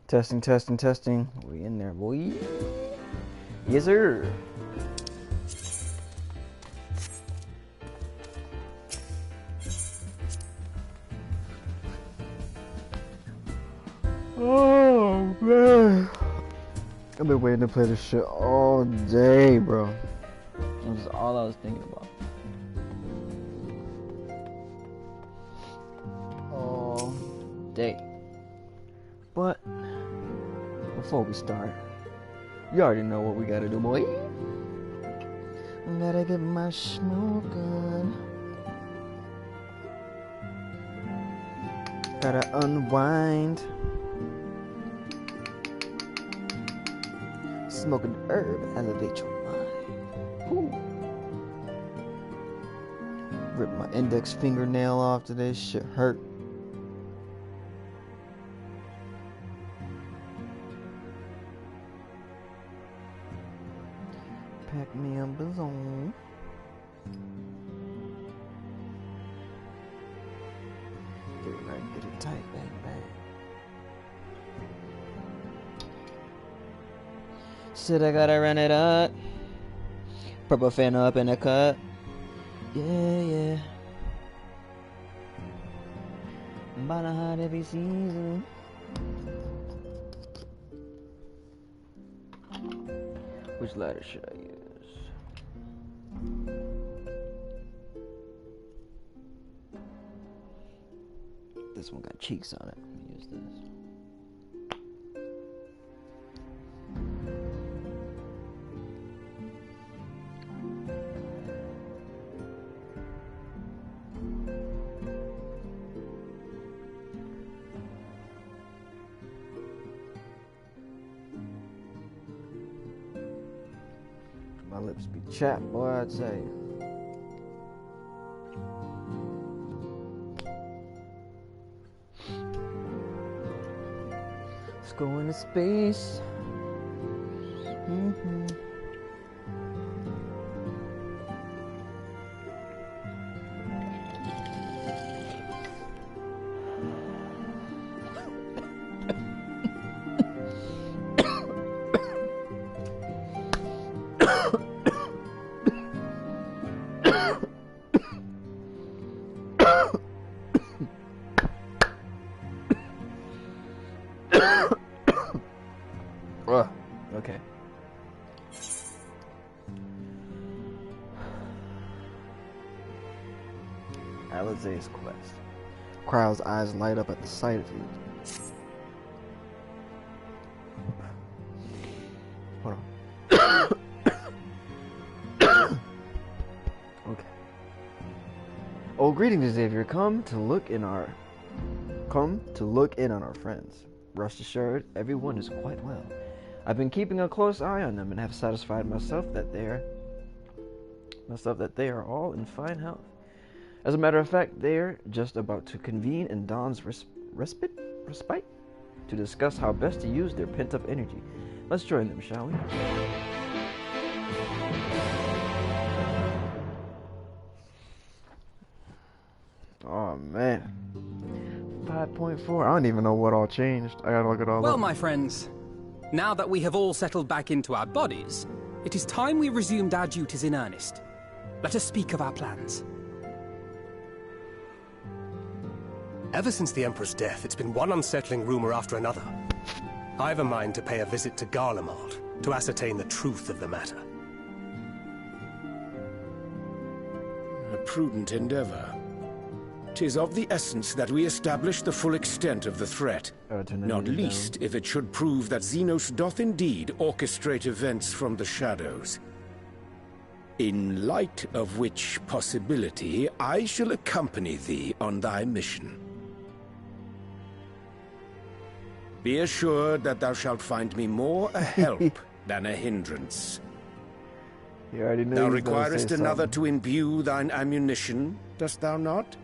Testing, testing, testing. We in there, boy. Yes, sir. Oh, man. I've been waiting to play this shit all day, bro. That's all I was thinking about. All day. But before we start, you already know what we gotta do, boy. I gotta get my smoke on. Gotta unwind. Smoking herb elevates your mind. Ooh. Rip my index fingernail off today. Shit hurt. Pack me a bazone. Get it right, get it tight, bang, bang. Said I gotta run it up. Purple fan up in the cut. Yeah, yeah. About a hot every season. Which lighter should I use? This one got cheeks on it. Use this. My lips be chapped, boy, I'd say. Let's go into space. Okay. Alizé's quest. Crow's eyes light up at the sight of you. Hold on. Okay. Oh, greetings, Xavier. Come to look in on our friends. Rest assured, everyone is quite well. I've been keeping a close eye on them and have satisfied myself that they are all in fine health. As a matter of fact, they're just about to convene in Dawn's respite to discuss how best to use their pent-up energy. Let's join them, shall we? Oh man, 5.4. I don't even know what all changed. I gotta look it all up. Well, my friends. Now that we have all settled back into our bodies, it is time we resumed our duties in earnest. Let us speak of our plans. Ever since the Emperor's death, it's been one unsettling rumor after another. I've a mind to pay a visit to Garlemald to ascertain the truth of the matter. A prudent endeavor. 'Tis of the essence that we establish the full extent of the threat, not least if it should prove that Xenos doth indeed orchestrate events from the shadows. In light of which possibility, I shall accompany thee on thy mission. Be assured that thou shalt find me more a help than a hindrance. You already knew. Thou requirest another to imbue thine ammunition, dost thou not?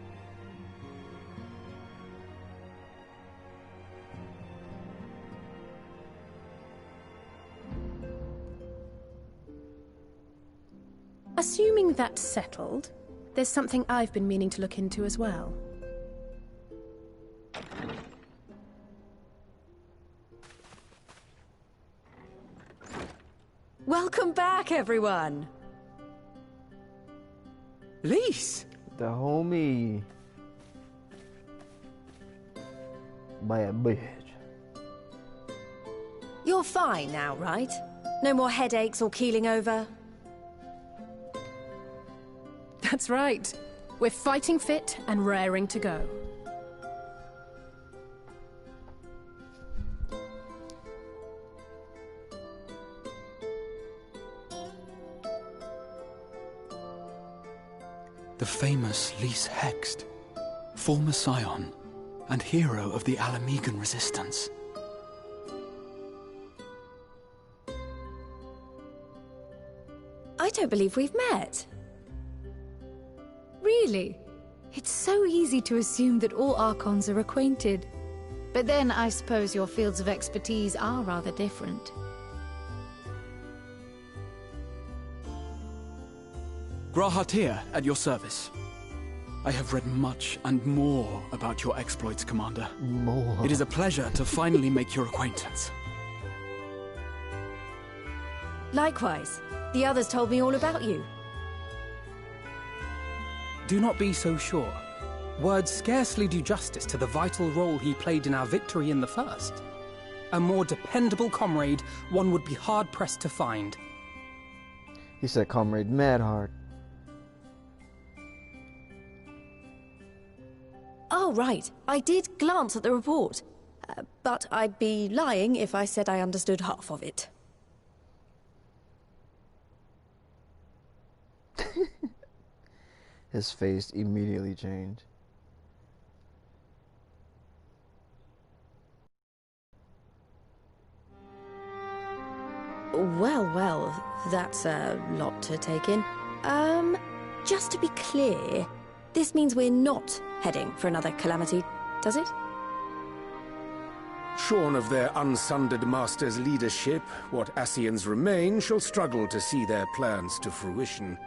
Assuming that's settled, there's something I've been meaning to look into as well. Welcome back, everyone! Lise! The homie. By a bridge. You're fine now, right? No more headaches or keeling over? That's right. We're fighting fit and raring to go. The famous Lise Hext, former scion and hero of the Alamegan resistance. I don't believe we've met. Really? It's so easy to assume that all Archons are acquainted. But then I suppose your fields of expertise are rather different. Grahatir, at your service. I have read much and more about your exploits, Commander. More. It is a pleasure to finally make your acquaintance. Likewise. The others told me all about you. Do not be so sure. Words scarcely do justice to the vital role he played in our victory in the First. A more dependable comrade one would be hard-pressed to find. He said Comrade mad hard. Oh, right. I did glance at the report. But I'd be lying if I said I understood half of it. His face immediately changed. Well, that's a lot to take in. Just to be clear, this means we're not heading for another calamity, does it? Shorn of their unsundered master's leadership, what Ascians remain shall struggle to see their plans to fruition.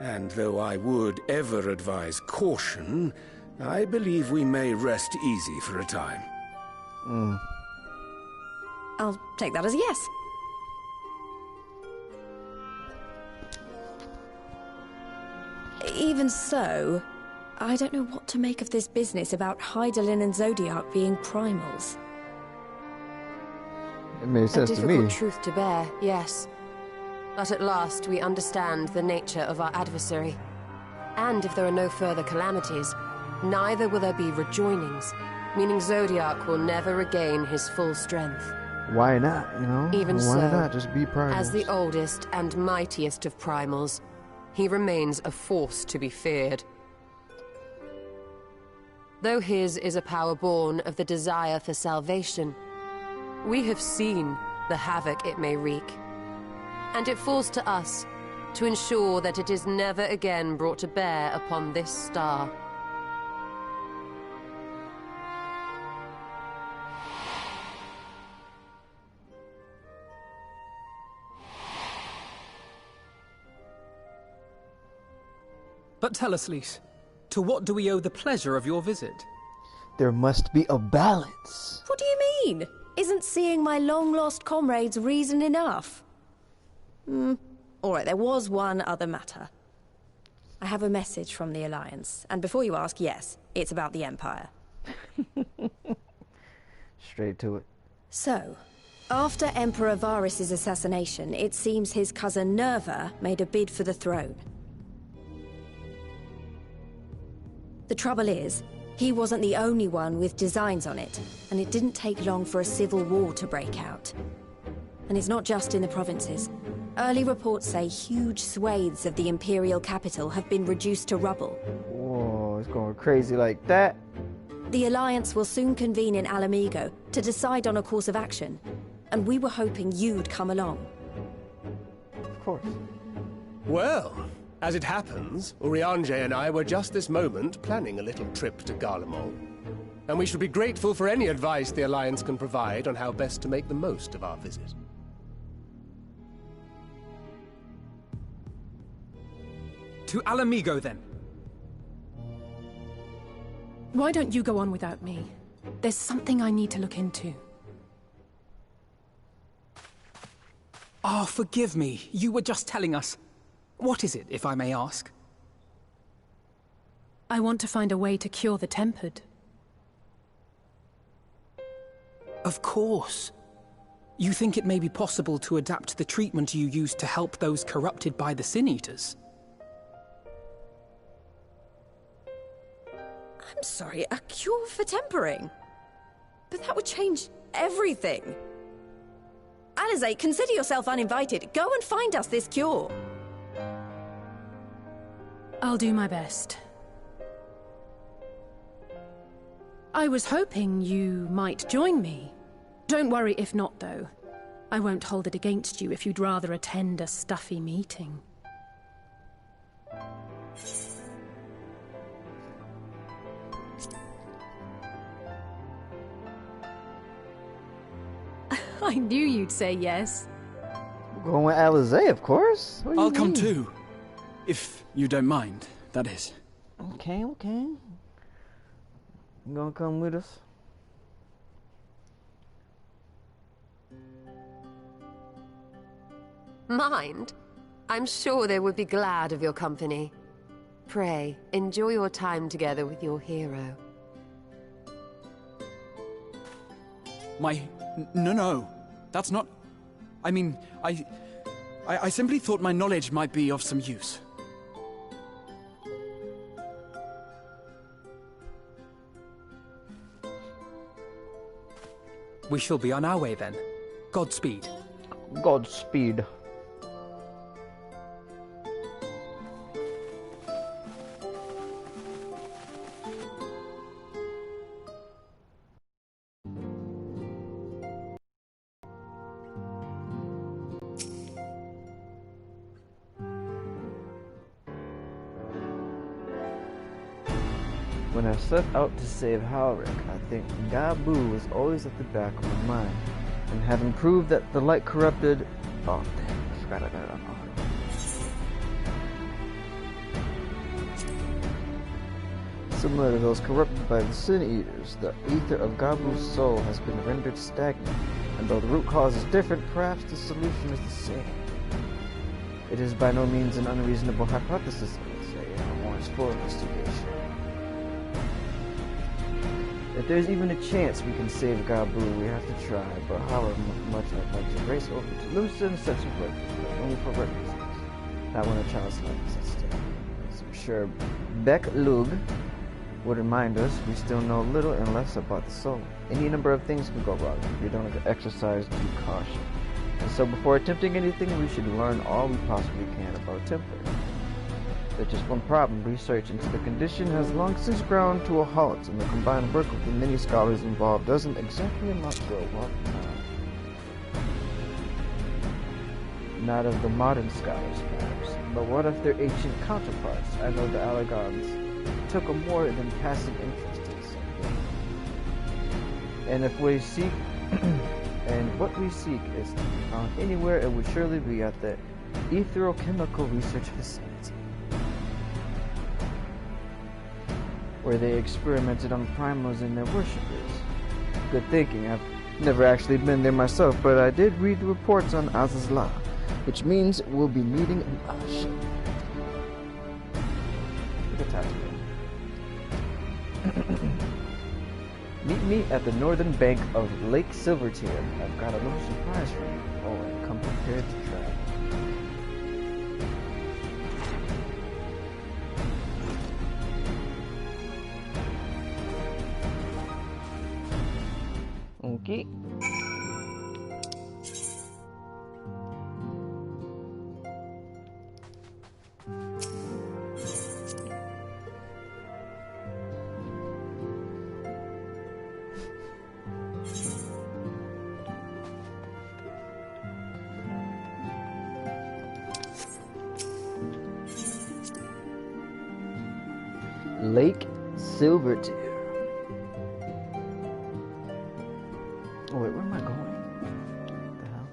And though I would ever advise caution, I believe we may rest easy for a time. I'll take that as a yes. Even so, I don't know what to make of this business about Hydaelyn and Zodiac being primals. It made sense to me. A difficult truth to bear, yes. But at last we understand the nature of our adversary. And if there are no further calamities, neither will there be rejoinings, meaning Zodiac will never regain his full strength. Why not, you know? Even Why so, not just be primals? As the oldest and mightiest of primals, he remains a force to be feared. Though his is a power born of the desire for salvation, we have seen the havoc it may wreak. And it falls to us to ensure that it is never again brought to bear upon this star. But tell us, Lise, to what do we owe the pleasure of your visit? There must be a balance. What do you mean? Isn't seeing my long-lost comrades reason enough? Alright, there was one other matter. I have a message from the Alliance, and before you ask, yes, it's about the Empire. Straight to it. So, after Emperor Varys' assassination, it seems his cousin Nerva made a bid for the throne. The trouble is, he wasn't the only one with designs on it, and it didn't take long for a civil war to break out. And it's not just in the provinces. Early reports say huge swathes of the Imperial capital have been reduced to rubble. Whoa, it's going crazy like that. The Alliance will soon convene in Alamigo to decide on a course of action, and we were hoping you'd come along. Of course. Well, as it happens, Urianger and I were just this moment planning a little trip to Garlemald. And we shall be grateful for any advice the Alliance can provide on how best to make the most of our visit. To Alamigo, then. Why don't you go on without me? There's something I need to look into. Oh, forgive me. You were just telling us. What is it, if I may ask? I want to find a way to cure the tempered. Of course. You think it may be possible to adapt the treatment you use to help those corrupted by the Sin Eaters? I'm sorry, a cure for tempering? But that would change everything. Alizé, consider yourself uninvited. Go and find us this cure. I'll do my best. I was hoping you might join me. Don't worry if not, though. I won't hold it against you if you'd rather attend a stuffy meeting. I knew you'd say yes. Going with Alizé, of course. What do you I'll come mean? too. If you don't mind, that is. Okay. You gonna come with us? Mind? I'm sure they would be glad of your company. Pray, enjoy your time together with your hero. No. That's not... I mean, I simply thought my knowledge might be of some use. We shall be on our way then. Godspeed. Godspeed. When I set out to save Halric, I think Gabu was always at the back of my mind. And having proved that the light corrupted... Oh, damn, I forgot I got it on auto. Similar to those corrupted by the Sin Eaters, the ether of Gabu's soul has been rendered stagnant. And though the root cause is different, perhaps the solution is the same. It is by no means an unreasonable hypothesis, I would say, and warrants full investigation. If there's even a chance we can save Gabu, we have to try, but however much I'd like to race over to Lucin, such a break, only for work reasons. Not when a child's life is at stake. As I'm sure Beck Lug would remind us, we still know little and less about the soul. Any number of things can go wrong if we don't exercise due caution. And so before attempting anything, we should learn all we possibly can about temper. There's just one problem. Research into the condition has long since ground to a halt, and the combined work of the many scholars involved doesn't exactly amount to a lot of time. Not of the modern scholars, perhaps, but what of their ancient counterparts? I know the Allegons took a more than passing interest in something. And if we seek, and what we seek is to be found anywhere, it would surely be at the Etherochemical Research Facility, where they experimented on primals and their worshippers. Good thinking. I've never actually been there myself, but I did read the reports on Azazla, which means we'll be meeting an Ash. Look at that. Meet me at the northern bank of Lake Silvertear. I've got a little surprise for you. Oh, and come prepared to travel. Okay. Lake Silvertear. Oh wait, where am I going? What the hell?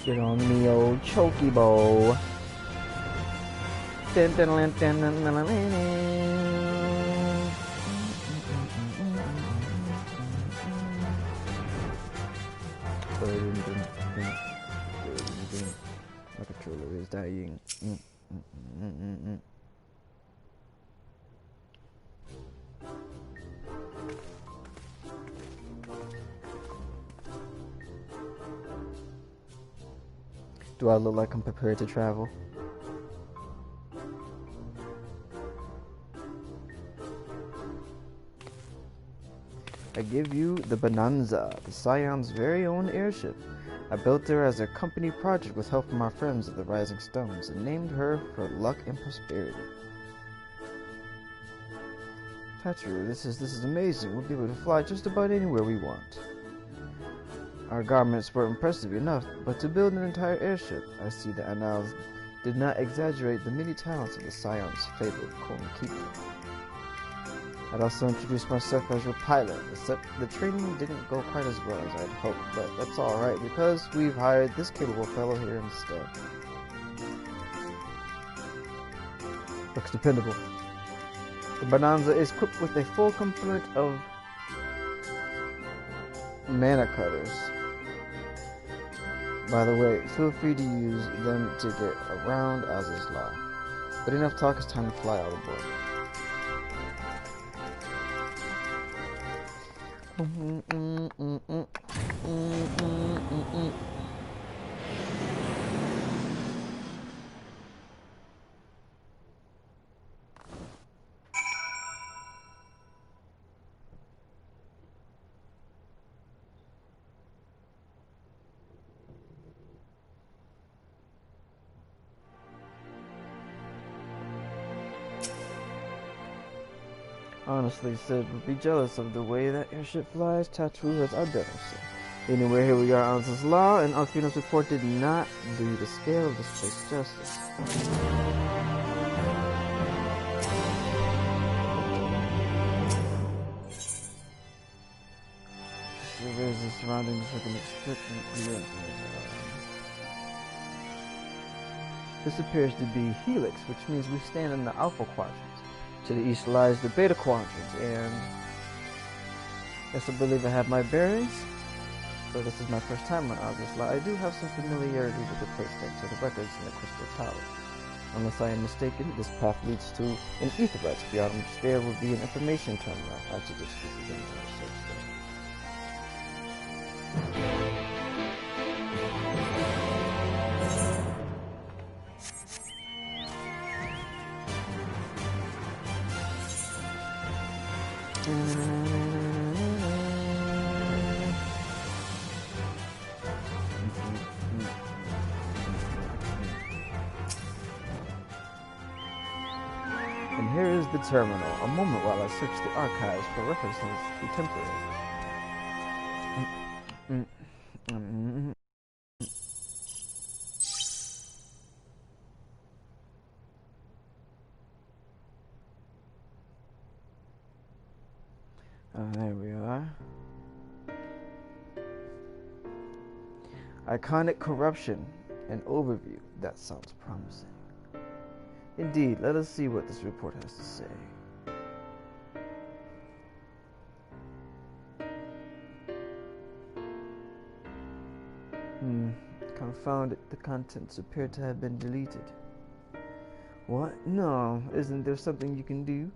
Get on me old chokey bow. Dun, dun, dun, dun, dun, dun, dun, my controller is dying. Do I look like I'm prepared to travel? I give you the Bonanza, the Scion's very own airship. I built her as a company project with help from our friends at the Rising Stones and named her for luck and prosperity. Tatru, this is amazing. We'll be able to fly just about anywhere we want. Our garments were impressive enough, but to build an entire airship, I see the annals did not exaggerate the many talents of the Scion's fabled Corn Keeper. I'd also introduce myself as your pilot, except the training didn't go quite as well as I'd hoped, but that's alright because we've hired this capable fellow here instead. Looks dependable. The Bonanza is equipped with a full complement of mana cutters. By the way, feel free to use them to get around Az's Law. But enough talk, it's time to fly out of board. Honestly, Sid would be jealous of the way that airship flies. Tatru has outdone herself. Anyway, here we are on Az's Law, and Alfino's report did not do the scale of this place justice. Surveys the surroundings like an expectant. This appears to be Helix, which means we stand in the Alpha Quadrant. To the east lies the Beta Quadrant, and yes, I believe I have my bearings. So this is my first time on Az's Law. I do have some familiarity with the place thanks to the records in the Crystal Tower. Unless I am mistaken, this path leads to an etherite, beyond which there will be an information terminal. I should just keep the game on the search there. And here is the terminal. A moment while I search the archives for references to temporary. There we are. Iconic corruption. An overview. That sounds promising. Indeed, let us see what this report has to say. Confound it, the contents appear to have been deleted. What? No, isn't there something you can do?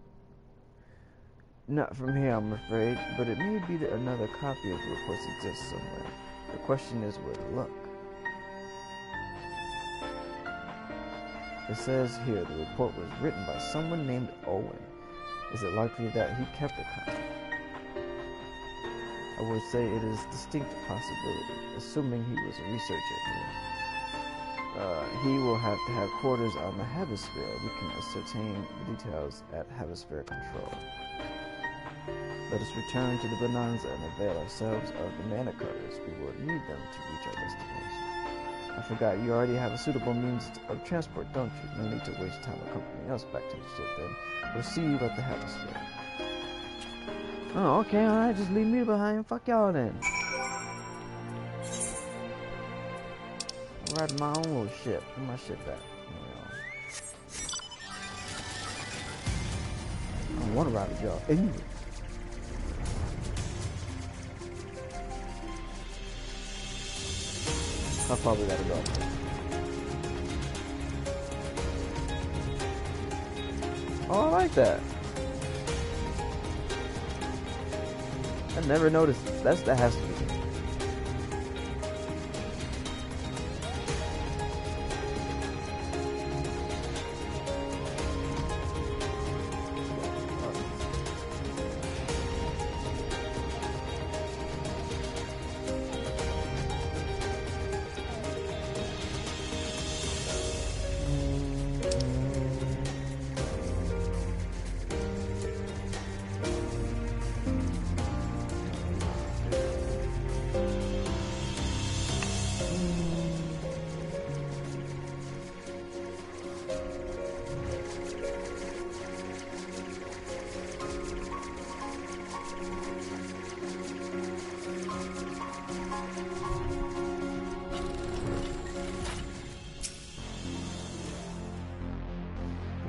Not from here, I'm afraid, but it may be that another copy of the report exists somewhere. The question is where to look. It says here the report was written by someone named Owen. Is it likely that he kept a copy? I would say it is a distinct possibility, assuming he was a researcher here. He will have to have quarters on the Hemisphere. We can ascertain the details at Hemisphere Control. Let us return to the Bonanza and avail ourselves of the mana cutters. We will need them to reach our destination. I forgot, you already have a suitable means of transport, don't you? No need to waste time accompanying us back to the ship then. We'll see you at the Hemisphere. Oh, okay, alright, just leave me behind. Fuck y'all then. riding my own little ship. Get my ship back. I don't want to ride with y'all anyway. I probably gotta go. Oh, I like that. I never noticed. That has to be.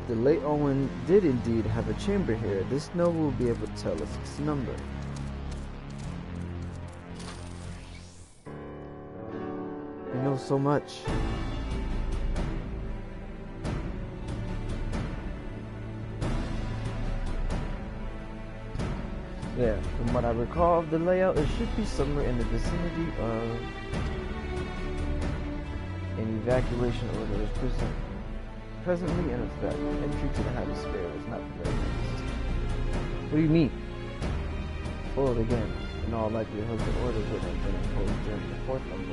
The late Owen did indeed have a chamber here. This noble will be able to tell us its number. You know so much. Yeah, from what I recall of the layout, it should be somewhere in the vicinity of an evacuation order is presently in effect. Entry to the hemisphere is not permitted. What do you mean? Foiled again. In all likelihood, the order would have been imposed during the fourth level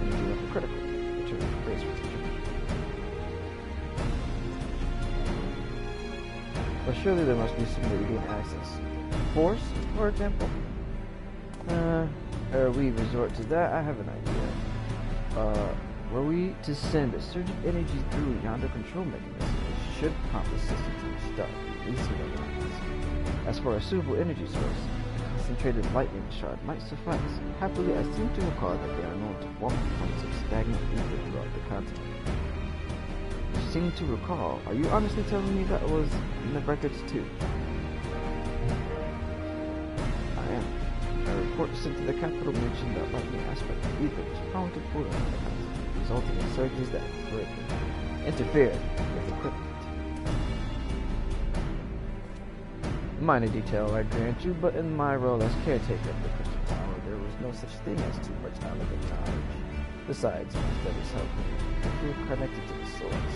energy level critical. Return to base rotation. But surely there must be some way to gain access. Force, for example? Ere we resort to that, I have an idea. Were we to send a surge of energy through yonder control mechanism, it should prompt the system to restart, releasing the lines. As for a suitable energy source, a concentrated lightning shard might suffice. Happily, I seem to recall that they are known to form points of stagnant ether throughout the continent. You seem to recall. Are you honestly telling me that was in the records too? I am. A report sent to the capital mentioned that lightning aspect of ether was prone to pooling on the continent, resulting in surges that interfered with equipment. Minor detail, I grant you, but in my role as caretaker of the Crystal Tower, there was no such thing as too much elegant knowledge. Besides, my studies helped me to feel connected to the source.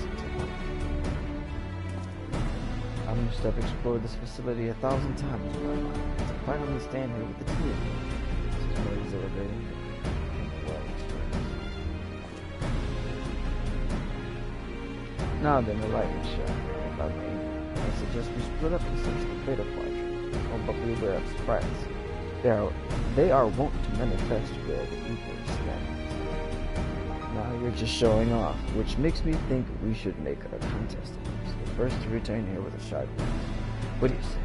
I must have explored this facility 1,000 times in my mind. To finally stand here with the two of you, this is more exhilarating and well experienced. Now then, the lightning shot, if I may. I suggest we split up and search the beta quadrant. Oh, but beware of sprites. They are wont to manifest where the ether is stagnant. Now you're just showing off, which makes me think we should make a contest of this. The first to return here with a shard. What do you say?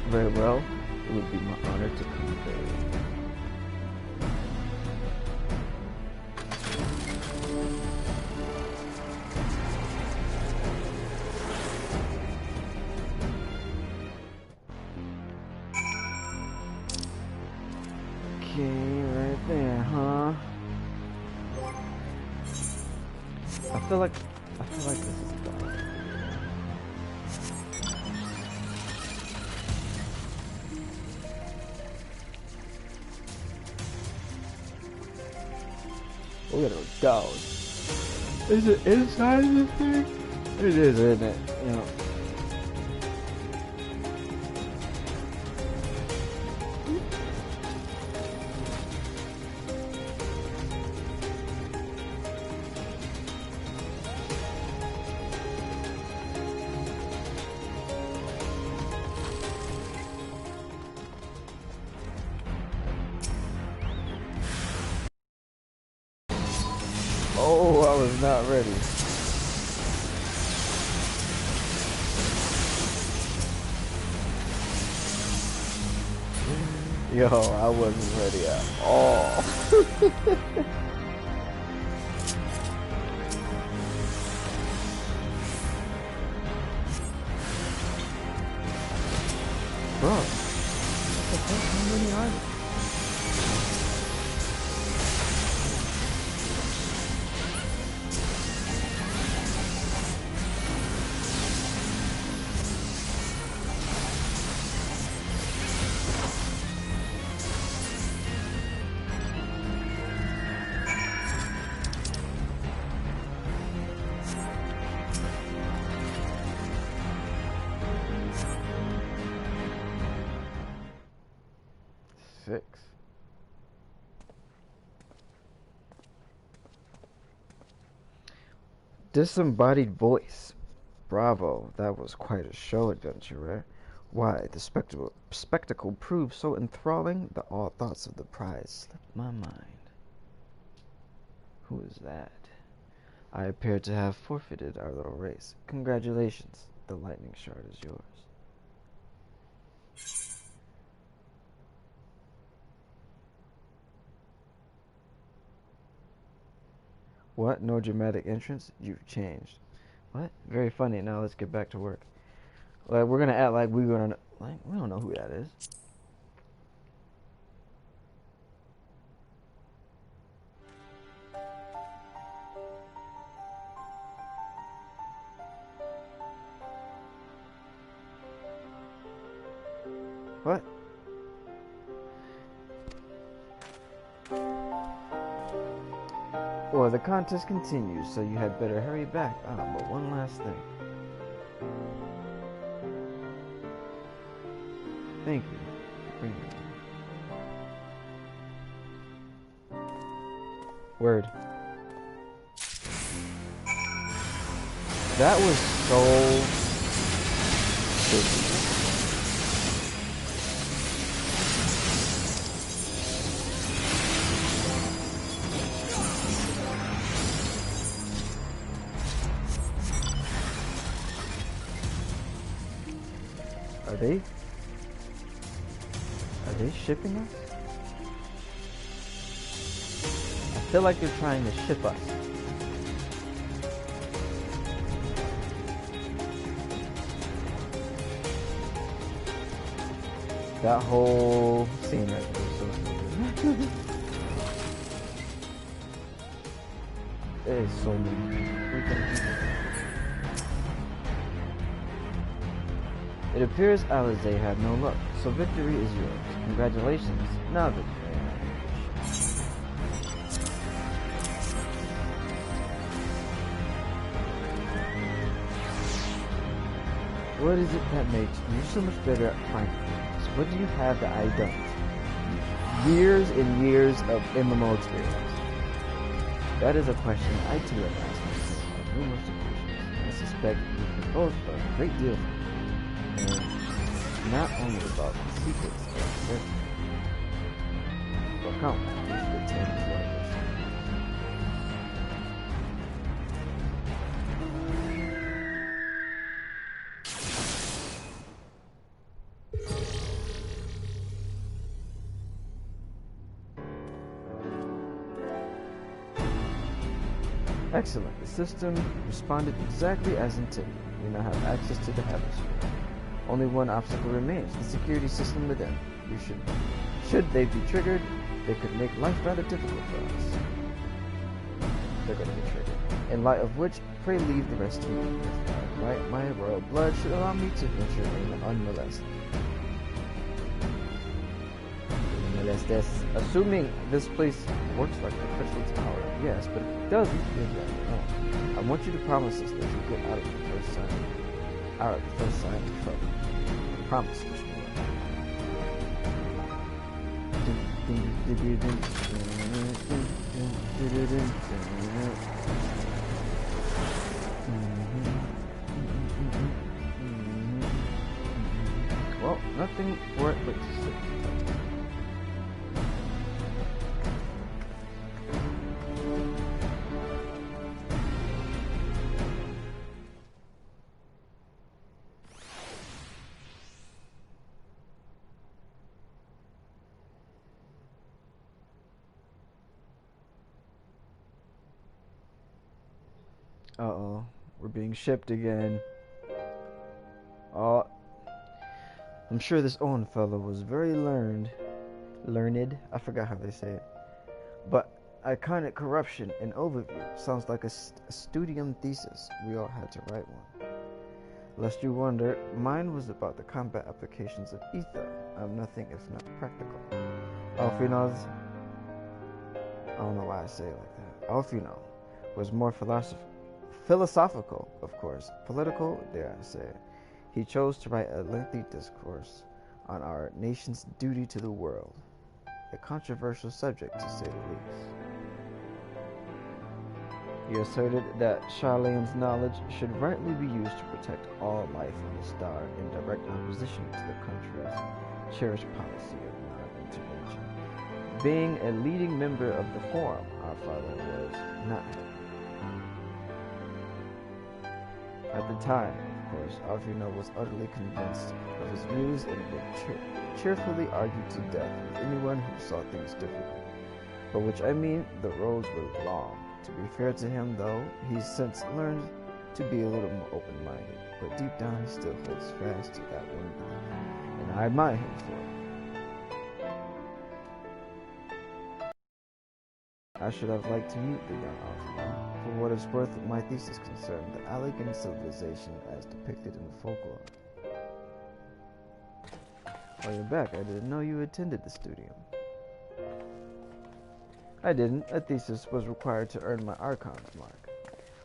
Very well. It would be my honor to come there. Okay, right there, huh? I feel like this is done. We gotta go. Is it inside of this thing? It is, isn't it? You know. Oh, I was not ready. Yo, I wasn't ready at all. Bro, what the fuck? How many are there? Six. Disembodied voice. Bravo, that was quite a show adventure, right? Why, the spectacle proved so enthralling that all thoughts of the prize slipped my mind. Who is that? I appear to have forfeited our little race. Congratulations, the lightning shard is yours. What? No dramatic entrance? You've changed. What? Very funny. Now let's get back to work. Like, we're gonna act like we're gonna... Like, we don't know who that is. What? Well, the contest continues, so you had better hurry back. But one last thing. Thank you for bringing me. Word. That was so stupid. Are they shipping us? I feel like they're trying to ship us. That whole scene right there is so stupid. There is so many freaking people. It appears Alizé had no luck, so victory is yours. Congratulations. Now victory. What is it that makes you so much better at finding things? What do you have that I don't? Years and years of MMO experience. That is a question I too have asked myself on numerous occasions. I suspect you can both learn a great deal from it. And not only about the secrets of the character, but count the 10 wonders. Excellent. The system responded exactly as intended. We now have access to the Hemisphere. Only one obstacle remains, the security system within. Should they be triggered, they could make life rather difficult for us. They're going to be triggered. In light of which, pray leave the rest to me. Right, my royal blood should allow me to venture in unmolested. Assuming this place works like the Crystal Tower, yes, but if it doesn't, I want you to promise us that you'll get out of the first sign of trouble. Promise me. Well, nothing for it but to sit. Uh-oh. We're being shipped again. Oh, I'm sure this Owen fellow was very learned. Learned? I forgot how they say it. But iconic corruption and overview sounds like a studium thesis. We all had to write one. Lest you wonder, mine was about the combat applications of ether. I'm nothing if not practical. Alfino's, I don't know why I say it like that. Alfino was more philosophical, of course. Political, dare I say it. He chose to write a lengthy discourse on our nation's duty to the world. A controversial subject, to say the least. He asserted that Charlane's knowledge should rightly be used to protect all life on the star in direct opposition to the country's cherished policy of non-intervention. Being a leading member of the Forum, our father was not happy. At the time, of course, Alfino was utterly convinced of his views and would cheerfully argue to death with anyone who saw things differently. By which I mean the roads were long. To be fair to him, though, he's since learned to be a little more open-minded, but deep down he still holds fast to that one belief, and I admire him for it. I should have liked to meet the young Alfino. For what it's worth, my thesis concerned the Allegan civilization as depicted in folklore. Oh, you're back. I didn't know you attended the studium. I didn't. A thesis was required to earn my Archon's mark.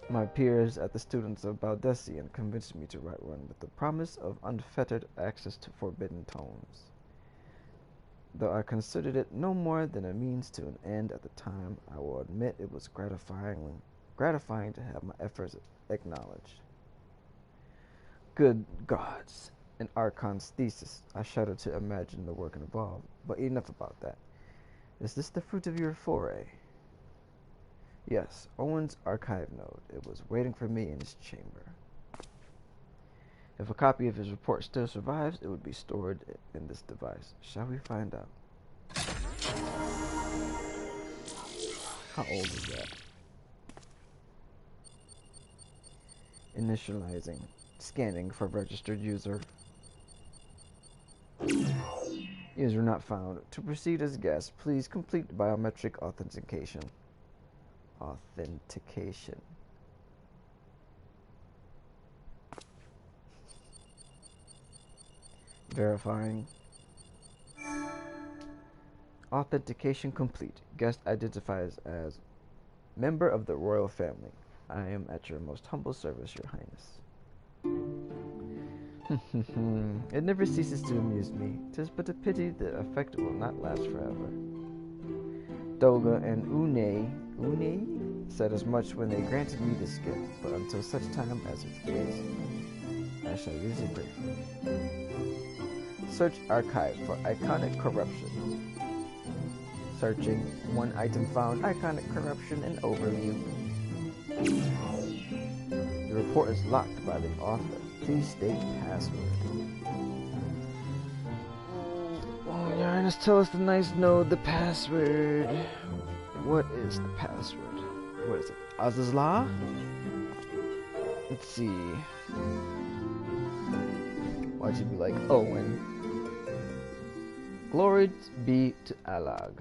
My peers at the Students of Baldessian convinced me to write one with the promise of unfettered access to forbidden tomes. Though I considered it no more than a means to an end at the time, I will admit it was gratifying to have my efforts acknowledged. Good gods, an Archon's thesis. I shudder to imagine the work involved, but enough about that. Is this the fruit of your foray? Yes, Owen's archive node. It was waiting for me in his chamber. If a copy of his report still survives, it would be stored in this device. Shall we find out? How old is that? Initializing. Scanning for registered user. User not found. To proceed as guest, please complete biometric authentication. Verifying. Authentication complete. Guest identifies as member of the royal family. I am at your most humble service, your highness. It never ceases to amuse me. 'Tis but a pity the effect will not last forever. Doga and Une said as much when they granted me this gift, but until such time as it fades, I shall use it gratefully. Search archive for iconic corruption. Searching. One item found. Iconic corruption and overview. The report is locked by the author. Please state password. Oh, Your Highness, tell us the nice node, the password. What is the password? What is it? Azazla? Let's see. Why'd you be like Owen? Glory be to Alag.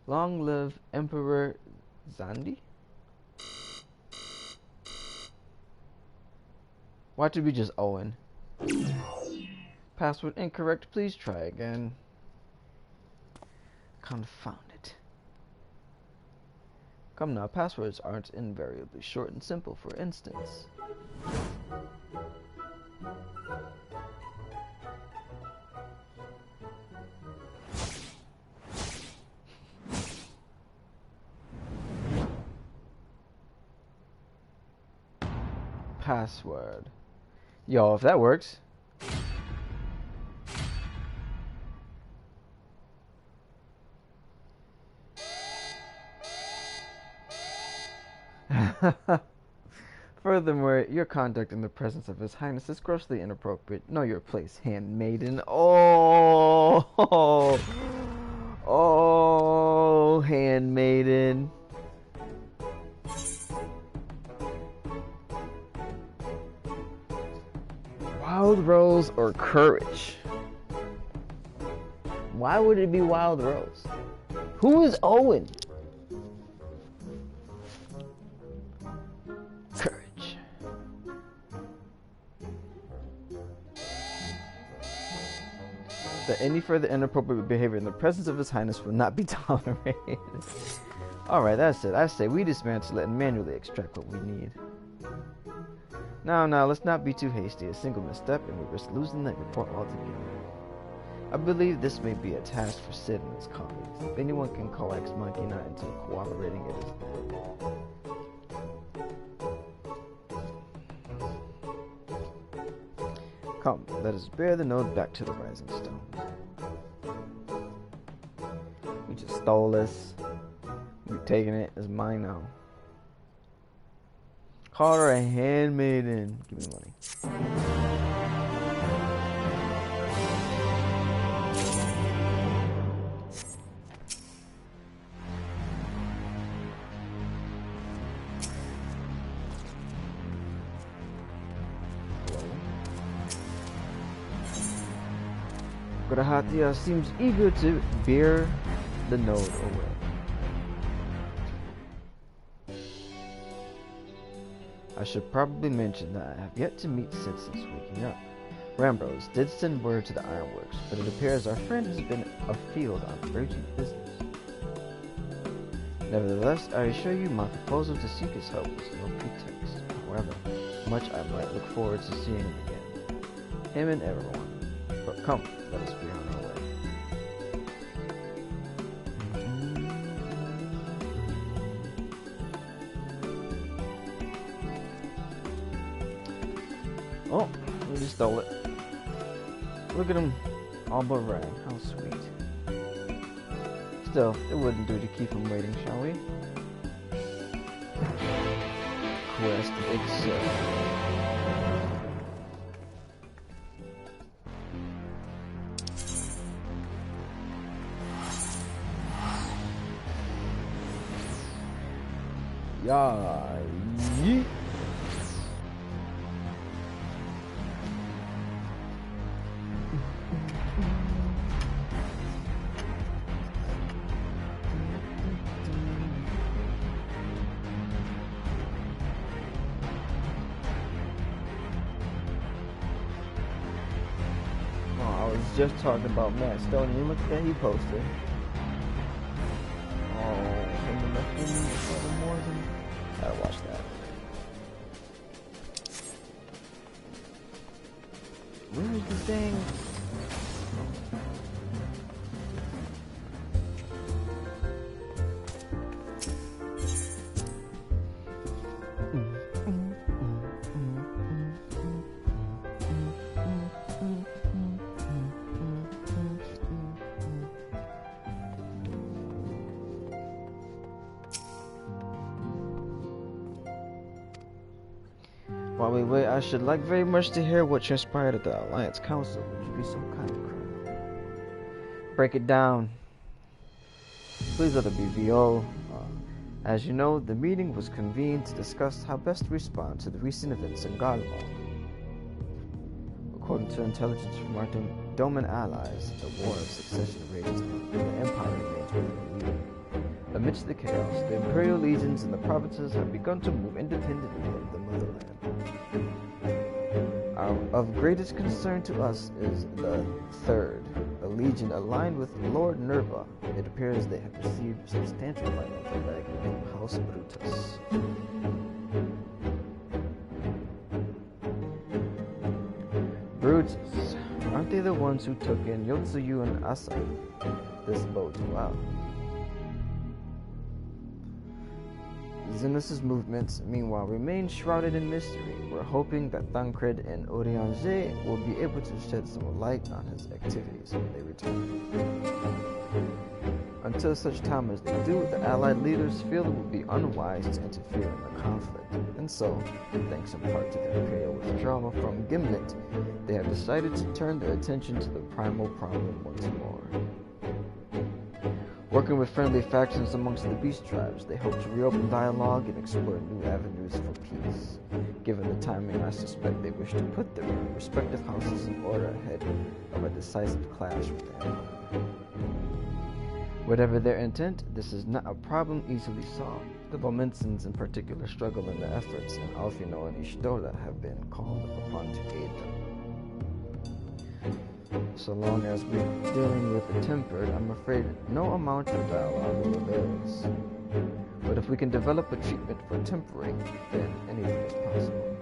Long live Emperor Zandi? Why should we just Owen? Password incorrect, please try again. Confound it. Come now, passwords aren't invariably short and simple, for instance. Password. Yo, if that works. Furthermore, your conduct in the presence of His Highness is grossly inappropriate. Know your place, handmaiden. Oh, oh, handmaiden. Wild Rose or Courage? Why would it be Wild Rose? Who is Owen? Courage. That any further inappropriate behavior in the presence of His Highness will not be tolerated. Alright, that's it. I say we dismantle it and manually extract what we need. Now, let's not be too hasty. A single misstep and we risk losing that report altogether. I believe this may be a task for Sid and his colleagues. If anyone can coax Monkey Knot into cooperating, it is them. Come, let us bear the node back to the Rising Stone. We just stole this. We're taking it as mine now. Call her a handmaiden. Give me the money. Grahatia seems eager to bear the node away. I should probably mention that I have yet to meet Sid since waking up. Rambrose did send word to the Ironworks, but it appears our friend has been afield on urgent business. Nevertheless, I assure you my proposal to seek his help was no pretext. However much I might look forward to seeing him again. Him and everyone. But come, let us be on our way. Oh, we just stole it. Look at him, all but right. How sweet. Still, it wouldn't do to keep him waiting, shall we? Quest accepted. Yeah, yeet. Just talking about Matt Stone. You look at he posted. Oh, in the more than gotta watch that. Where's the thing? While we wait, I should like very much to hear what transpired at the Alliance Council. Would you be so kind, Colonel? Break it down. Please let it be VO. As you know, the meeting was convened to discuss how best to respond to the recent events in Garlemald. According to intelligence from our Doman allies, the War of Succession rages and the Empire remains within the Amidst the chaos, the Imperial legions in the provinces have begun to move independently of the motherland. Of greatest concern to us is the Third, a legion aligned with Lord Nerva. It appears they have received substantial money from the House Brutus. Brutus, aren't they the ones who took in Yotsuyu and Asai? This bodes well. Zenus's movements, meanwhile, remain shrouded in mystery. We're hoping that Thancred and Orianger will be able to shed some light on his activities when they return. Until such time as they do, the Allied leaders feel it would be unwise to interfere in the conflict, and And so, thanks in part to their imperial withdrawal from Gimlet, they have decided to turn their attention to the primal problem once more. Working with friendly factions amongst the beast tribes, they hope to reopen dialogue and explore new avenues for peace. Given the timing, I suspect they wish to put their respective houses in order ahead of a decisive clash with their empire. Whatever their intent, this is not a problem easily solved. The Volmensans in particular struggle in their efforts, and Alfino and Ishtola have been called upon to aid them. So long as we're dealing with the tempered, I'm afraid no amount of dialogue will avail us. But if we can develop a treatment for tempering, then anything is possible.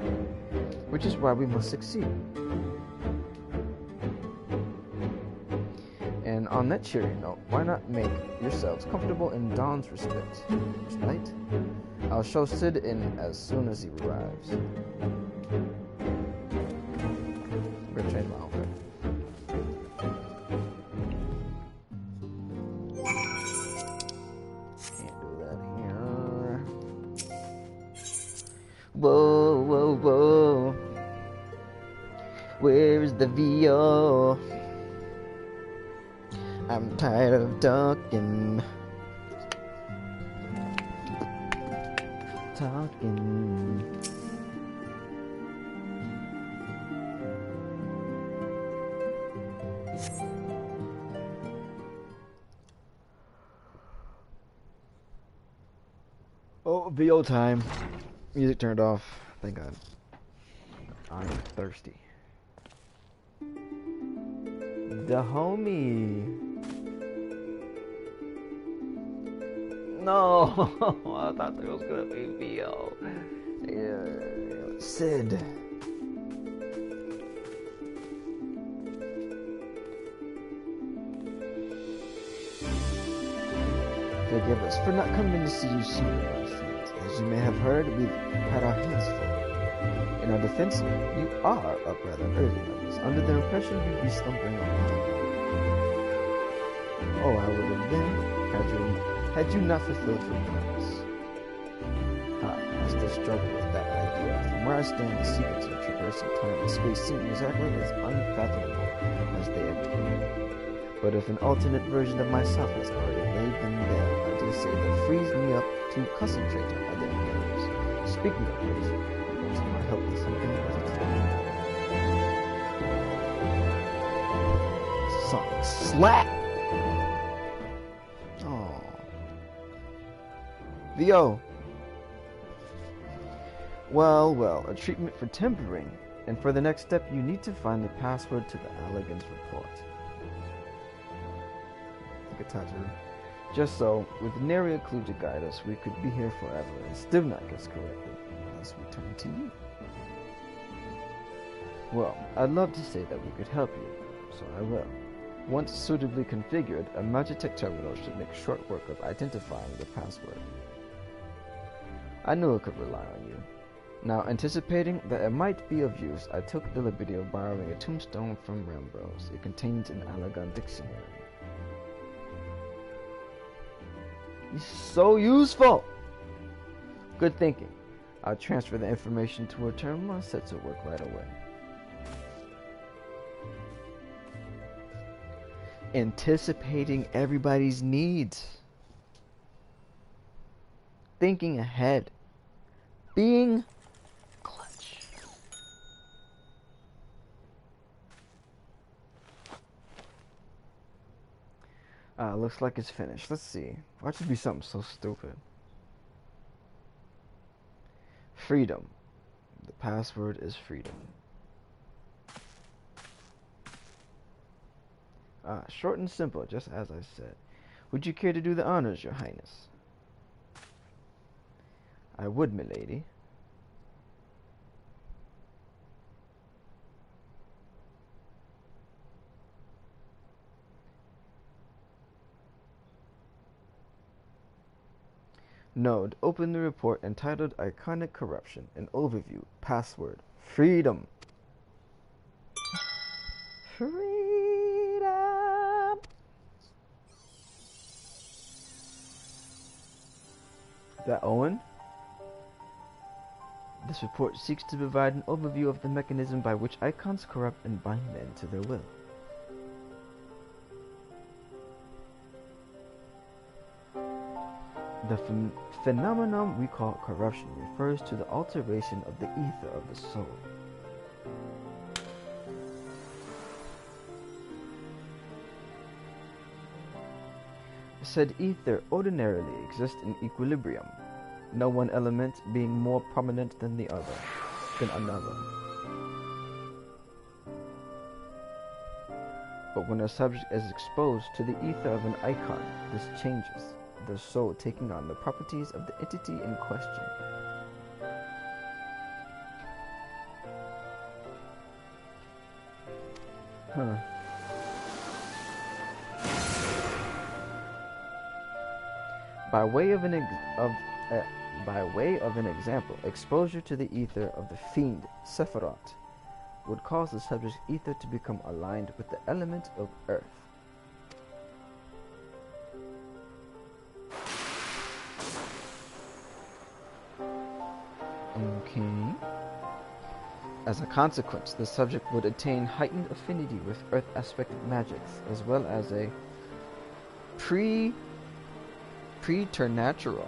Which is why we must succeed. And on that cheery note, why not make yourselves comfortable in Dawn's respect? Right? I'll show Sid in as soon as he arrives. I'm gonna change my outfit. Can't do that here. Whoa, whoa, whoa. Where's the VO? I'm tired of talking. Oh, VO time. Music turned off. Thank God. I'm thirsty. The homie. No, I thought there was gonna be VO. Yeah, Sid. Forgive us for not coming to see you sooner, my friend. As you may have heard, we've had our hands full. In our defense, you are up rather early. I was under the impression you'd be slumbering around. Oh, I would have been had you not fulfilled your promise. I still struggle with that idea. From where I stand, the secrets of traversing time and space seem exactly as unfathomable as they appear. But if an alternate version of myself has already laid them bare, I just say that frees me up to concentrate on other endeavors. Speaking of which, you want my help with something else? This song slap! VO. Well, a treatment for tempering. And for the next step, you need to find the password to the Alligans report. Just so, with nary a clue to guide us, we could be here forever and still not guess correctly, unless we turn to you. Well, I'd love to say that we could help you, so I will. Once suitably configured, a Magitech terminal should make short work of identifying the password. I knew I could rely on you. Now, anticipating that it might be of use, I took the liberty of borrowing a tombstone from Rambros. It contains an Allagan dictionary. It's so useful! Good thinking. I'll transfer the information to a terminal and set to work right away. Anticipating everybody's needs. Thinking ahead. Being clutch. Looks like it's finished. Let's see. Why should it be something so stupid? Freedom. The password is freedom. Short and simple, just as I said. Would you care to do the honors, Your Highness? I would, milady. Node, open the report entitled Iconic Corruption, an overview, password, freedom. Freedom. Is that Owen? This report seeks to provide an overview of the mechanism by which icons corrupt and bind men to their will. The phenomenon we call corruption refers to the alteration of the ether of the soul. Said ether ordinarily exists in equilibrium, no one element being more prominent than another. But when a subject is exposed to the ether of an icon, this changes, the soul taking on the properties of the entity in question. By way of an example, exposure to the ether of the fiend Sephiroth would cause the subject's ether to become aligned with the element of earth. Okay. As a consequence, the subject would attain heightened affinity with earth aspected magics, as well as a preternatural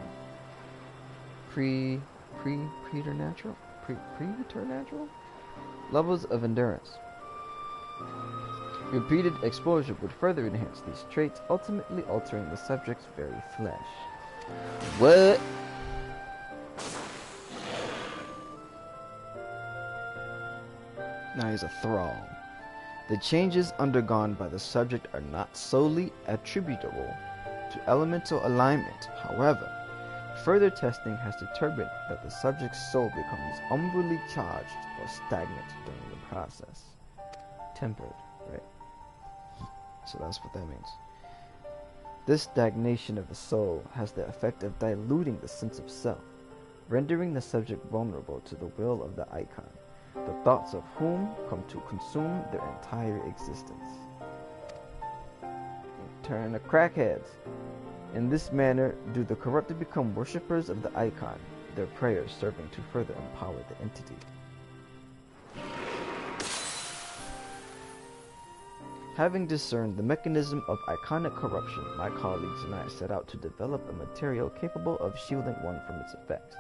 levels of endurance. Repeated exposure would further enhance these traits, ultimately altering the subject's very flesh. What? Now he's a thrall. The changes undergone by the subject are not solely attributable to elemental alignment. However, further testing has determined that the subject's soul becomes unruly charged or stagnant during the process. Tempered, right? So that's what that means. This stagnation of the soul has the effect of diluting the sense of self, rendering the subject vulnerable to the will of the icon, the thoughts of whom come to consume their entire existence. Turn to crackheads. In this manner, do the corrupted become worshippers of the icon, their prayers serving to further empower the entity. Having discerned the mechanism of iconic corruption, my colleagues and I set out to develop a material capable of shielding one from its effects,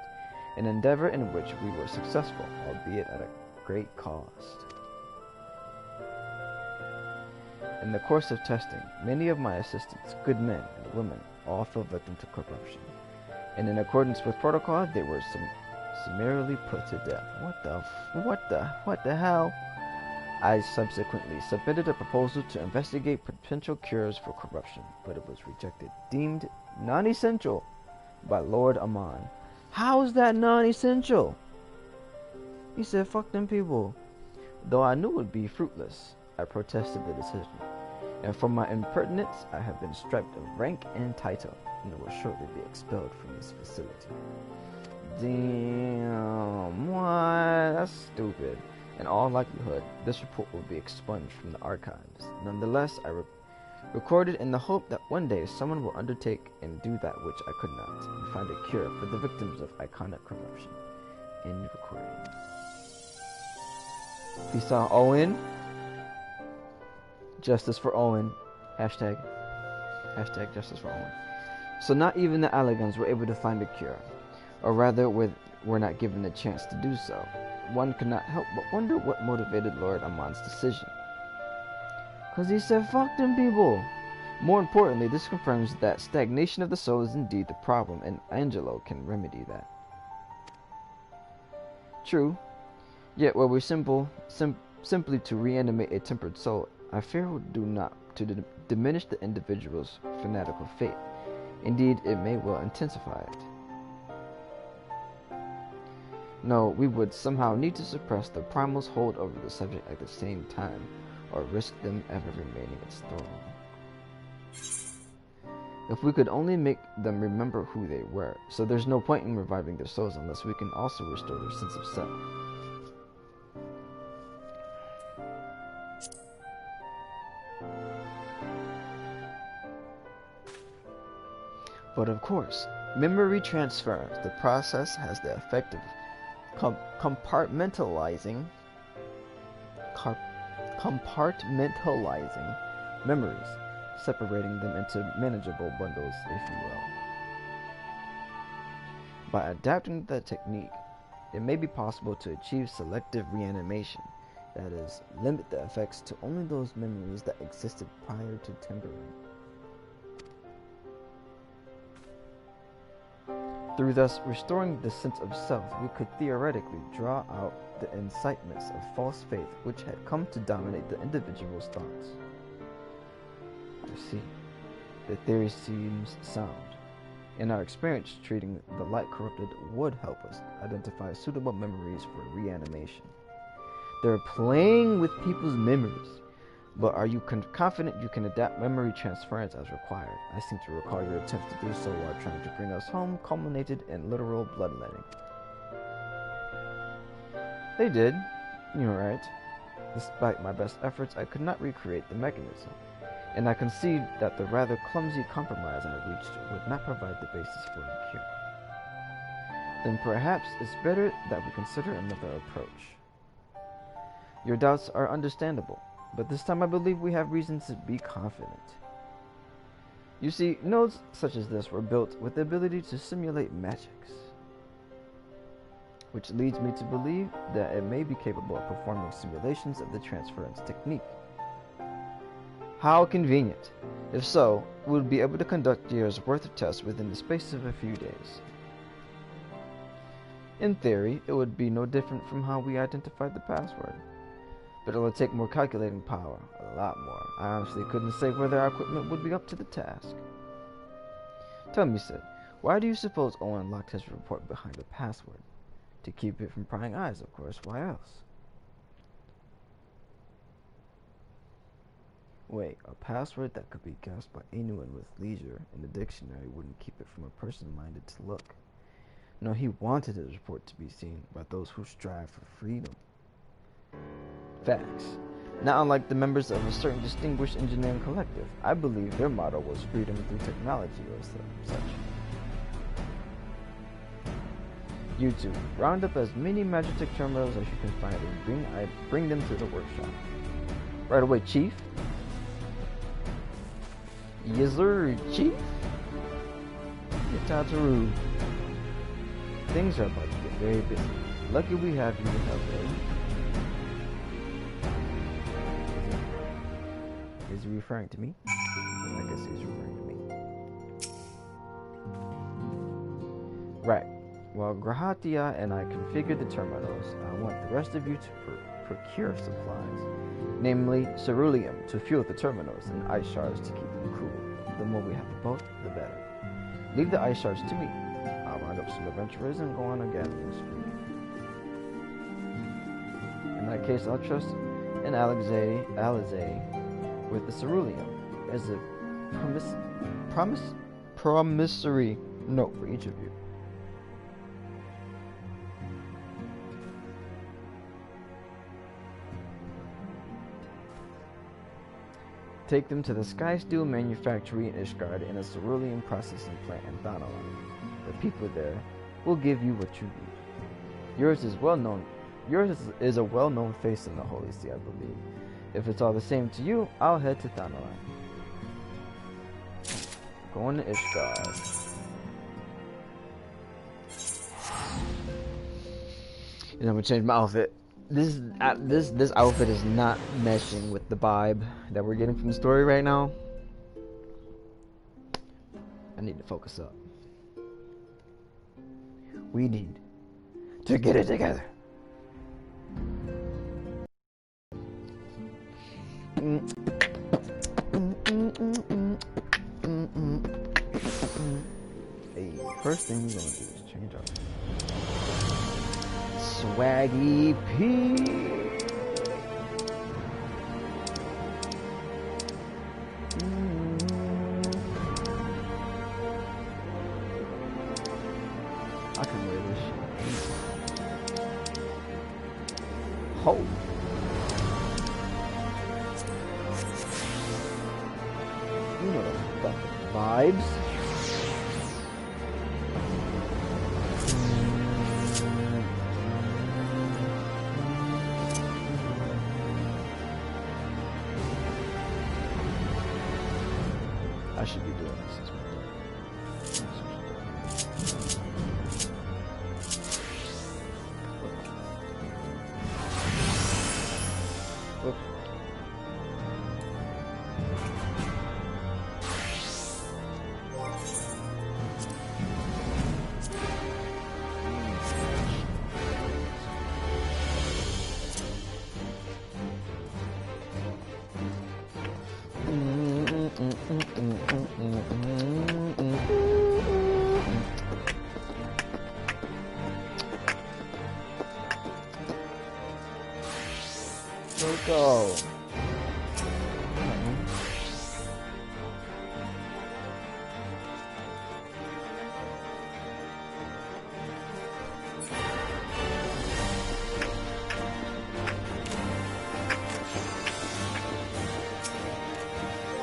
an endeavor in which we were successful, albeit at a great cost. In the course of testing, many of my assistants, good men and women, all fell victim to corruption, and in accordance with protocol, they were summarily put to death. What the hell? I subsequently submitted a proposal to investigate potential cures for corruption, but it was rejected, deemed non-essential by Lord Amon. How is that non-essential? He said, fuck them people. Though I knew it would be fruitless, I protested the decision. And for my impertinence, I have been stripped of rank and title, and will shortly be expelled from this facility. Damn, what? That's stupid. In all likelihood, this report will be expunged from the archives. Nonetheless, I recorded in the hope that one day someone will undertake and do that which I could not, and find a cure for the victims of iconic corruption. End recording. Peace out, Owen. Justice for Owen. Hashtag justice for Owen. So not even the Allagans were able to find a cure, or rather were not given the chance to do so. One could not help but wonder what motivated Lord Amon's decision. Because he said, fuck them people. More importantly, this confirms that stagnation of the soul is indeed the problem, and Angelo can remedy that. True. Yet were we simply to reanimate a tempered soul, I fear would do not to diminish the individual's fanatical faith. Indeed, it may well intensify it. No, we would somehow need to suppress the primal's hold over the subject at the same time, or risk them ever remaining its thrall. If we could only make them remember who they were, so there's no point in reviving their souls unless we can also restore their sense of self. But of course, memory transfer, the process has the effect of compartmentalizing memories, separating them into manageable bundles, if you will. By adapting the technique, it may be possible to achieve selective reanimation, that is, limit the effects to only those memories that existed prior to timbering. Through thus restoring the sense of self, we could theoretically draw out the incitements of false faith which had come to dominate the individual's thoughts. I see. The theory seems sound. In our experience, treating the light corrupted would help us identify suitable memories for reanimation. They're playing with people's memories, but are you confident you can adapt memory transference as required? I seem to recall your attempts to do so while trying to bring us home culminated in literal bloodletting. They did. You're right. Despite my best efforts, I could not recreate the mechanism, and I concede that the rather clumsy compromise I reached would not provide the basis for a cure. Then perhaps it's better that we consider another approach. Your doubts are understandable, but this time I believe we have reason to be confident. You see, nodes such as this were built with the ability to simulate magics, which leads me to believe that it may be capable of performing simulations of the transference technique. How convenient. If so, we would be able to conduct years' worth of tests within the space of a few days. In theory, it would be no different from how we identified the password. But it would take more calculating power, a lot more. I honestly couldn't say whether our equipment would be up to the task. Tell me, Sid, why do you suppose Owen locked his report behind the password? To keep it from prying eyes, of course. Why else? Wait, a password that could be guessed by anyone with leisure in the dictionary wouldn't keep it from a person minded to look. No, he wanted his report to be seen by those who strive for freedom. Facts. Not unlike the members of a certain distinguished engineering collective, I believe their motto was freedom through technology or such. You two, round up as many Magitek terminals as you can find and bring them to the workshop. Right away, Chief. Yes, sir, Chief. Get out to rule. Things are about to get very busy. Lucky we have you to help, eh? Is he referring to me? I guess he's referring to me. Right. While Grahatia and I configure the terminals, I want the rest of you to procure supplies, namely ceruleum to fuel the terminals and ice shards to keep them cool. The more we have of both, the better. Leave the ice shards to me. I'll round up some adventurers and go on a gathering spree. In that case, I'll trust an Alizé with the ceruleum as a promissory note for each of you. Take them to the Sky Steel Manufactory in ISHGARD and a ceruleum processing plant in DHONA. The people there will give you what you need. Yours is a well-known face in the Holy See, I believe. If it's all the same to you, I'll head to DHONA. Going to ISHGARD. And I'm gonna change my outfit. This outfit is not meshing with the vibe that we're getting from the story right now. I need to focus up. We need to get it together. Hey, first thing we're gonna do is change our Swaggy P. I can wear this shit. Ho. You know the fucking vibes. should be doing this as well. Go.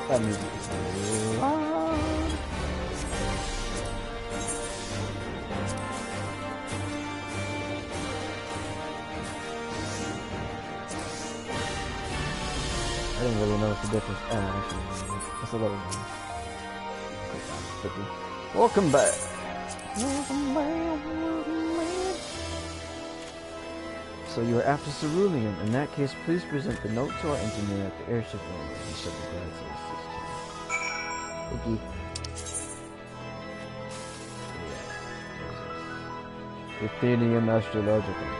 That music is loud. I didn't really notice the difference. Oh, actually, it's a little bit. Welcome back. Welcome back. So you are after ceruleum. In that case, please present the note to our engineer at the airship room. He should be glad to assist you. Ruthenium astrological.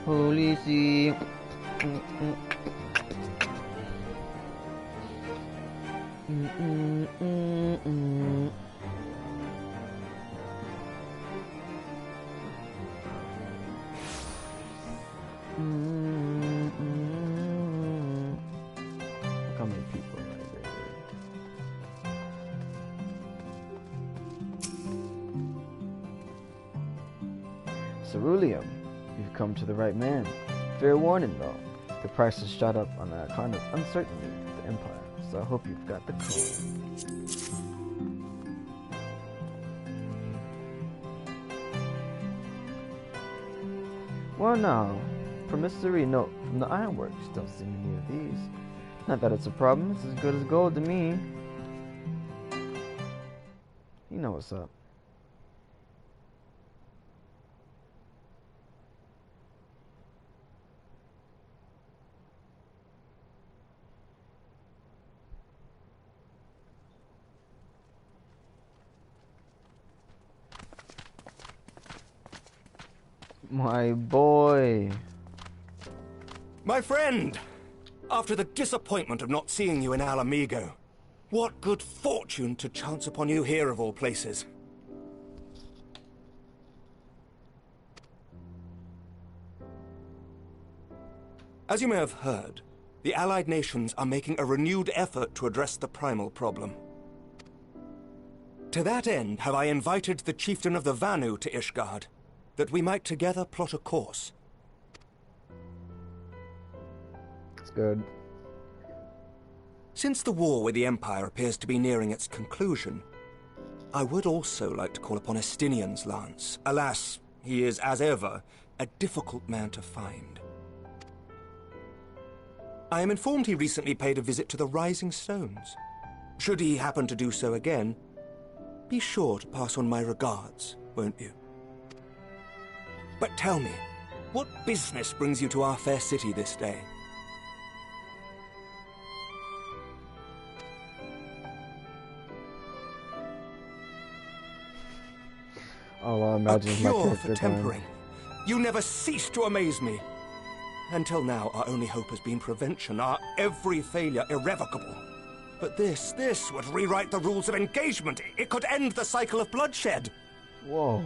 Holy see. How many people are there? Ceruleum, you've come to the right man. Fair warning though, the price has shot up on a kind of uncertainty with the Empire, so I hope you've got the code. Well now, promissory note from the ironworks, don't see many of these. Not that it's a problem, it's as good as gold to me. You know what's up. My boy. My friend! After the disappointment of not seeing you in Alamigo, what good fortune to chance upon you here of all places. As you may have heard, the Allied nations are making a renewed effort to address the primal problem. To that end, have I invited the chieftain of the Vanu to ISHGARD, that we might together plot a course. It's good. Since the war with the Empire appears to be nearing its conclusion, I would also like to call upon Estinian's lance. Alas, he is, as ever, a difficult man to find. I am informed he recently paid a visit to the Rising Stones. Should he happen to do so again, be sure to pass on my regards, won't you? But tell me, what business brings you to our fair city this day? Oh, I imagine my cure character for tempering. You never cease to amaze me. Until now, our only hope has been prevention, our every failure irrevocable. But this would rewrite the rules of engagement. It could end the cycle of bloodshed. Whoa.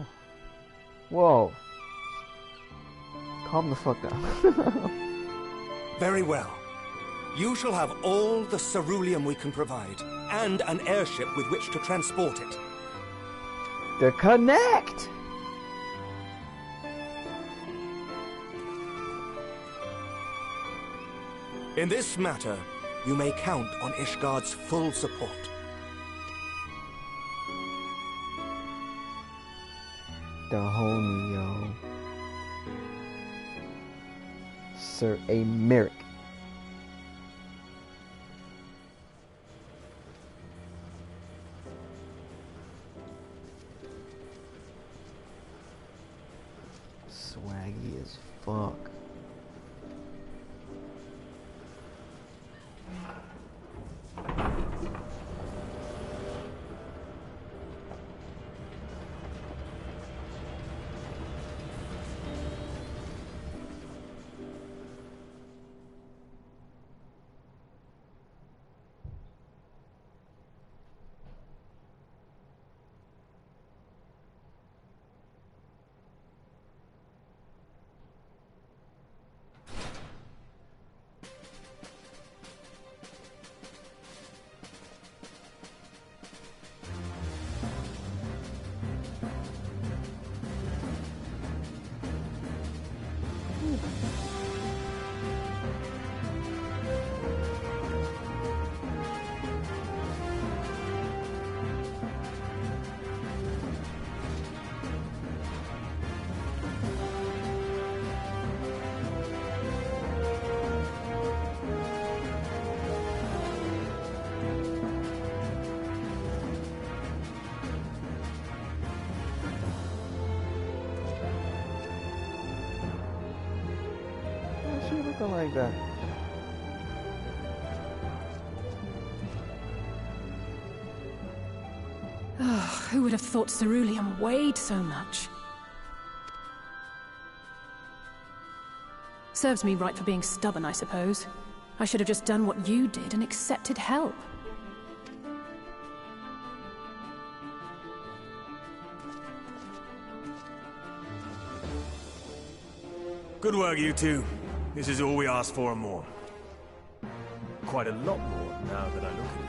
Whoa. Calm the fuck down. Very well. You shall have all the ceruleum we can provide, and an airship with which to transport it. The connect! In this matter, you may count on ISHGARD's full support. The homie, yo. Sir Americ. Swaggy as fuck. Like that. Oh, who would have thought ceruleum weighed so much? Serves me right for being stubborn, I suppose. I should have just done what you did and accepted help. Good work, you two. This is all we asked for and more. Quite a lot more now that I look at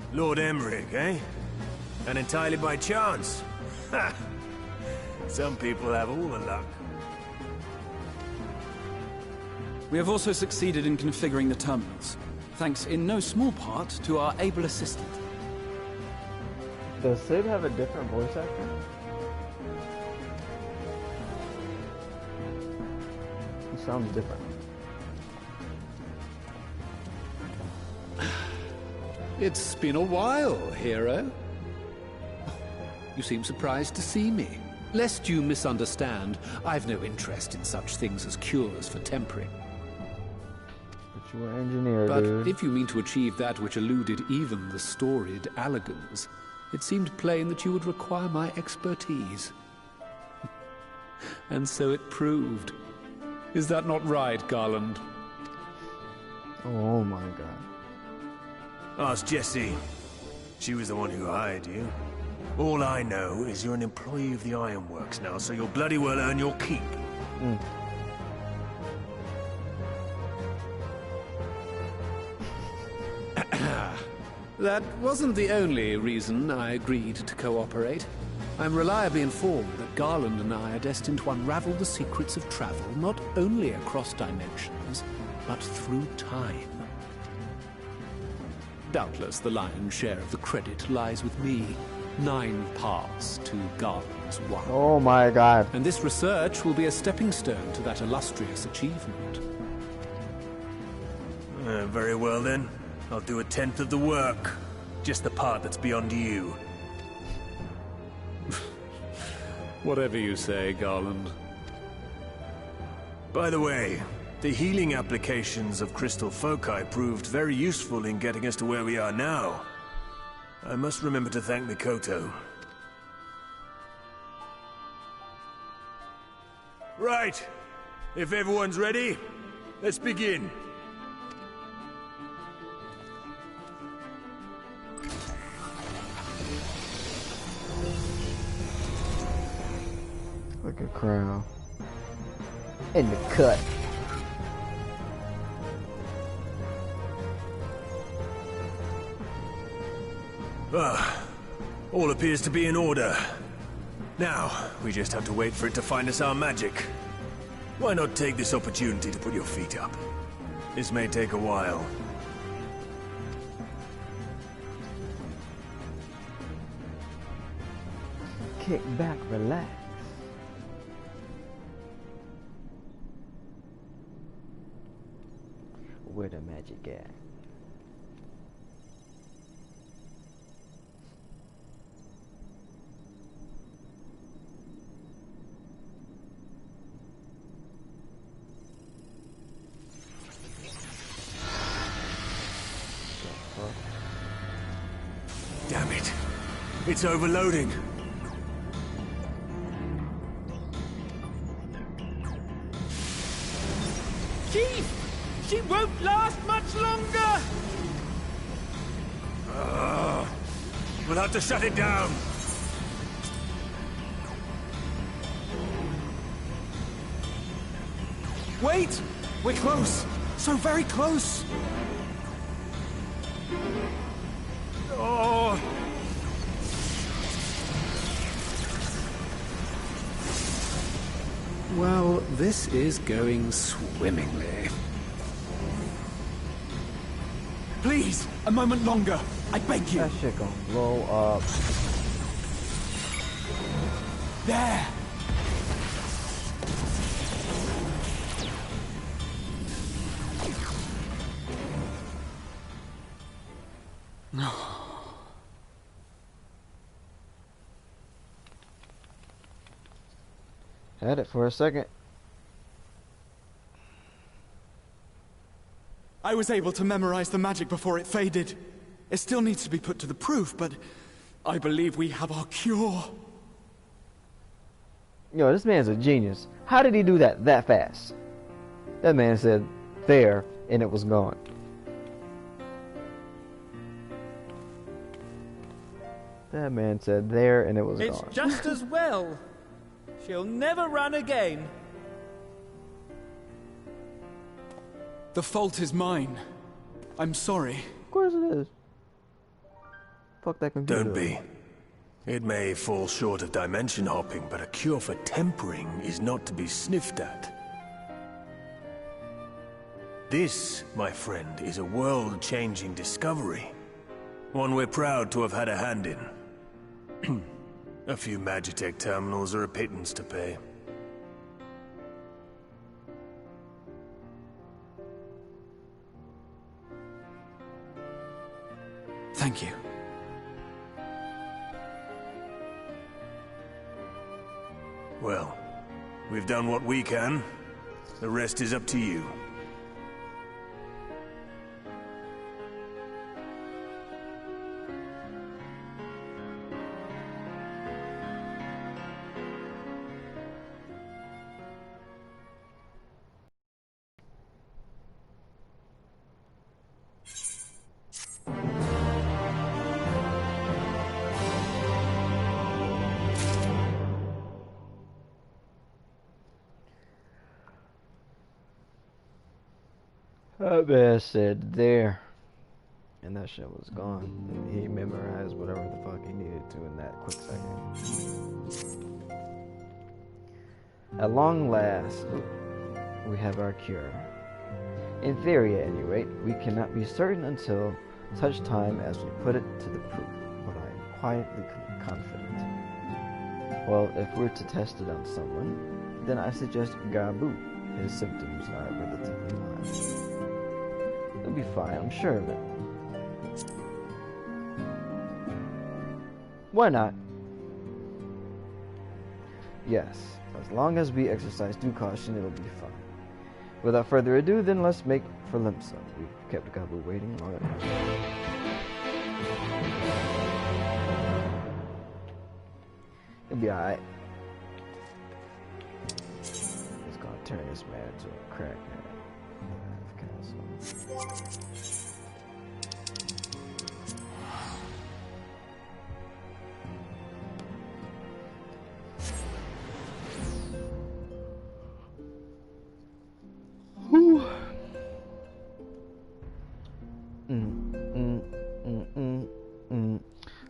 it. Lord Emmerich, eh? And entirely by chance. Ha! Some people have all the luck. We have also succeeded in configuring the terminals, thanks in no small part to our able assistant. Does Sid have a different voice actor? He sounds different. It's been a while, hero. You seem surprised to see me. Lest you misunderstand, I've no interest in such things as cures for tempering. But you were an engineer, But dude. if you mean to achieve that which eluded even the storied Allagans, it seemed plain that you would require my expertise. And so it proved. Is that not right, Garland? Oh my god. Ask Jessie. She was the one who hired you. All I know is you're an employee of the Ironworks now, so you'll bloody well earn your keep. That wasn't the only reason I agreed to cooperate. I'm reliably informed that Garland and I are destined to unravel the secrets of travel, not only across dimensions, but through time. Doubtless the lion's share of the credit lies with me. 9 paths to Garland's 1. Oh my god. And this research will be a stepping stone to that illustrious achievement. Very well then. I'll do 1/10 of the work. Just the part that's beyond you. Whatever you say, Garland. By the way, the healing applications of crystal foci proved very useful in getting us to where we are now. I must remember to thank Mikoto. Right. If everyone's ready, let's begin. Like a crown. In the cut. All appears to be in order. Now, we just have to wait for it to find us our magic. Why not take this opportunity to put your feet up? This may take a while. Kick back, relax. Where the magic at? Damn it. It's overloading. Chief! She won't last much longer! We'll have to shut it down. Wait! We're close! So very close! Oh! Well, this is going swimmingly. Please, a moment longer. I beg you. That shit gonna blow up. There. Had it for a second. I was able to memorize the magic before it faded. It still needs to be put to the proof, but I believe we have our cure. Yo, this man's a genius. How did he do that fast? That man said there and it was gone. That man said there and it was It's gone. just as well. She'll never run again. The fault is mine. I'm sorry. Of course it is. Fuck that computer. Don't be. It may fall short of dimension hopping, but a cure for tempering is not to be sniffed at. This, my friend, is a world-changing discovery. One we're proud to have had a hand in. A few Magitech terminals are a pittance to pay. Thank you. Well, we've done what we can. The rest is up to you. That man said there, and that shit was gone. And he memorized whatever the fuck he needed to in that quick second. At long last, we have our cure. In theory, at any rate, we cannot be certain until such time as we put it to the proof, but I am quietly confident. Well, if we're to test it on someone, then I suggest Gabu. His symptoms are relatively mild. He'll be fine, I'm sure of it. Why not? Yes, as long as we exercise due caution, it'll be fine. Without further ado, then let's make for Limsa. We've kept Gabu waiting long enough. He'll be alright. He's gonna turn this man into a crackhead.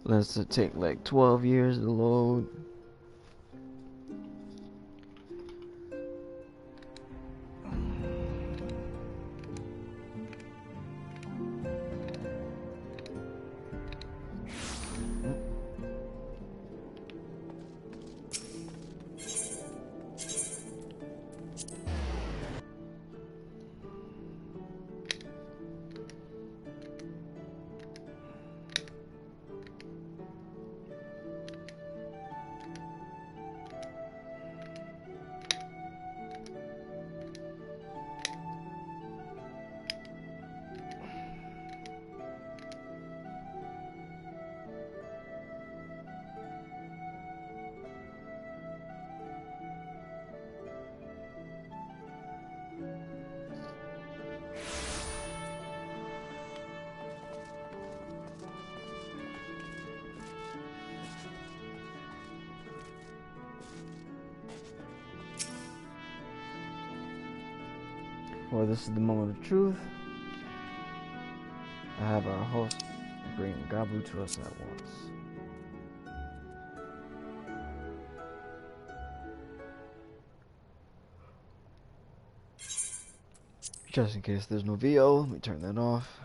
Unless it take like 12 years to load. Well, this is the moment of truth. I have our host bring Gabu to us at once. Just in case there's no VO, let me turn that off.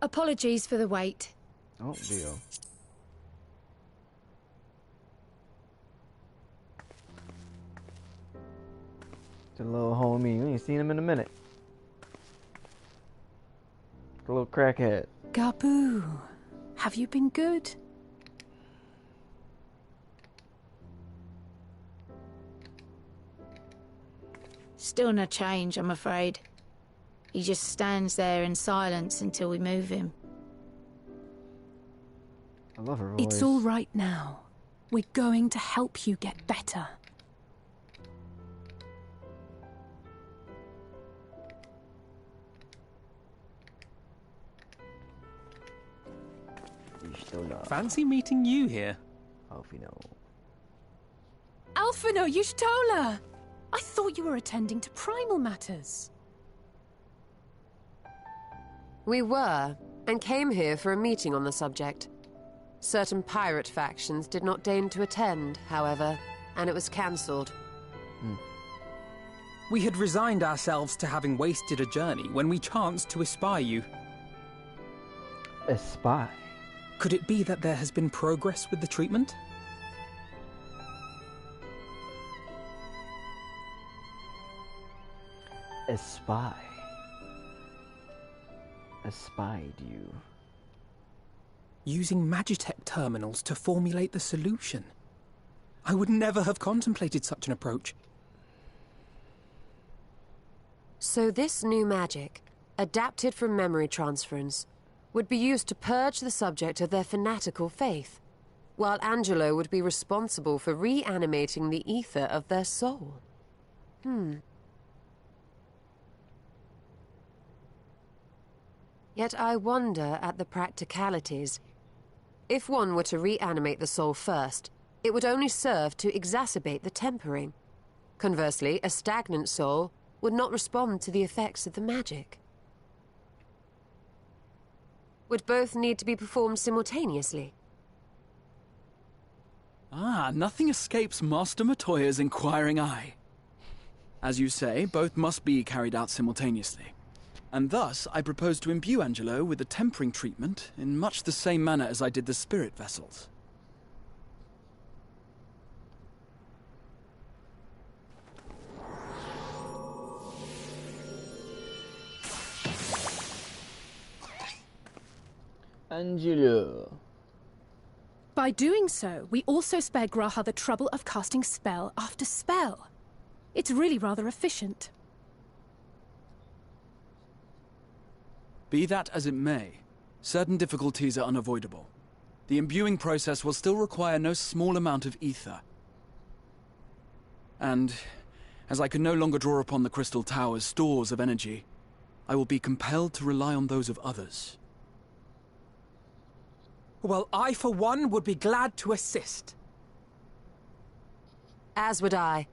Apologies for the wait. Oh, VO. The little homie, we ain't seen him in a minute. The little crackhead. Gabu, have you been good? Still no change, I'm afraid. He just stands there in silence until we move him. I love her voice. It's all right now. We're going to help you get better. Fancy meeting you here. Alfino. Alfino, Y'shtola! I thought you were attending to primal matters. We were, and came here for a meeting on the subject. Certain pirate factions did not deign to attend, however, and it was cancelled. We had resigned ourselves to having wasted a journey when we chanced to espy you. Espy? Could it be that there has been progress with the treatment? Espy? Espied you? Using Magitech terminals to formulate the solution. I would never have contemplated such an approach. So this new magic, adapted from memory transference, would be used to purge the subject of their fanatical faith, while Angelo would be responsible for reanimating the ether of their soul. Yet I wonder at the practicalities. If one were to reanimate the soul first, it would only serve to exacerbate the tempering. Conversely, a stagnant soul would not respond to the effects of the magic. Would both need to be performed simultaneously? Nothing escapes Master Matoya's inquiring eye. As you say, both must be carried out simultaneously. And thus, I propose to imbue Angelo with the tempering treatment in much the same manner as I did the spirit vessels. Angelo. By doing so, we also spare Graha the trouble of casting spell after spell. It's really rather efficient. Be that as it may, certain difficulties are unavoidable. The imbuing process will still require no small amount of ether. And, as I can no longer draw upon the Crystal Tower's stores of energy, I will be compelled to rely on those of others. Well, I, for one, would be glad to assist. As would I.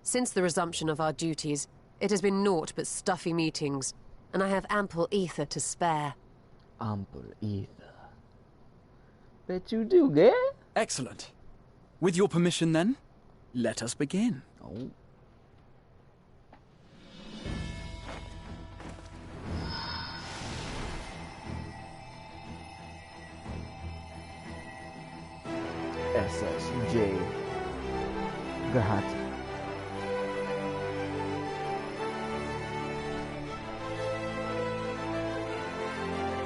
Since the resumption of our duties, it has been naught but stuffy meetings, and I have ample ether to spare. Ample ether. Bet you do, girl. Excellent. With your permission, then, let us begin. Oh. XIVGARD.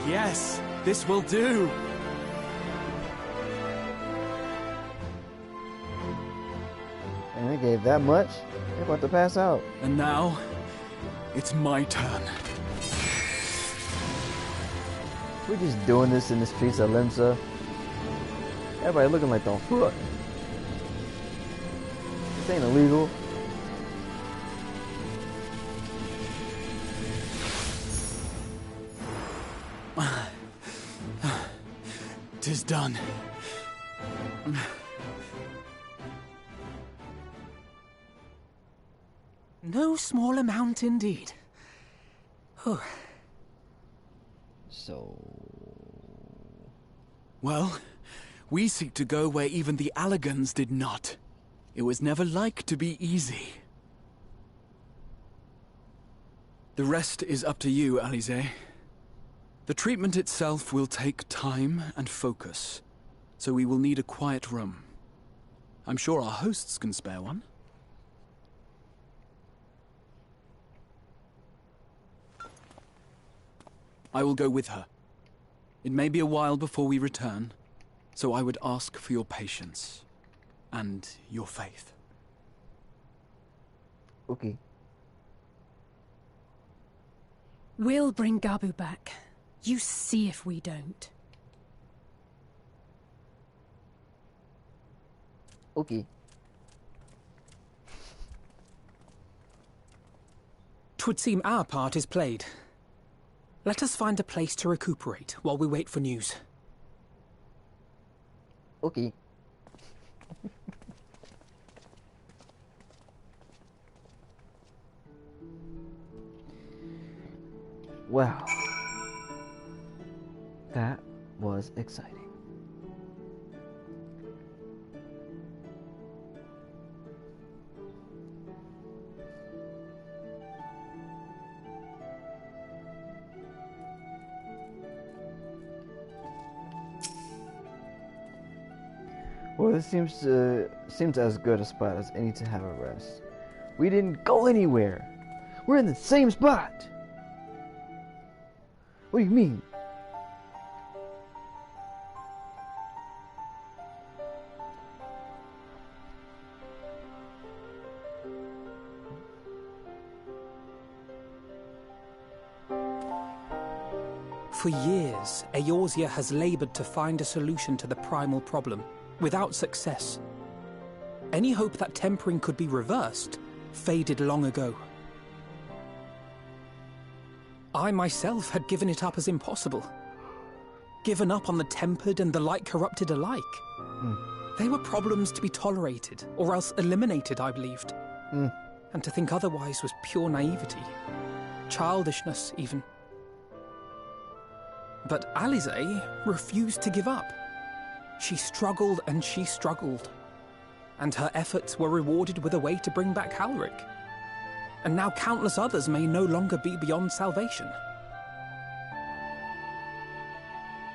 Yes, this will do. And they gave that much? They're about to pass out. And now, it's my turn. We're just doing this in the streets of Limsa. Everybody looking like the fuck. This ain't illegal. Tis done. No small amount indeed. So... Well, we seek to go where even the Alligans did not. It was never like to be easy. The rest is up to you, Alize. The treatment itself will take time and focus, so we will need a quiet room. I'm sure our hosts can spare one. I will go with her. It may be a while before we return, so I would ask for your patience and your faith. Okay. We'll bring Gabu back. You see if we don't. Okay. 'Twould seem our part is played. Let us find a place to recuperate while we wait for news. Okay. Wow. That was exciting. Well, this seems as good a spot as any to have a rest. We didn't go anywhere. We're in the same spot. What do you mean? For years, Eorzea has labored to find a solution to the primal problem, without success. Any hope that tempering could be reversed faded long ago. I myself had given it up as impossible. Given up on the tempered and the light corrupted alike. They were problems to be tolerated, or else eliminated, I believed. And to think otherwise was pure naivety. Childishness, even. But Alize refused to give up. She struggled and she struggled. And her efforts were rewarded with a way to bring back Halric. And now countless others may no longer be beyond salvation.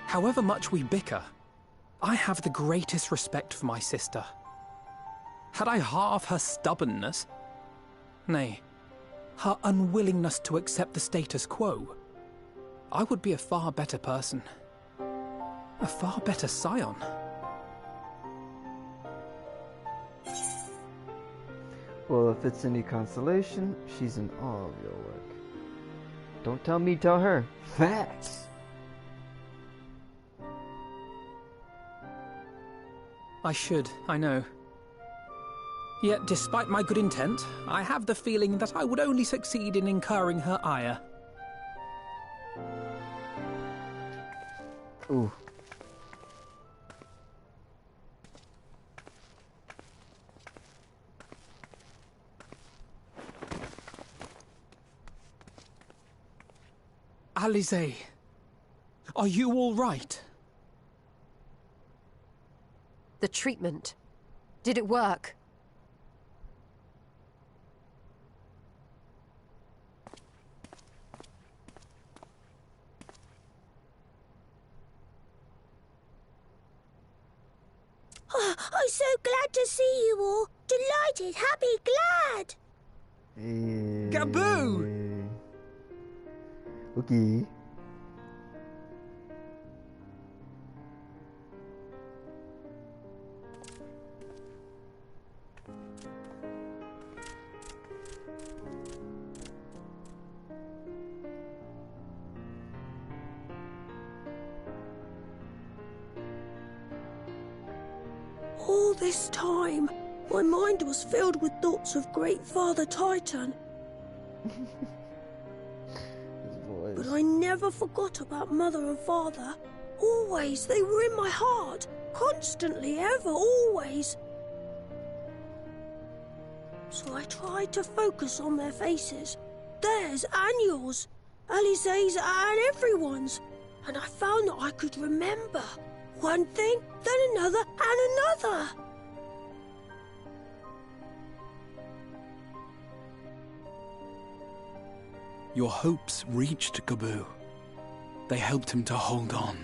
However much we bicker, I have the greatest respect for my sister. Had I half her stubbornness, nay, her unwillingness to accept the status quo, I would be a far better person. A far better scion. Well, if it's any consolation, she's in all of your work. Don't tell me, tell her. Facts! I should, I know. Yet, despite my good intent, I have the feeling that I would only succeed in incurring her ire. Ooh. Alize, are you all right? The treatment. Did it work? Oh, I'm so glad to see you all. Delighted, happy, glad. Gaboo! Okay. All this time, my mind was filled with thoughts of Great Father Titan. But I never forgot about Mother and Father. Always, they were in my heart. Constantly, ever, always. So I tried to focus on their faces. Theirs and yours. Alize's and everyone's. And I found that I could remember. One thing, then another, and another. Your hopes reached Gaboo. They helped him to hold on.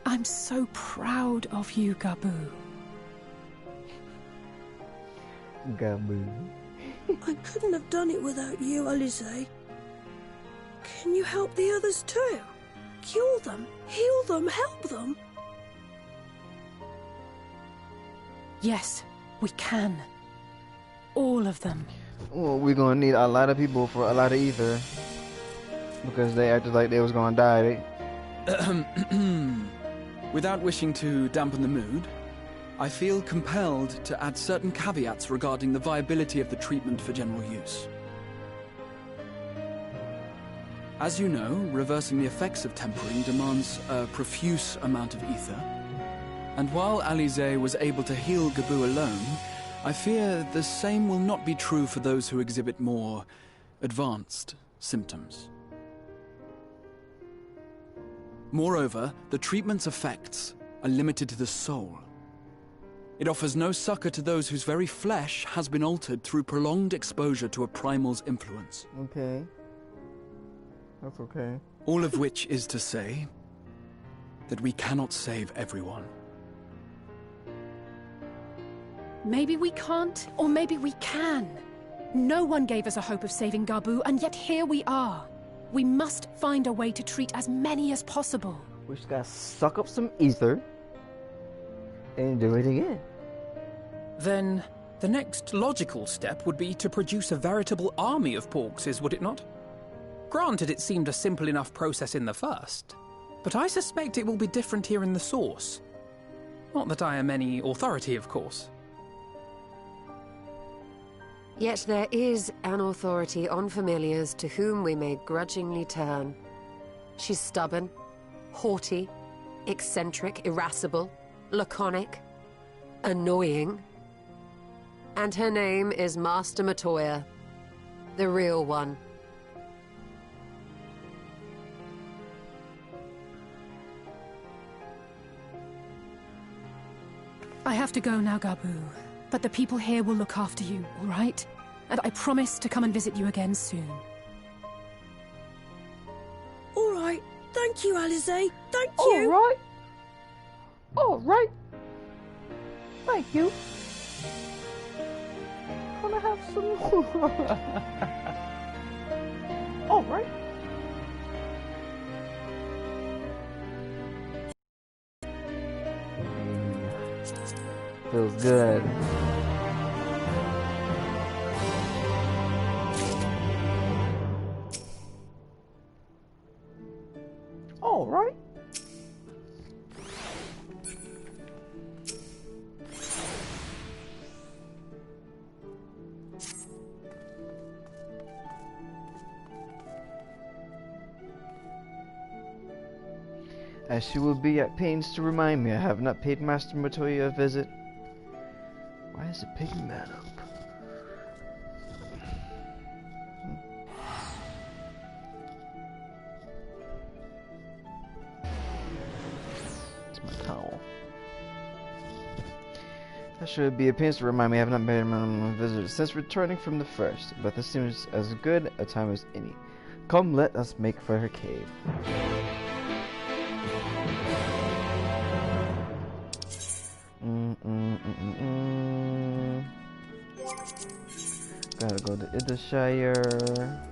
I'm so proud of you, Gaboo. Gaboo. I couldn't have done it without you, Alize. Can you help the others too? Cure them, heal them, help them? Yes, we can. All of them. Well, we're gonna need a lot of people for a lot of ether. Because they acted like they was gonna die. Without wishing to dampen the mood, I feel compelled to add certain caveats regarding the viability of the treatment for general use. As you know, reversing the effects of tempering demands a profuse amount of ether. And while Alize was able to heal Gaboo alone, I fear the same will not be true for those who exhibit more advanced symptoms. Moreover, the treatment's effects are limited to the soul. It offers no succor to those whose very flesh has been altered through prolonged exposure to a primal's influence. Okay. That's okay. All of which is to say that we cannot save everyone. Maybe we can't, or maybe we can. No one gave us a hope of saving Gaboo, and yet here we are. We must find a way to treat as many as possible. We just gotta suck up some ether and do it again. Then the next logical step would be to produce a veritable army of porkses, would it not? Granted, it seemed a simple enough process in the first, but I suspect it will be different here in the source. Not that I am any authority, of course. Yet there is an authority on familiars to whom we may grudgingly turn. She's stubborn, haughty, eccentric, irascible, laconic, annoying. And her name is Master Matoya, the real one. I have to go now, Gaboo. But the people here will look after you, all right? And I promise to come and visit you again soon. All right. Thank you, Alize. Thank you. All right. All right. Thank you. Gonna have some more. All right. Feels good. All right. As she will be at pains to remind me, I have not paid Master Matoya a visit. Why is He's a big man up. It's my towel. That should be a pins to remind me I have not been my visitor since returning from the first, but this seems as good a time as any. Come, let us make for her cave. Gotta go to Idishire.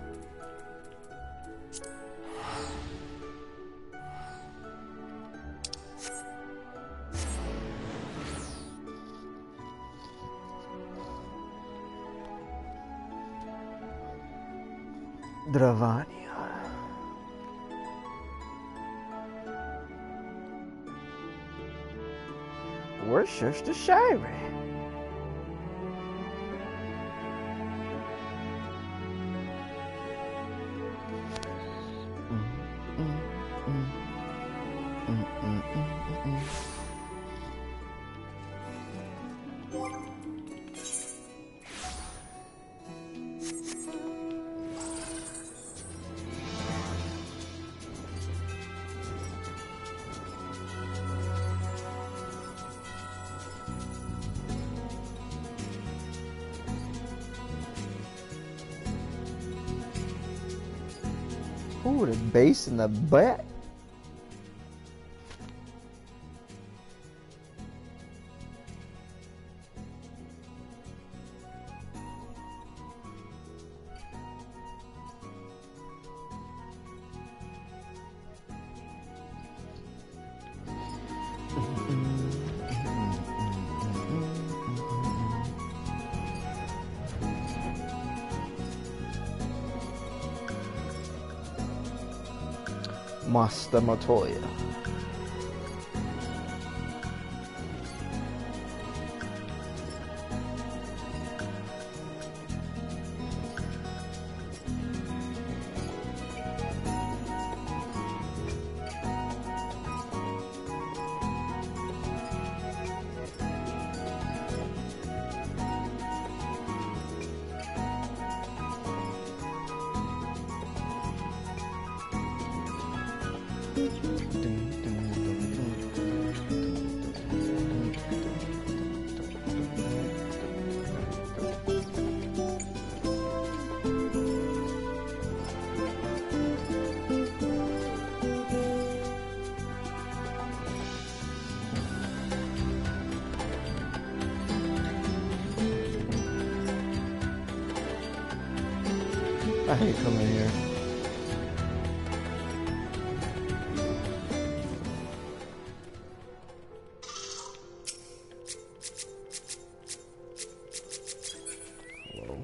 Dravania. Worcestershire. Ooh, the bass in the butt. Master Matoya. I hate coming here. Hello.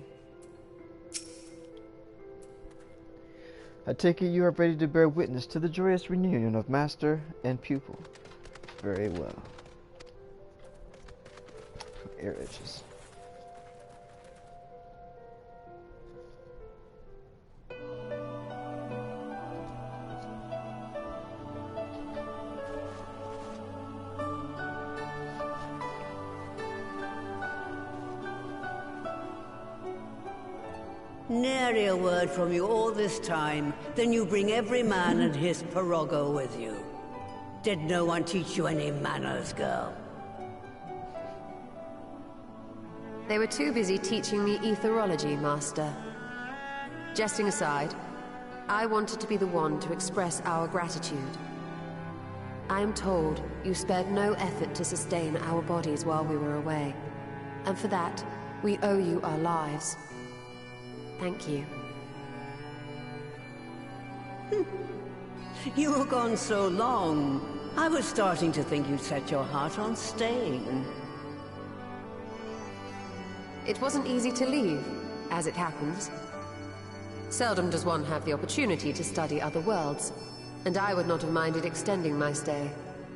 I take it you are ready to bear witness to the joyous reunion of master and pupil. Very well. Air itches. Nary a word from you all this time, then you bring every man and his pirogo with you. Did no one teach you any manners, girl? They were too busy teaching me etherology, Master. Jesting aside, I wanted to be the one to express our gratitude. I am told you spared no effort to sustain our bodies while we were away, and for that, we owe you our lives. Thank you. You were gone so long, I was starting to think you'd set your heart on staying. It wasn't easy to leave, as it happens. Seldom does one have the opportunity to study other worlds, and I would not have minded extending my stay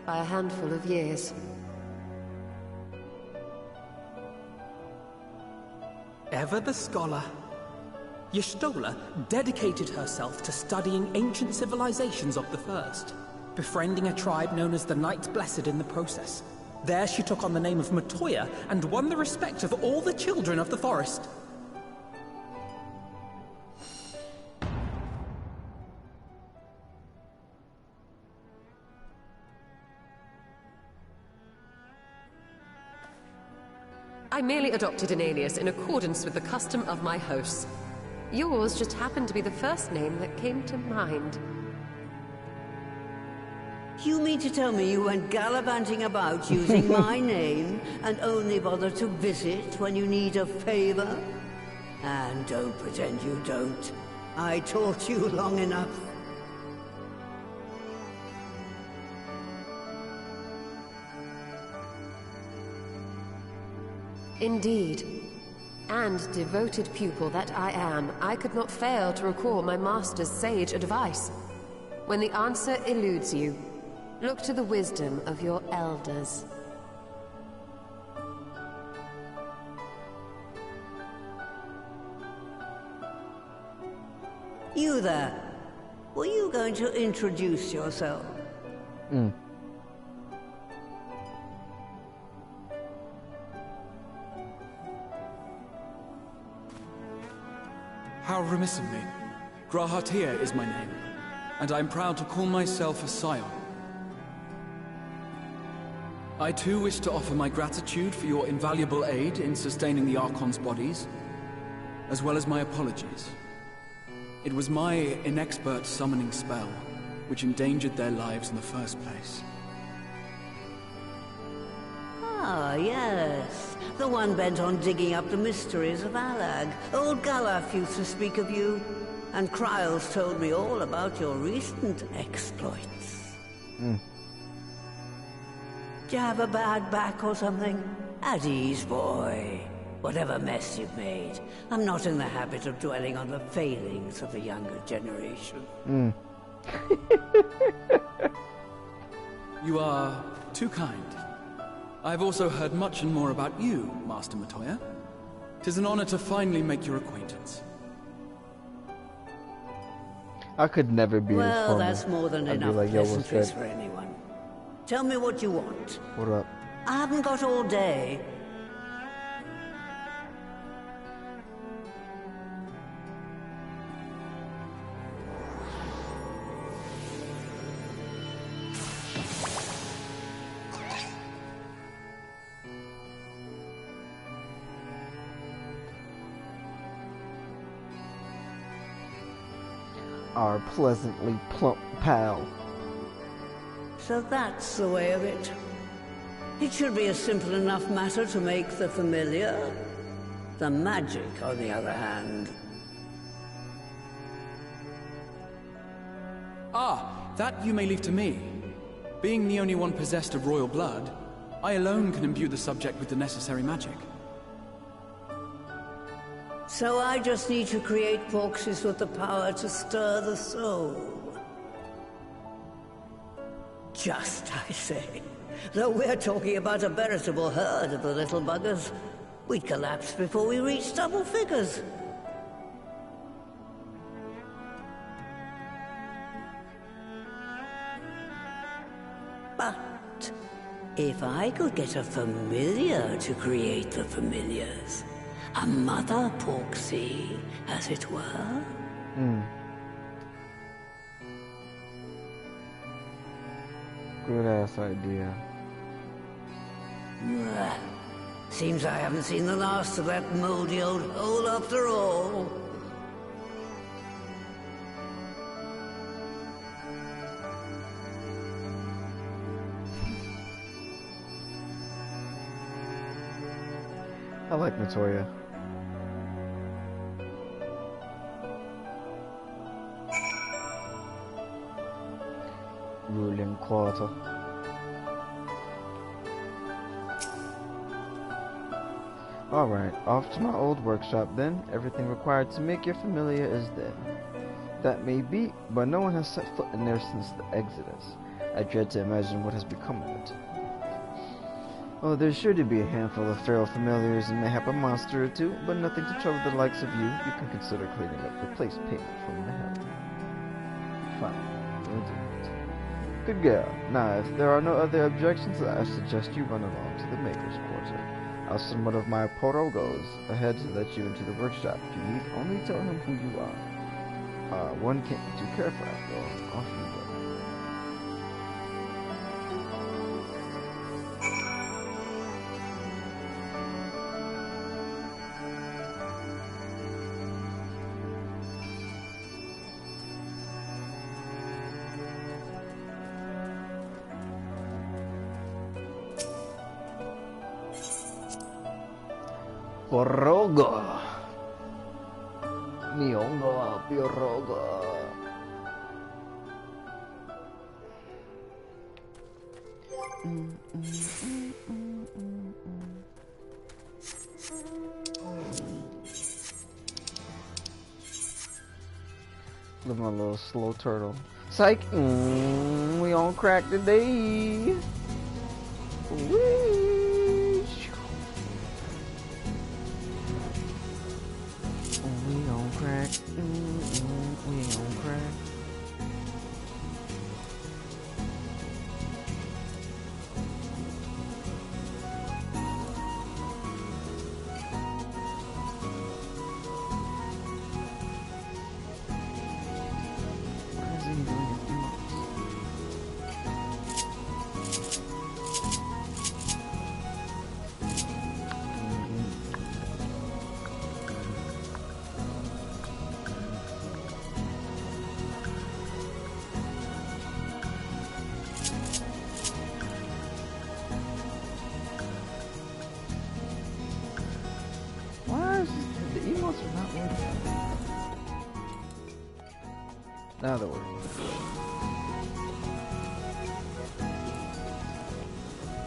by a handful of years. Ever the scholar. Y'shtola dedicated herself to studying ancient civilizations of the First, befriending a tribe known as the Knights Blessed in the process. There she took on the name of Matoya and won the respect of all the children of the forest. I merely adopted an alias in accordance with the custom of my hosts. Yours just happened to be the first name that came to mind. You mean to tell me you went gallivanting about using my name and only bother to visit when you need a favor? And don't pretend you don't. I taught you long enough. Indeed. And devoted pupil that I am, I could not fail to recall my master's sage advice. When the answer eludes you, look to the wisdom of your elders. You there. Were you going to introduce yourself? How remiss of me. Grahatia is my name, and I'm proud to call myself a scion. I too wish to offer my gratitude for your invaluable aid in sustaining the Archon's bodies, as well as my apologies. It was my inexpert summoning spell which endangered their lives in the first place. Ah, yes. The one bent on digging up the mysteries of Allag. Old Galaf used to speak of you, and Kryles told me all about your recent exploits. Do you have a bad back or something? At ease, boy. Whatever mess you've made, I'm not in the habit of dwelling on the failings of the younger generation. You are too kind. I've also heard much and more about you, Master Matoya. 'Tis an honor to finally make your acquaintance. I could never be as formal. Well, that's more than I'd enough be like, yo, what's pleasantries good? for anyone. Tell me what you want. What up? I haven't got all day. Our pleasantly plump pal. So that's the way of it. It should be a simple enough matter to make the familiar. The magic, on the other hand. Ah, that you may leave to me. Being the only one possessed of royal blood, I alone can imbue the subject with the necessary magic. So I just need to create corpses with the power to stir the soul. Just, I say. Though we're talking about a veritable herd of the little buggers, we'd collapse before we reach double figures. But if I could get a familiar to create the familiars, a mother Porksy, as it were. Good ass idea. Seems I haven't seen the last of that moldy old hole after all. I like Matoya. Ruling quarter. Alright, off to my old workshop then. Everything required to make your familiar is there. That may be, but no one has set foot in there since the Exodus. I dread to imagine what has become of it. Oh, there's sure to be a handful of feral familiars and mayhap a monster or two, but nothing to trouble the likes of you. You can consider cleaning up the place payment from the hell. Fine, we'll do it. Good girl. Now, if there are no other objections, I suggest you run along to the Maker's Quarter. I'll send one of my porogos ahead to let you into the workshop. You need only tell him who you are. One can't be too careful after all. Off you go. Porogo. Miongo Porogo. Living a little slow turtle. Psych. We on crack today. Whee. We on crack. We on crack. Now they're working.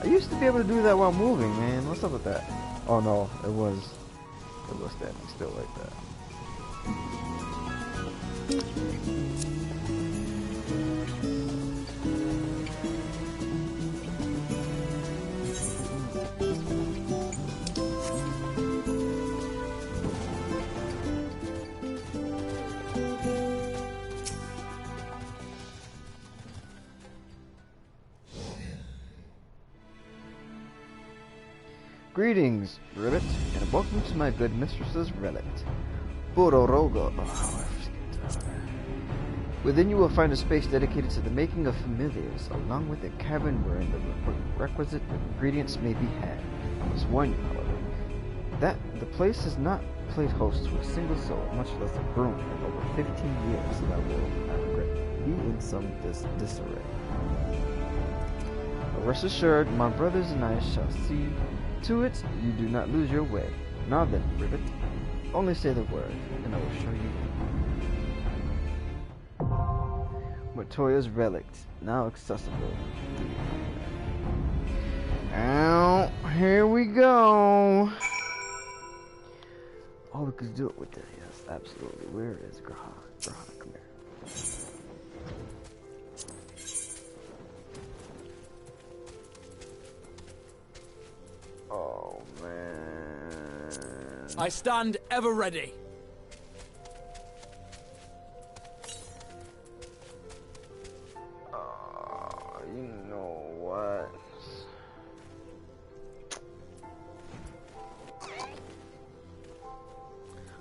I used to be able to do that while moving, man. What's up with that? Oh no, it was standing still like that. Greetings, Rivet, and welcome to my good mistress's relict, Bororogo. Within you will find a space dedicated to the making of familiars, along with a cavern wherein the requisite ingredients may be had. I must warn you, however, that the place has not played host to a single soul, much less a broom, in over 15 years, and I will, I regret, be in some disarray. But rest assured, my brothers and I shall see to it you do not lose your way. Now then, Rivet, only say the word, and I will show you. Matoya's relict, now accessible. Now, here we go. Oh, we could do it with that. Yes, absolutely. Where is Graha? Graha, come here. Oh, man. I stand ever ready. You know what?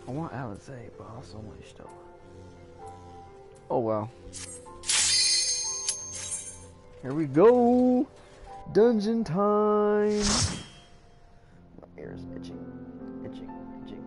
I want Alizé, but I also want Ishtoa. Oh well. Here we go! Dungeon time! My ears itching, itching, itching.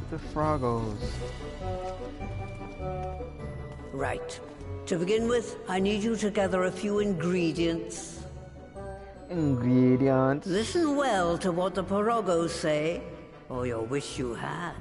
The Froggos. Right. To begin with, I need you to gather a few ingredients. Ingredients? Listen well to what the Porogos say, or you'll wish you had.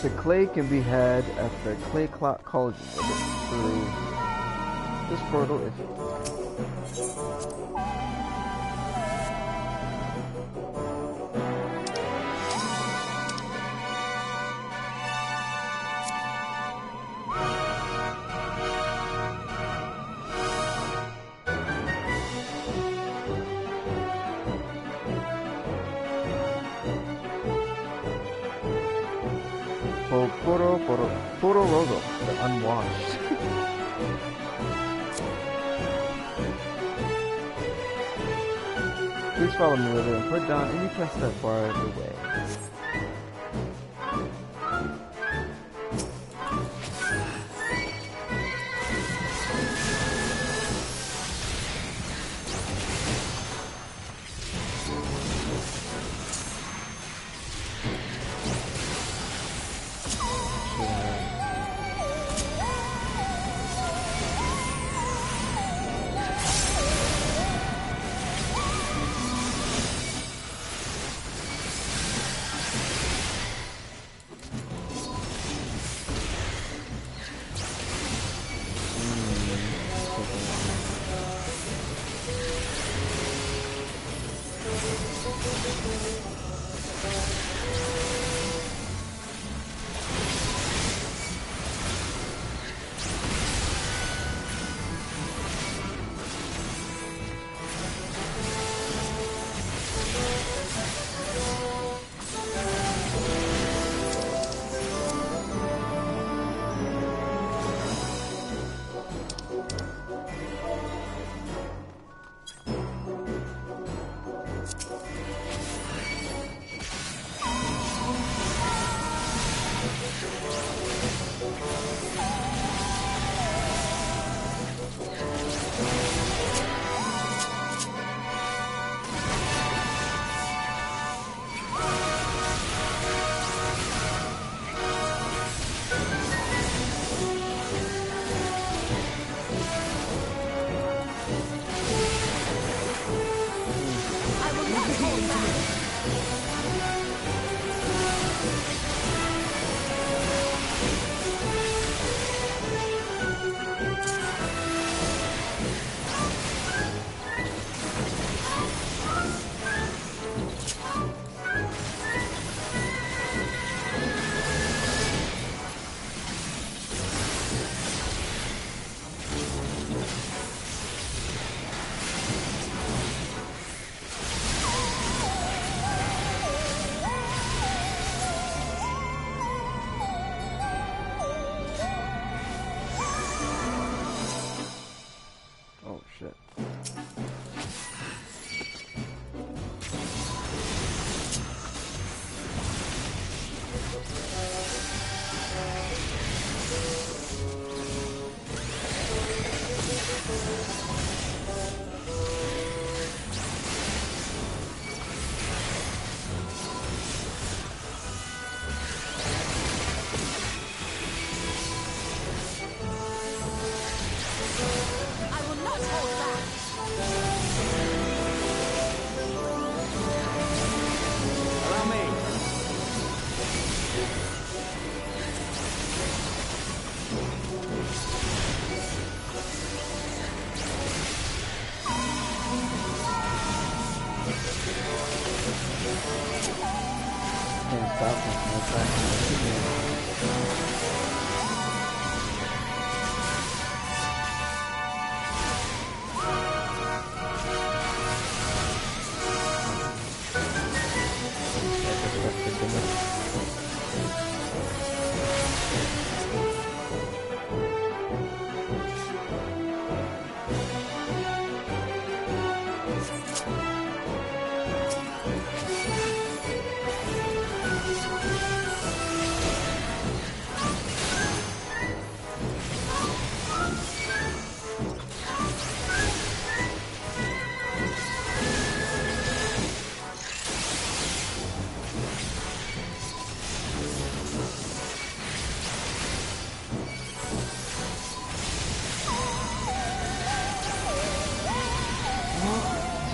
The clay can be had at the Clay Clock Cauldron through this portal if Puro Rodo, the unwashed. Please follow me over and put down any pests that bar the way.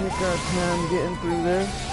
Take our time getting through this.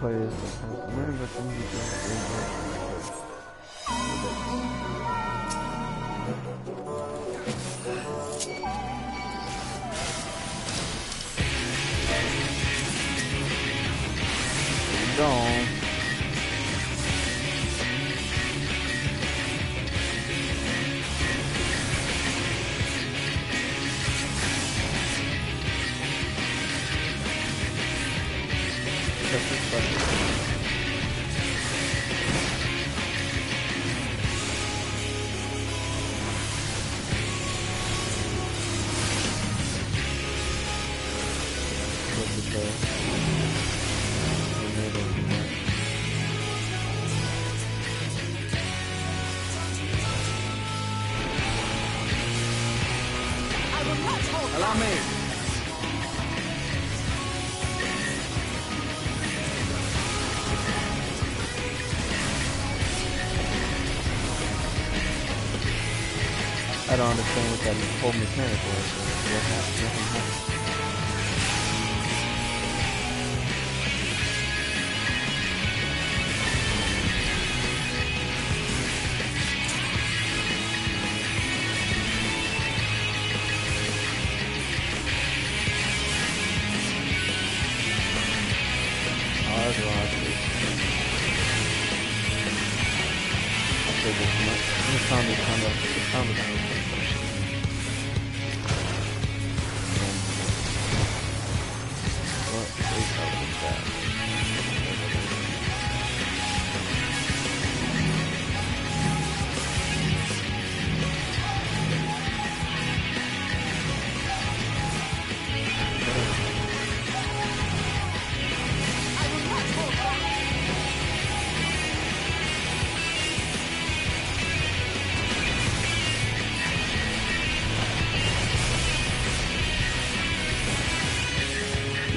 players have to learn about the music gone. Allow me. I don't understand what that whole mechanic was. What happened?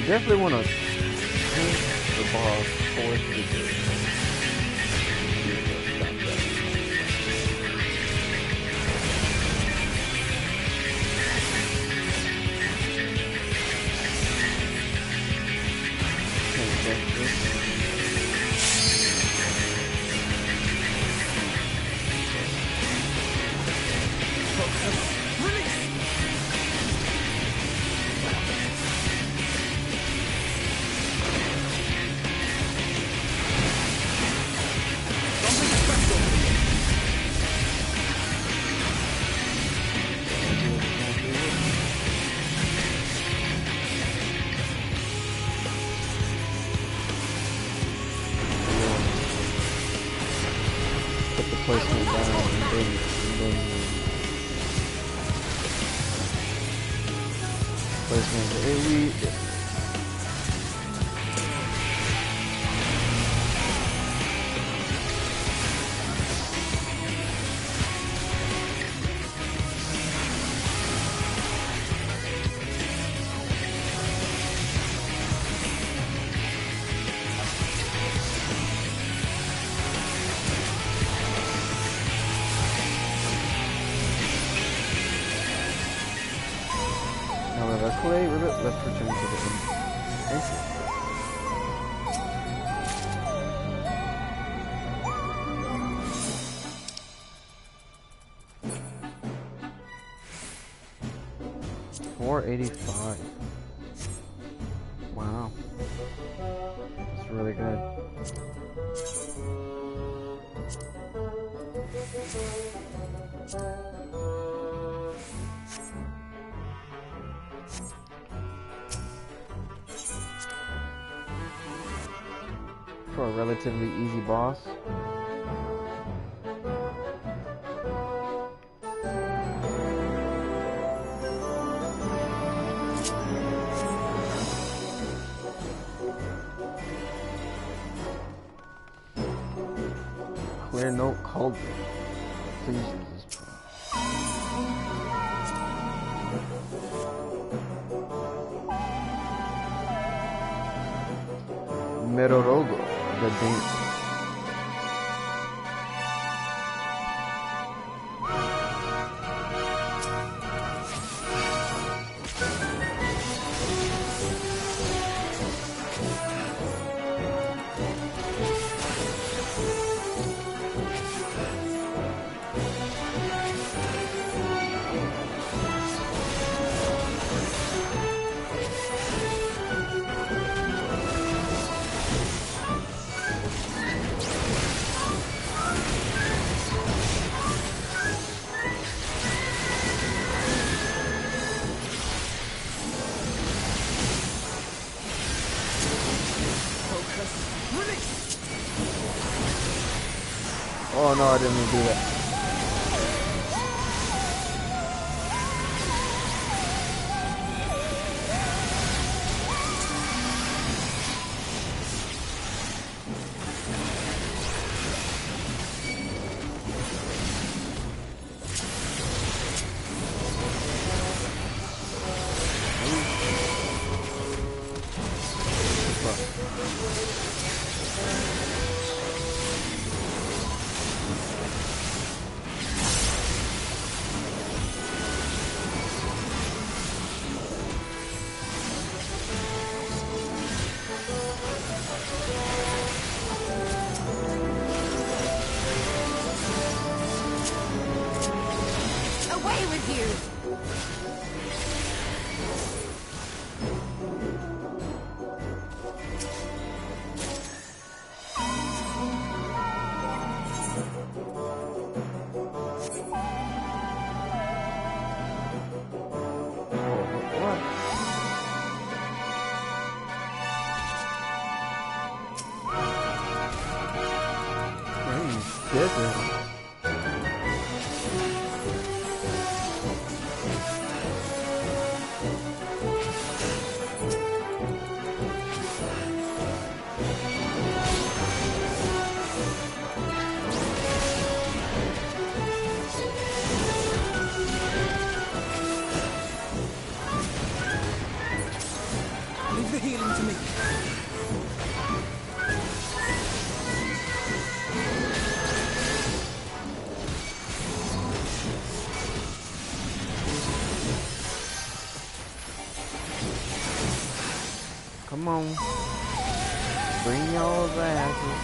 Definitely want to paint the boss towards the good. Placement down and then placement of AoE. Clay ribbit, let's return to the entrance. 485. Wow. That's really good. For a relatively easy boss. Clear note cauldron. Please use this. Merorogo, the dance. Oh no, I didn't mean to do that. Leave the healing to me. Come on. Bring y'all's asses.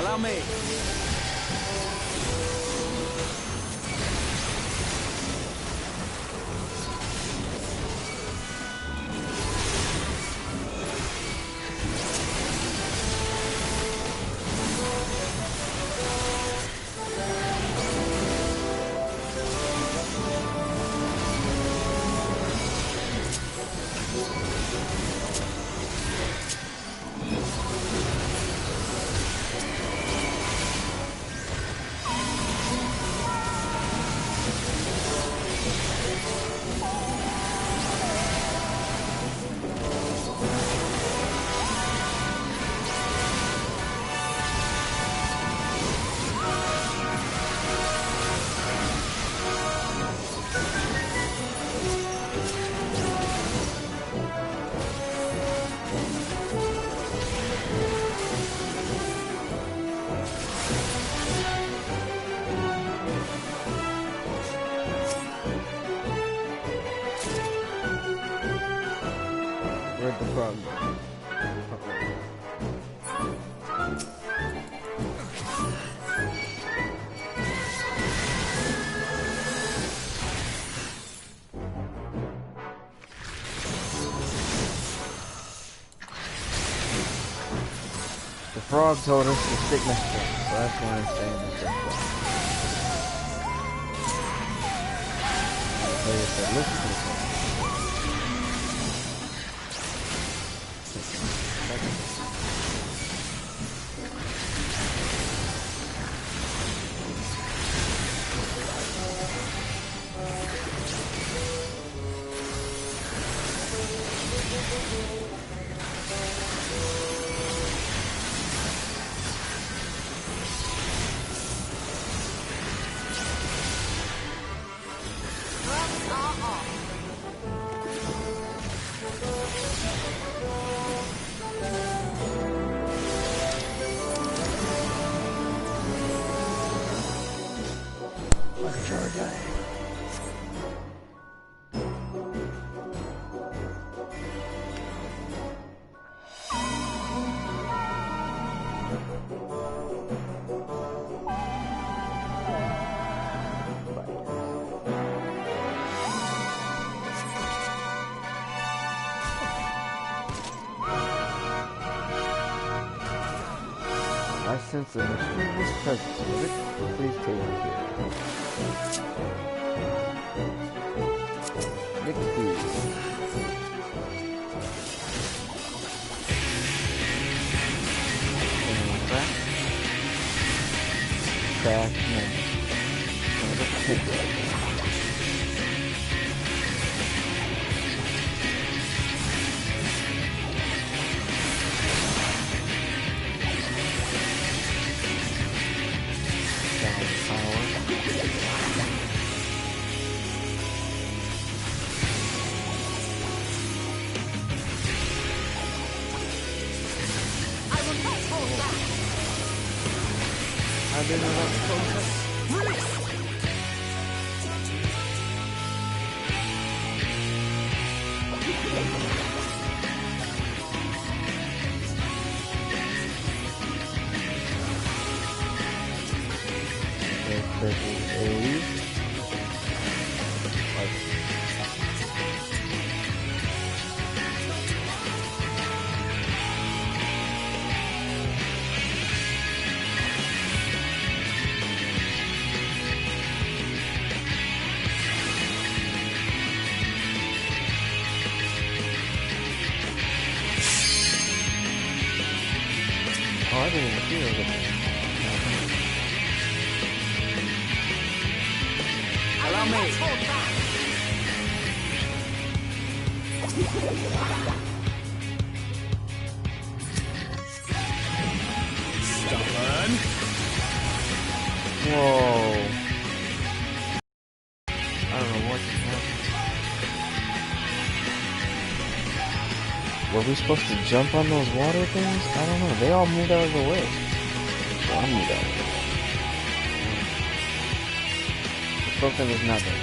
Allow me. Where'd the frog go? The frog told us to stick next to him, so that's why I'm staying next to the frog. Like I said, listen to the frog. Look at your guy. sense of mysterious presence in the Rick table here. Crack, no. I didn't even feel it. Allow me. Stubborn. Whoa. I don't know what just happened. Were we supposed to jump on those water things? I don't know. They all moved out of the way. So I moved out of the way. Something is nothing.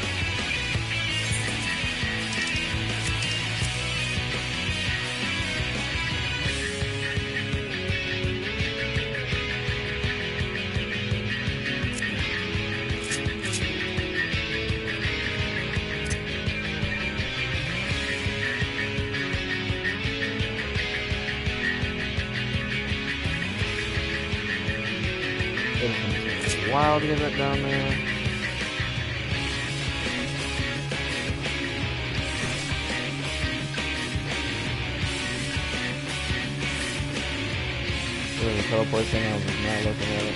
Wild to get that down there. There's a teleport thing, I was not looking at it.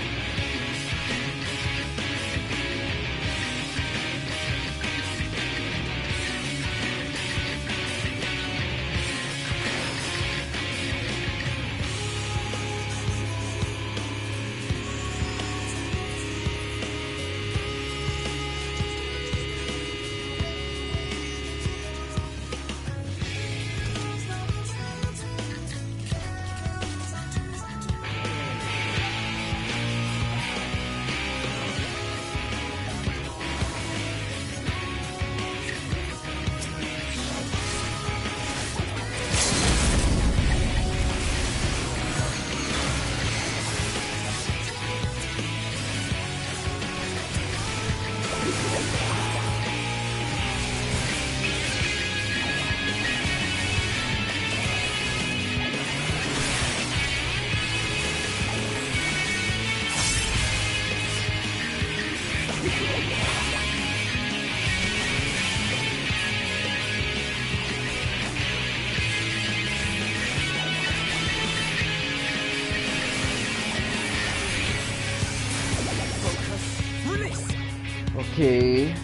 Okay.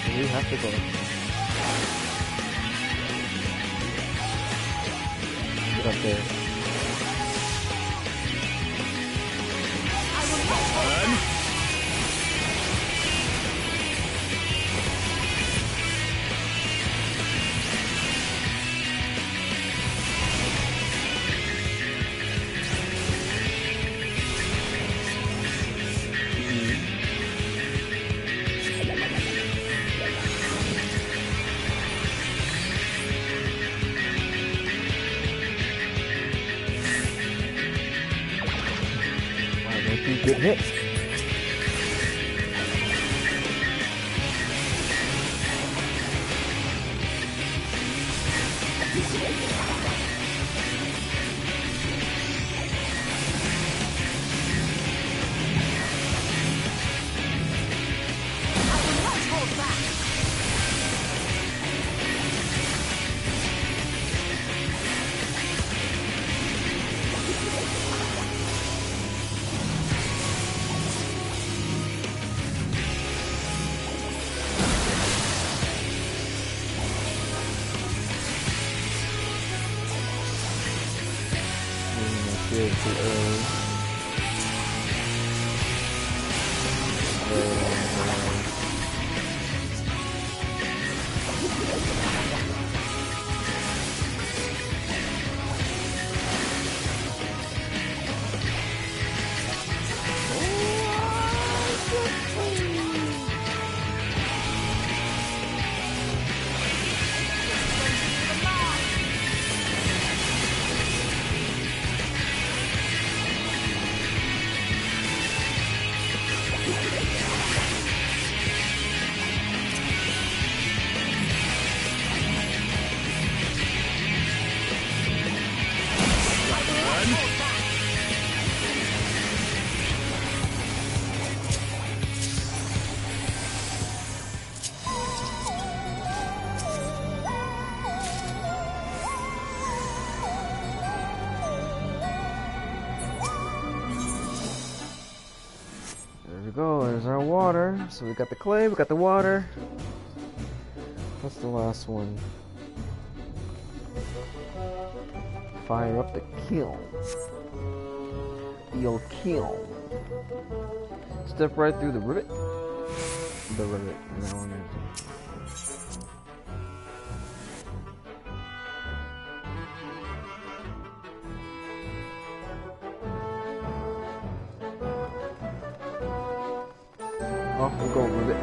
We have to go. Get up there. Good hit. did too early. There's our water. So we got the clay, we got the water. What's the last one? Fire up the kiln. The old kiln. Step right through the rivet. The rivet. No, I'm gonna... Off we go with it.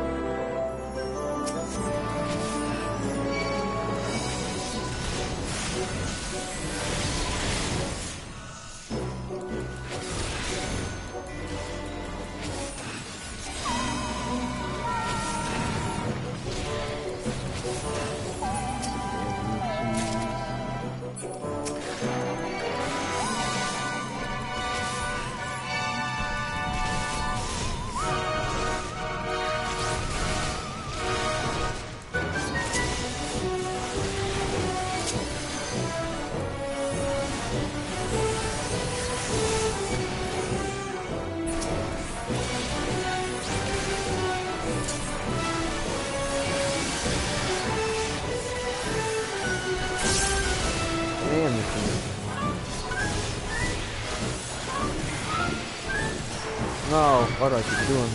No, what do I keep doing?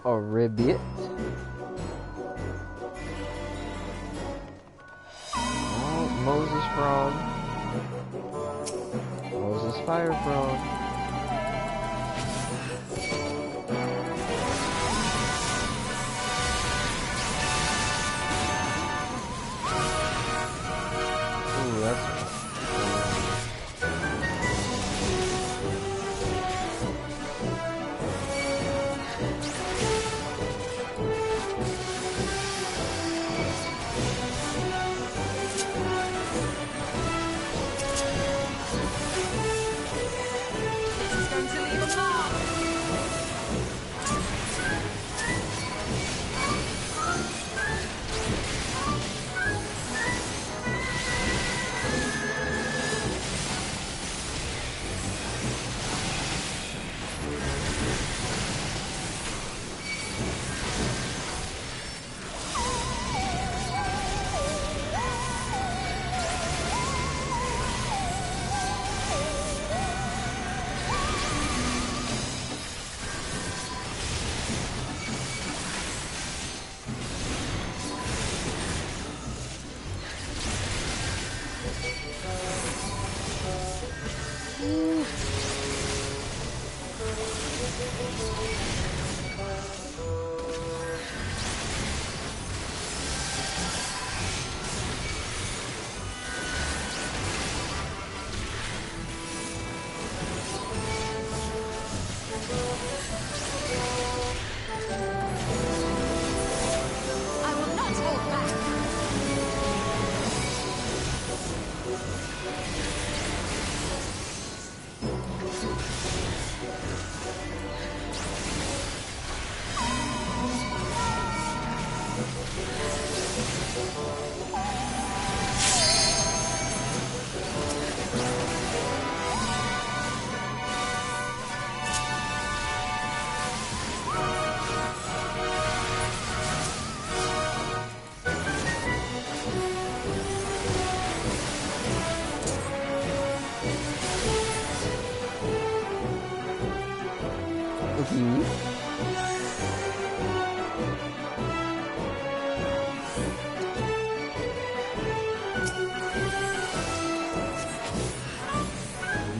A ribbit. Oh, Moses frog. Moses fire frog. Ooh, that's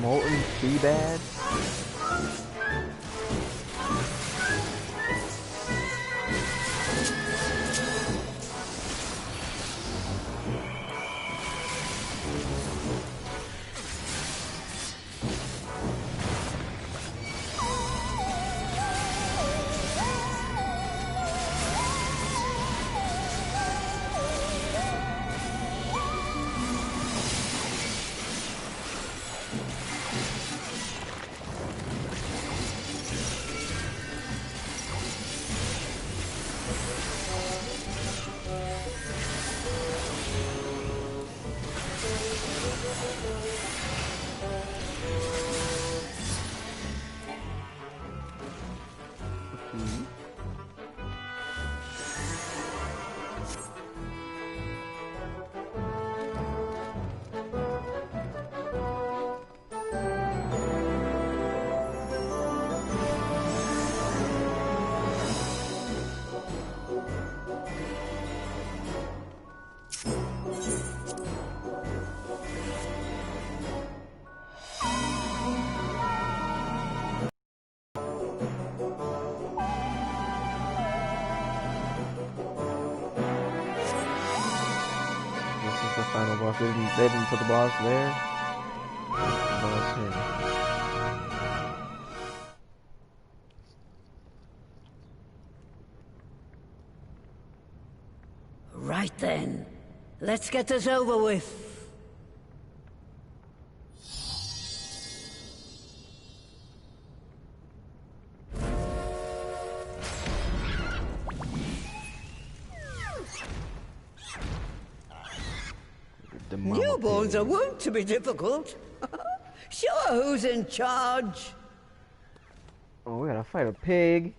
Molten sea bad. Final boss. They didn't put the boss there. Boss here. Right then. Let's get this over with. Newborns are wont to be difficult. Sure, who's in charge? Oh, we gotta fight a pig.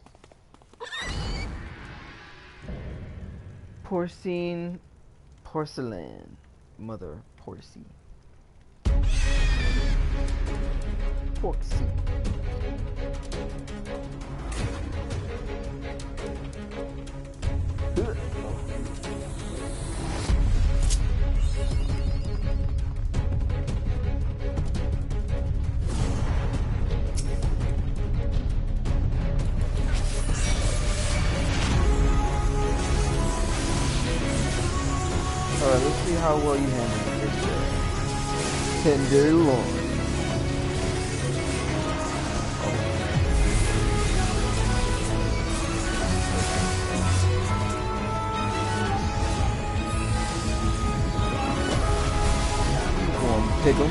Porcine porcelain. Mother porcy. Porcy. Alright, let's see how well you handle this tenderloin. Pick 'em.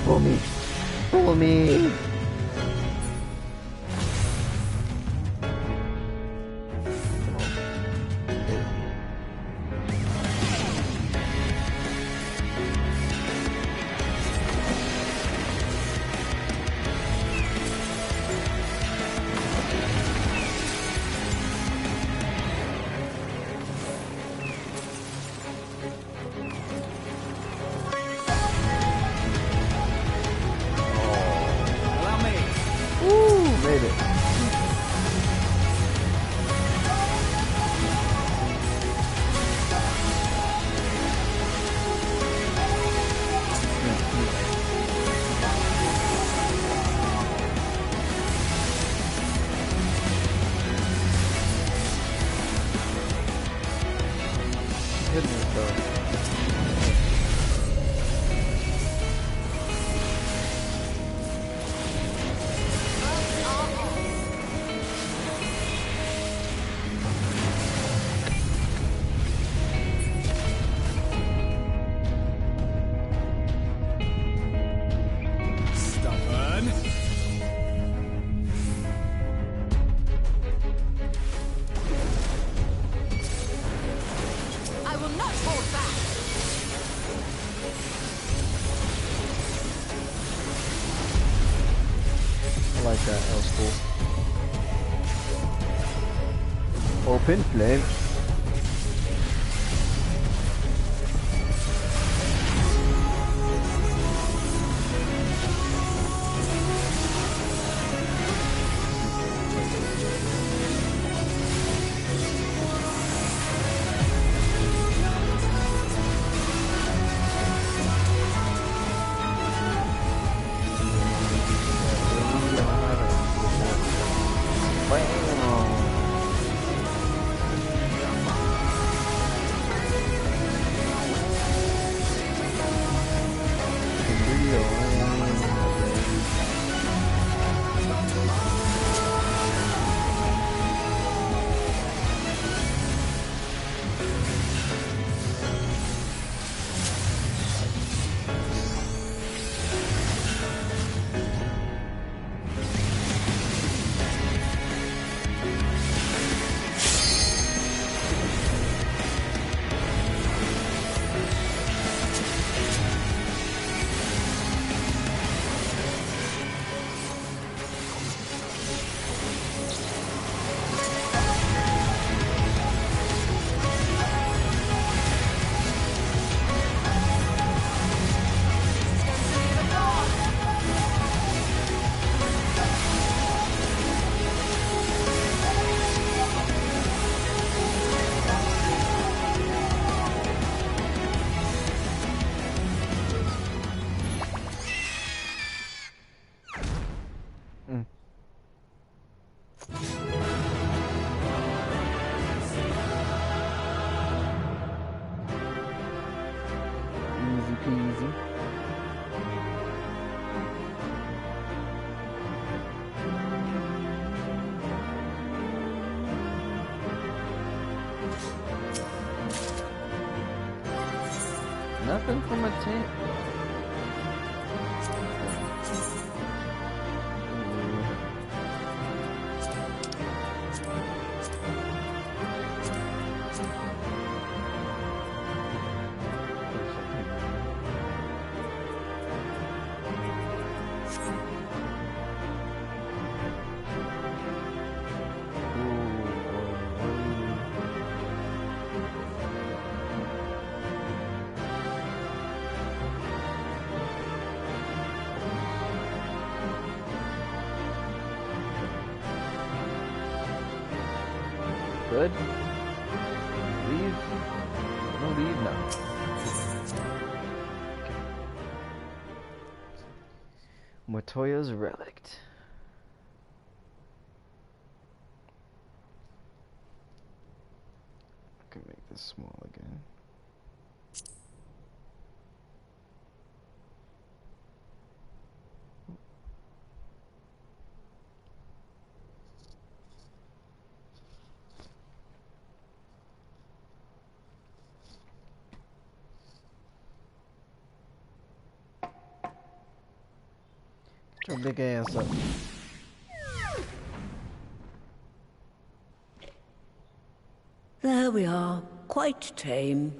Pull me. Pull me. goodness, though. Open flame. Nothing from a tank. Good. Leave. No leave now. Okay. Matoya's relict. I can make this small again. Get your big ass up. There we are, quite tame.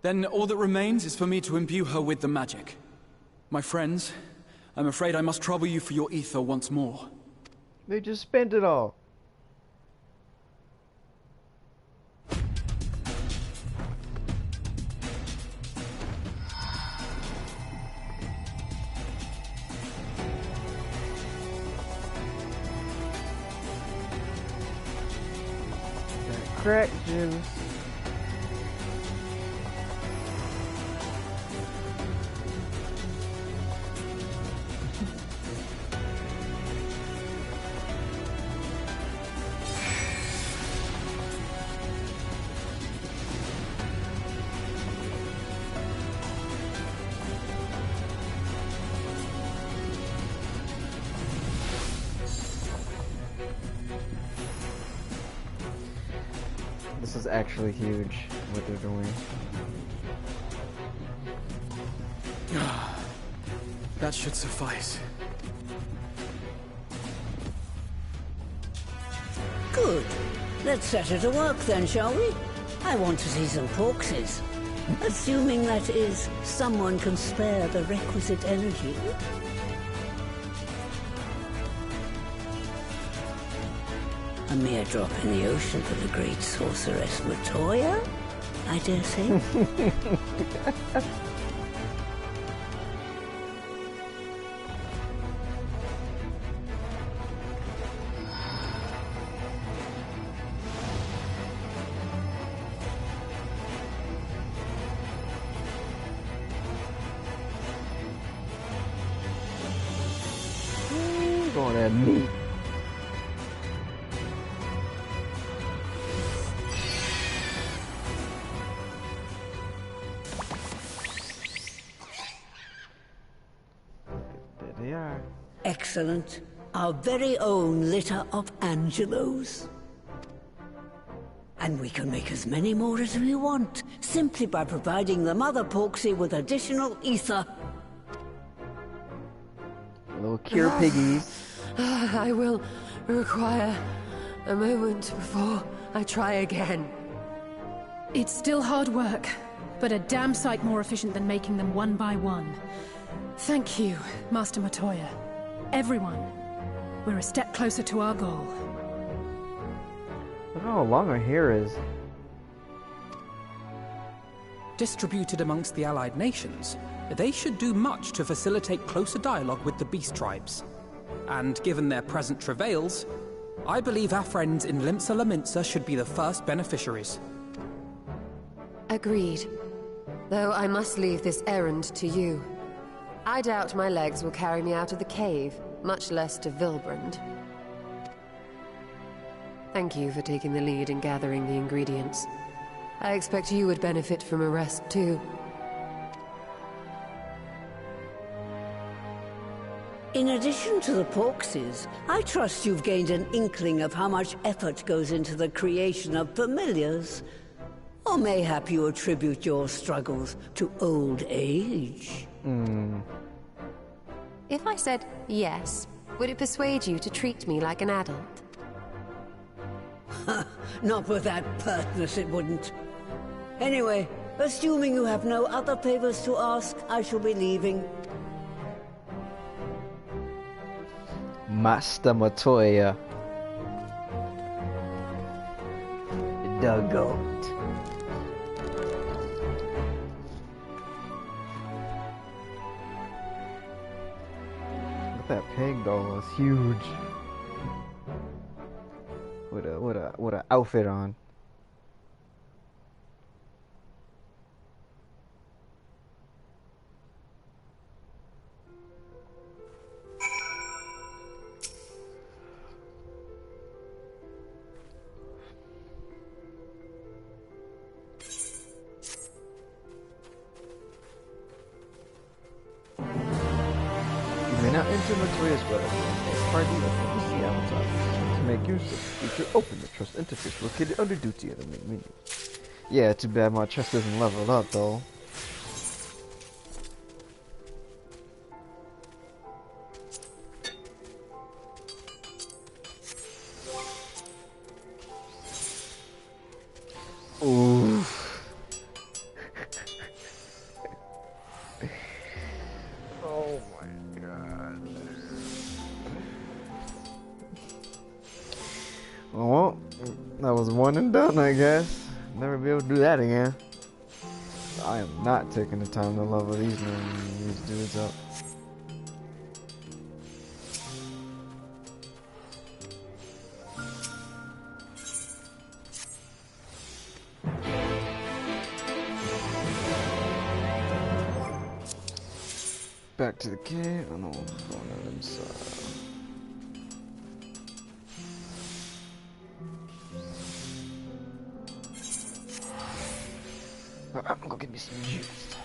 Then all that remains is for me to imbue her with the magic. My friends, I'm afraid I must trouble you for your ether once more. They just spent it all. Crack juice. This is actually huge, what they're doing. That should suffice. Good. Let's set her to work then, shall we? I want to see some porkses. Assuming, that is, someone can spare the requisite energy. A mere drop in the ocean for the great sorceress Matoya, I dare say. Going at me. There they are. Excellent. Our very own litter of Angelos. And we can make as many more as we want, simply by providing the mother Porksy with additional ether. Little cure piggies. I will require a moment before I try again. It's still hard work, but a damn sight more efficient than making them one by one. Thank you, Master Matoya. Everyone, we're a step closer to our goal. Look how long her hair is. Distributed amongst the allied nations, they should do much to facilitate closer dialogue with the beast tribes. And given their present travails, I believe our friends in Limsa Laminsa should be the first beneficiaries. Agreed. Though I must leave this errand to you. I doubt my legs will carry me out of the cave, much less to Vilbrand. Thank you for taking the lead in gathering the ingredients. I expect you would benefit from a rest too. In addition to the Porkses, I trust you've gained an inkling of how much effort goes into the creation of familiars. Or mayhap you attribute your struggles to old age. If I said yes, would it persuade you to treat me like an adult? Not with that pertness, it wouldn't. Anyway, assuming you have no other favors to ask, I shall be leaving. Master Matoya. The goat. Look at that pig though, it's huge. With a outfit on. You may now enter Matoya's relic party of the Avatar. To make use of the feature, open the trust interface located under duty in the main menu. Yeah, too bad my trust isn't leveled up though. Oof. Oh my god. Well, that was one and done, I guess. Never be able to do that again. I am not taking the time to level these dudes up. Back to the cave. I don't know what's going on inside. I'm gonna go get me some juice.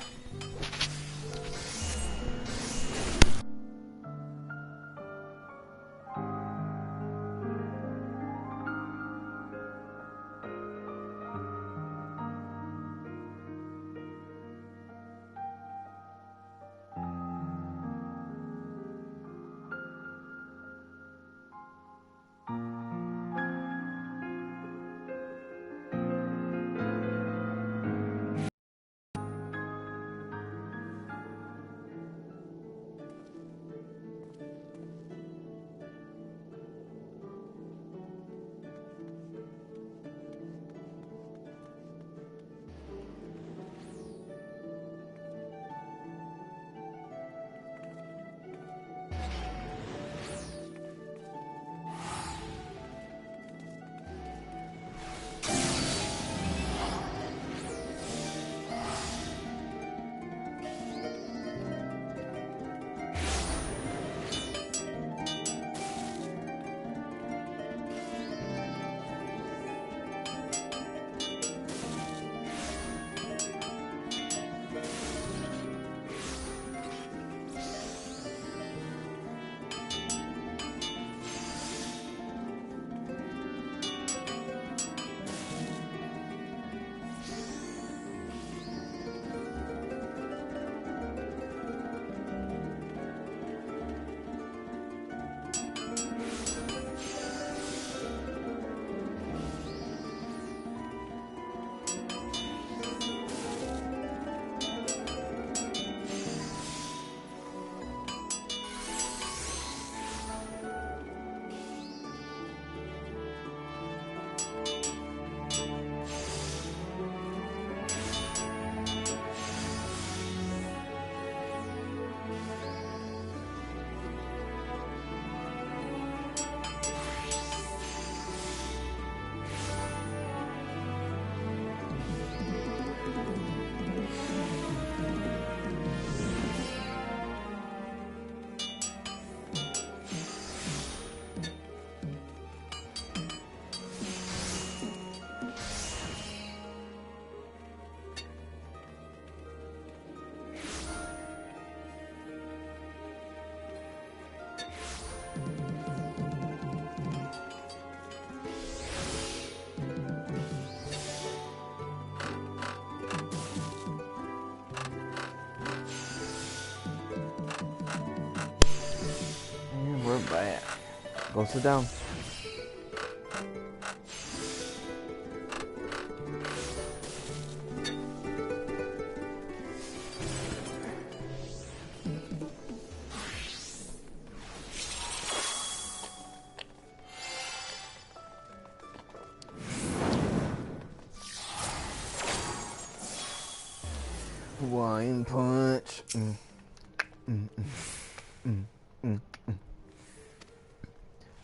over, bam. Go sit down. Hawaiian punch.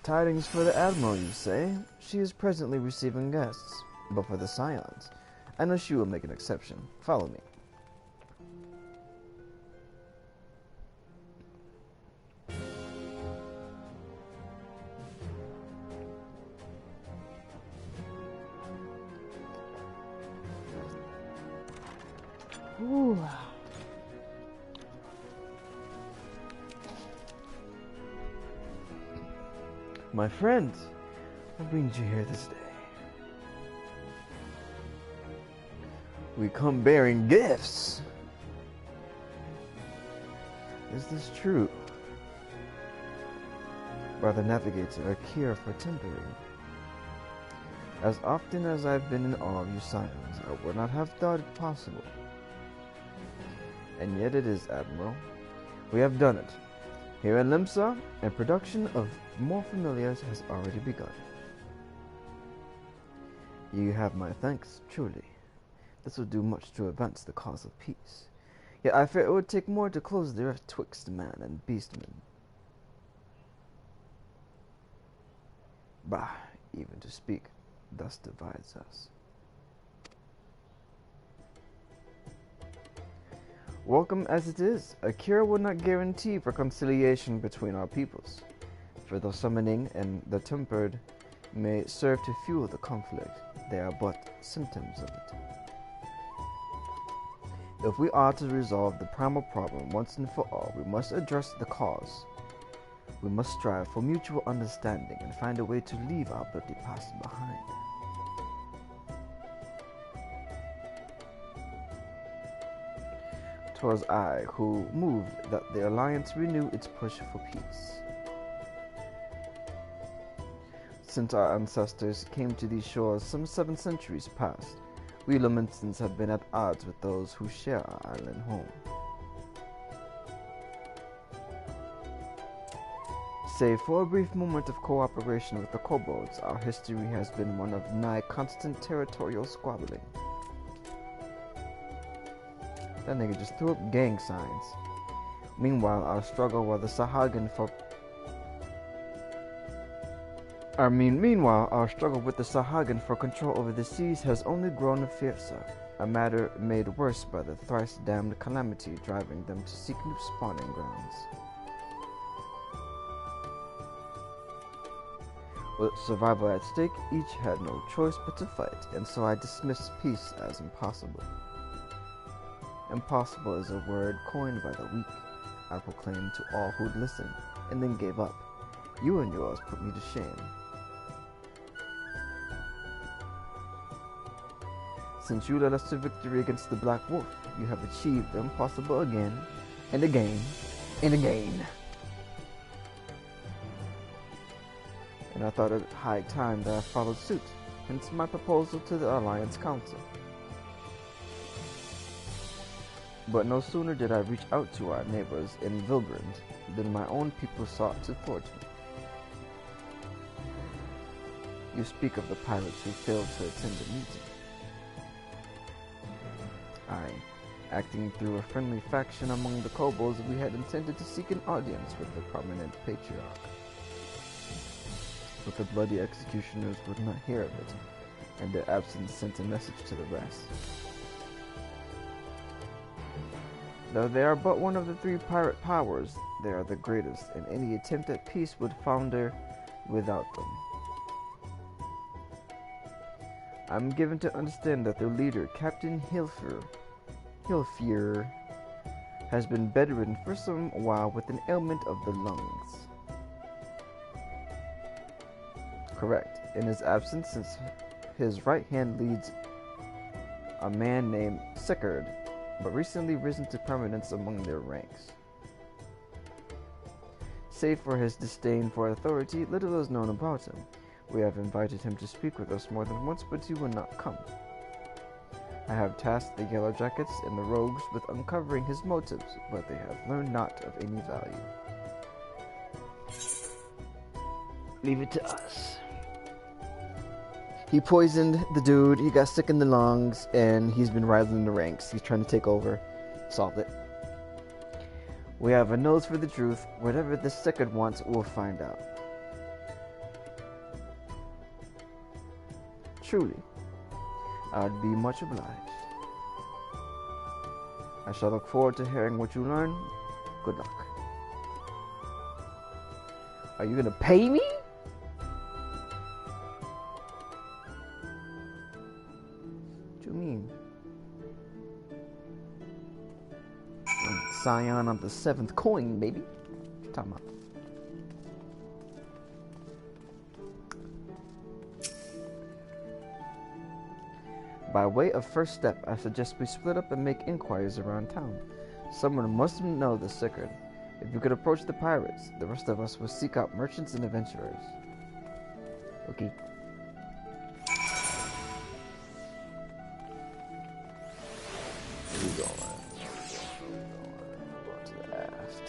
Tidings for the Admiral, you say? She is presently receiving guests, but for the Scions, I know she will make an exception. Follow me. Ooh. My friends, what brings you here this day? We come bearing gifts. Is this true? Brother Navigator, a cure for tempering. As often as I've been in awe of you Scions, I would not have thought it possible. And yet it is, Admiral. We have done it. Here in Limsa, and production of more familiars has already begun. You have my thanks, truly. This will do much to advance the cause of peace. Yet I fear it would take more to close the rift twixt man and beastman. Bah, even to speak thus divides us. Welcome as it is, a cure would not guarantee reconciliation between our peoples, for though summoning and the tempered may serve to fuel the conflict, they are but symptoms of it. If we are to resolve the primal problem once and for all, we must address the cause. We must strive for mutual understanding and find a way to leave our bloody past behind. Twas I who moved that the Alliance renew its push for peace. Since our ancestors came to these shores some 7 centuries past, we Lamentans have been at odds with those who share our island home. Save for a brief moment of cooperation with the kobolds, our history has been one of nigh constant territorial squabbling. That nigga just threw up gang signs. Meanwhile, our struggle with the Sahagin for control over the seas has only grown fiercer, a matter made worse by the thrice-damned calamity driving them to seek new spawning grounds. With survival at stake, each had no choice but to fight, and so I dismissed peace as impossible. Impossible is a word coined by the weak, I proclaimed to all who'd listen, and then gave up. You and yours put me to shame. Since you led us to victory against the Black Wolf, you have achieved the impossible again, and again, and again. And I thought it high time that I followed suit, hence my proposal to the Alliance Council. But no sooner did I reach out to our neighbors in Vilgrund than my own people sought to thwart me. You speak of the pirates who failed to attend the meeting. Acting through a friendly faction among the kobolds, we had intended to seek an audience with the prominent patriarch. But the bloody executioners would not hear of it, and their absence sent a message to the rest. Though they are but one of the 3 pirate powers, they are the greatest, and any attempt at peace would founder without them. I'm given to understand that their leader, Captain Hilfir, has been bedridden for some while with an ailment of the lungs. Correct. In his absence, since his right hand leads a man named XIVGARD, but recently risen to prominence among their ranks. Save for his disdain for authority, little is known about him. We have invited him to speak with us more than once, but he will not come. I have tasked the Yellow Jackets and the Rogues with uncovering his motives, but they have learned naught of any value. Leave it to us. He poisoned the dude, he got sick in the lungs, and he's been rising in the ranks. He's trying to take over. Solved it. We have a nose for the truth. Whatever the second wants, we'll find out. Truly, I'd be much obliged. I shall look forward to hearing what you learn. Good luck. Are you gonna pay me? What you mean? I'm Scion of the 7th coin, baby. What you talking about? By way of first step, I suggest we split up and make inquiries around town. Someone must know the secret. If you could approach the pirates, the rest of us will seek out merchants and adventurers. Okay. Where you going? Go to the aft.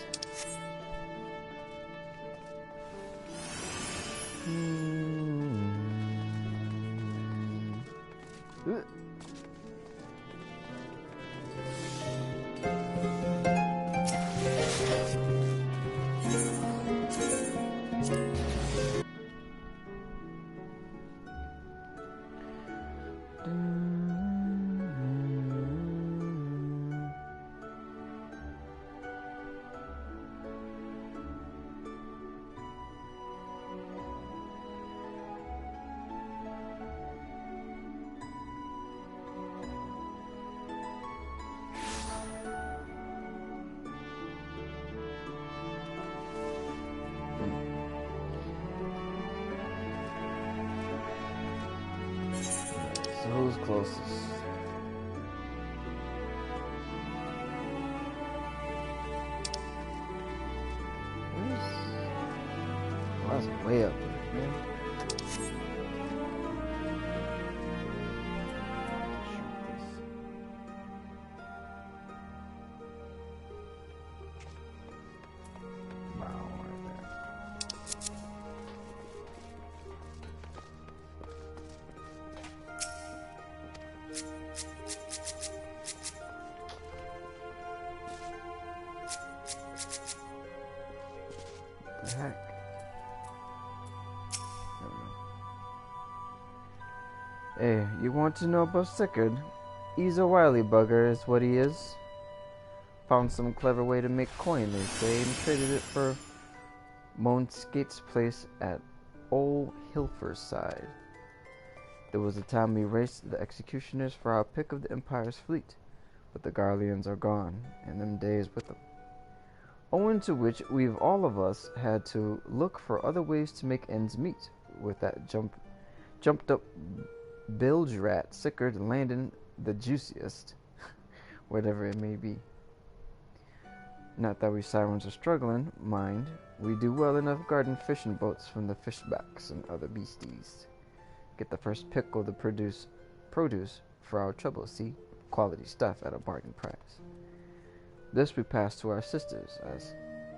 So who's closest? Oh, that's way up there, man. Heck. Hey, you want to know about Sickard? He's a wily bugger is what he is. Found some clever way to make coin, they say, and traded it for Moonskate's place at Old Hilferside. There was a time we raced the executioners for our pick of the Empire's fleet, but the Garleans are gone, and them days with them. Owing to which we've all of us had to look for other ways to make ends meet, with that jumped up bilge rat Sickard landing the juiciest, whatever it may be. Not that we sirens are struggling, mind. We do well enough guarding fishing boats from the fishbacks and other beasties. Get the first pick of the produce for our trouble, see? Quality stuff at a bargain price. This we pass to our sisters,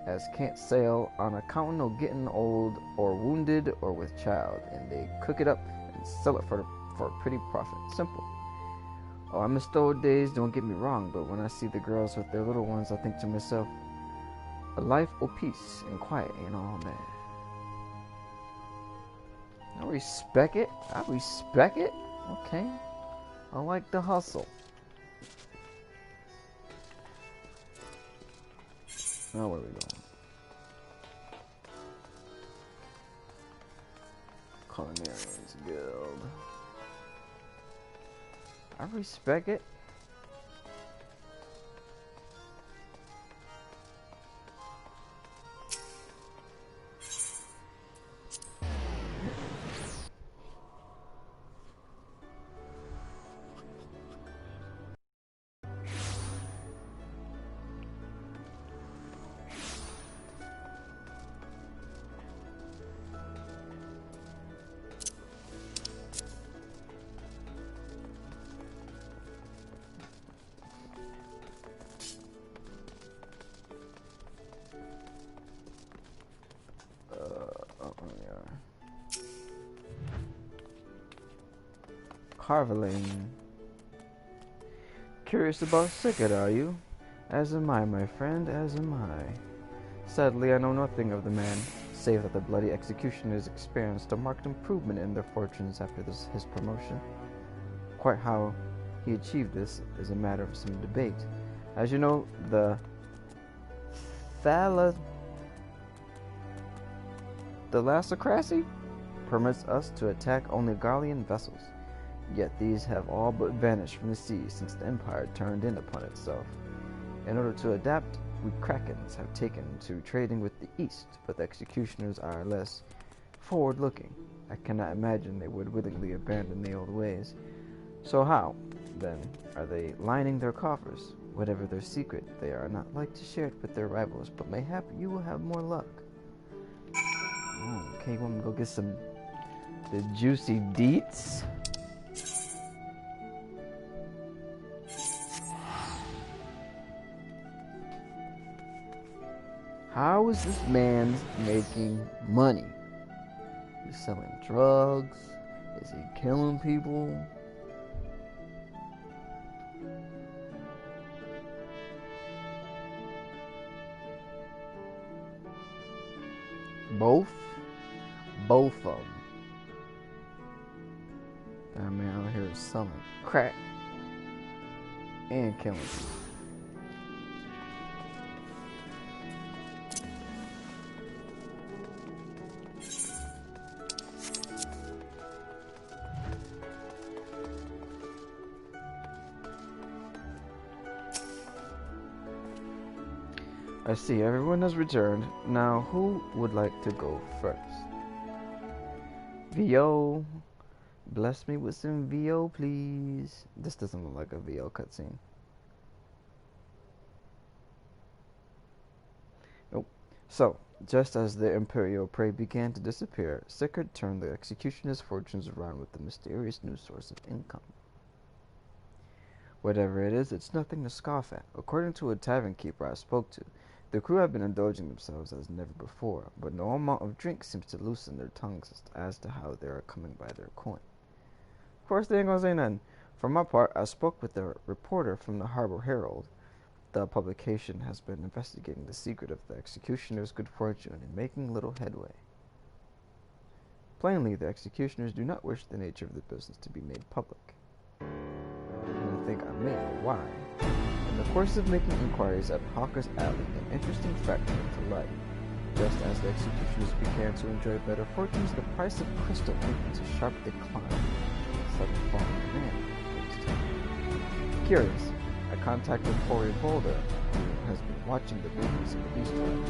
as can't sail on account of getting old or wounded or with child, and they cook it up and sell it for a pretty profit. Simple. Oh, I miss the old days, don't get me wrong, but when I see the girls with their little ones, I think to myself, a life of peace and quiet ain't all bad. I respect it. Okay. I like the hustle. Now where are we going? Culinarians Guild. I respect it. Carveling. Curious about XIHGARD, are you? As am I, my friend, as am I. Sadly, I know nothing of the man, save that the bloody executioners experienced a marked improvement in their fortunes after his promotion. Quite how he achieved this is a matter of some debate. As you know, the thalassocracy permits us to attack only Gallian vessels, yet these have all but vanished from the sea since the Empire turned in upon itself. In order to adapt, we Krakens have taken to trading with the East, but the executioners are less forward-looking. I cannot imagine they would willingly abandon the old ways. So how, then, are they lining their coffers? Whatever their secret, they are not like to share it with their rivals, but mayhap you will have more luck. Okay, want me to go get the juicy deets? How is this man making money? He's selling drugs? Is he killing people? Both of them. That man out here is selling crack and killing people. I see everyone has returned. Now, who would like to go first? VO. Bless me with some VO, please. This doesn't look like a VO cutscene. Nope. So, just as the Imperial prey began to disappear, XIHGARD turned the executioner's fortunes around with a mysterious new source of income. Whatever it is, it's nothing to scoff at. According to a tavern keeper I spoke to, the crew have been indulging themselves as never before, but no amount of drink seems to loosen their tongues as to how they are coming by their coin. Of course, they ain't gonna say nothing. For my part, I spoke with a reporter from the Harbor Herald. The publication has been investigating the secret of the executioner's good fortune and making little headway. Plainly, the executioners do not wish the nature of the business to be made public. And I think I may know why. In the course of making inquiries at Hawker's Alley, an interesting fact came to light. Just as the executioners began to enjoy better fortunes, the price of crystal went into sharp decline. Sudden fall in demand. Curious, I contacted Corey Boulder, who has been watching the movements of the beast tribes,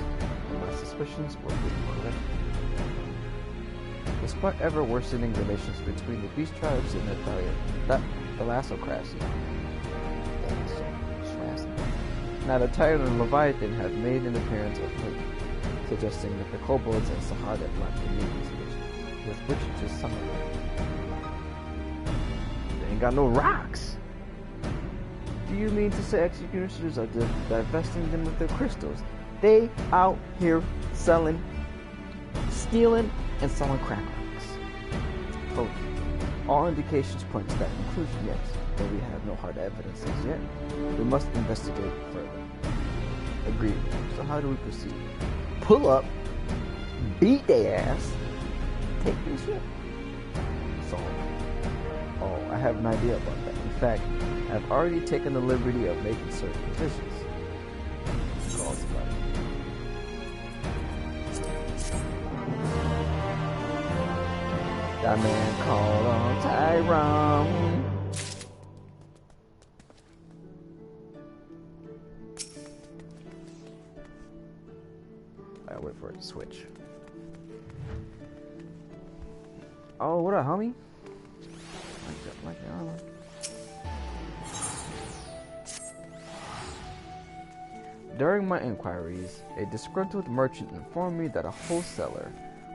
and my suspicions were correct. Despite ever worsening relations between the beast tribes and the thalassocracy, now the Titan and Leviathan have made an appearance of late, suggesting that the kobolds and Sahara lack the means with which to summon them. They ain't got no rocks! Do you mean to say executioners are divesting them of their crystals? They out here selling, stealing, and selling crack rocks. Told you. All indications point to that conclusion, yes, though we have no hard evidence as yet. We must investigate further. Agreed. So how do we proceed? Pull up, beat their ass, take their shit. So, I have an idea about that. In fact, I've already taken the liberty of making certain provisions. Call somebody. That man called on Tyrone. I wait for it to switch. Oh, what up, homie? Like the armor. During my inquiries, a disgruntled merchant informed me that a wholesaler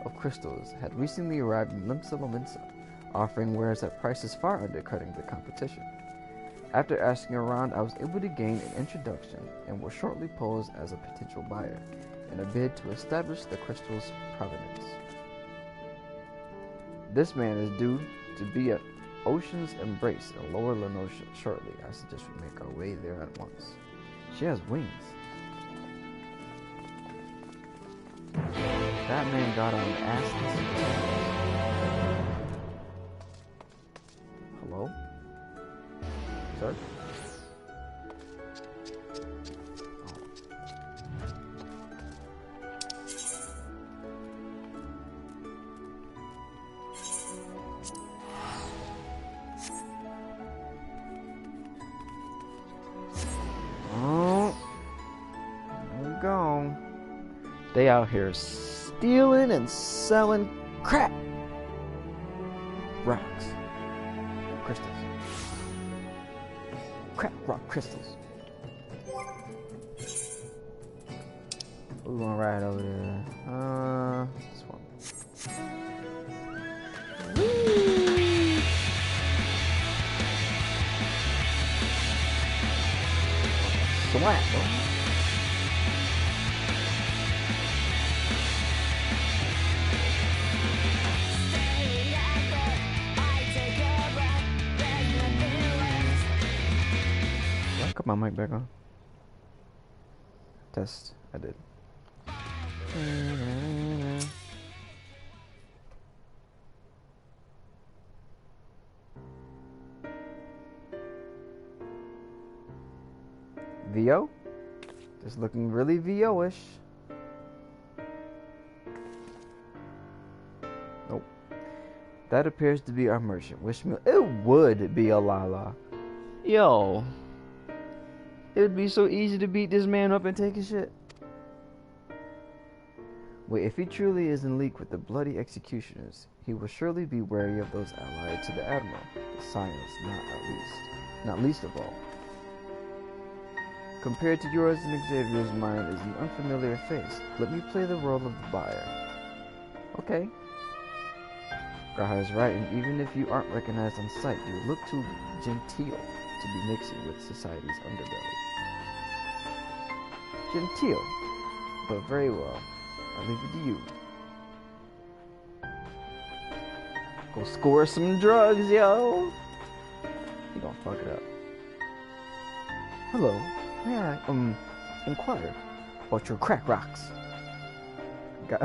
of crystals had recently arrived in Limsa, offering wares at prices far undercutting the competition. After asking around, I was able to gain an introduction and was shortly posed as a potential buyer in a bid to establish the crystal's provenance. This man is due to be Ocean's Embrace in Lower Lenosha shortly. I suggest we make our way there at once. She has wings. That man got on ass. Hello? Sir? They out here stealing and selling crap. Rocks. Crystals. Crap rock crystals. We're going right over there. This one. Whee! Swat, boy. My mic back on. Test. I did. VO? Just looking really VO-ish. Nope. That appears to be our merchant. Wish me. It would be a Lala. Yo. It would be so easy to beat this man up and take his shit. Wait, if he truly is in league with the bloody executioners, he will surely be wary of those allied to the Admiral, the science not least of all. Compared to yours and Xavier's mind is an unfamiliar face. Let me play the role of the buyer. Okay. Graha is right, and even if you aren't recognized on sight, you look too genteel to be mixing with society's underbelly. Genteel, but very well. I'll leave it to you. Go score some drugs, yo. You gonna fuck it up. Hello, may I inquire about your crack rocks? Got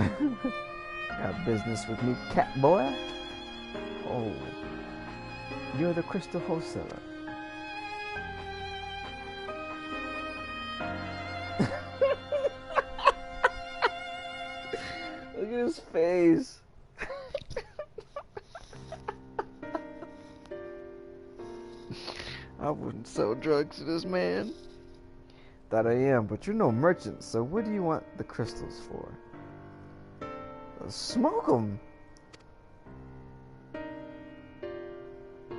business with me, cat boy? Oh, you're the crystal wholesaler. Look at his face. I wouldn't sell drugs to this man. That I am, but you're no merchant, so what do you want the crystals for? Smoke them.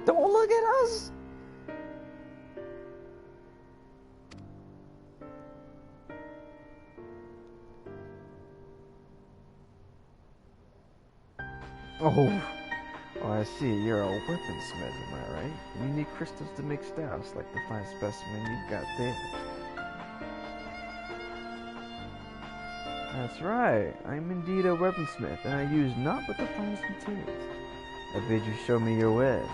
Don't look at us. Oh, I see. You're a weaponsmith, am I right? You need crystals to make staffs like the fine specimen you've got there. That's right. I'm indeed a weaponsmith, and I use naught but the finest materials. I bid you show me your wares.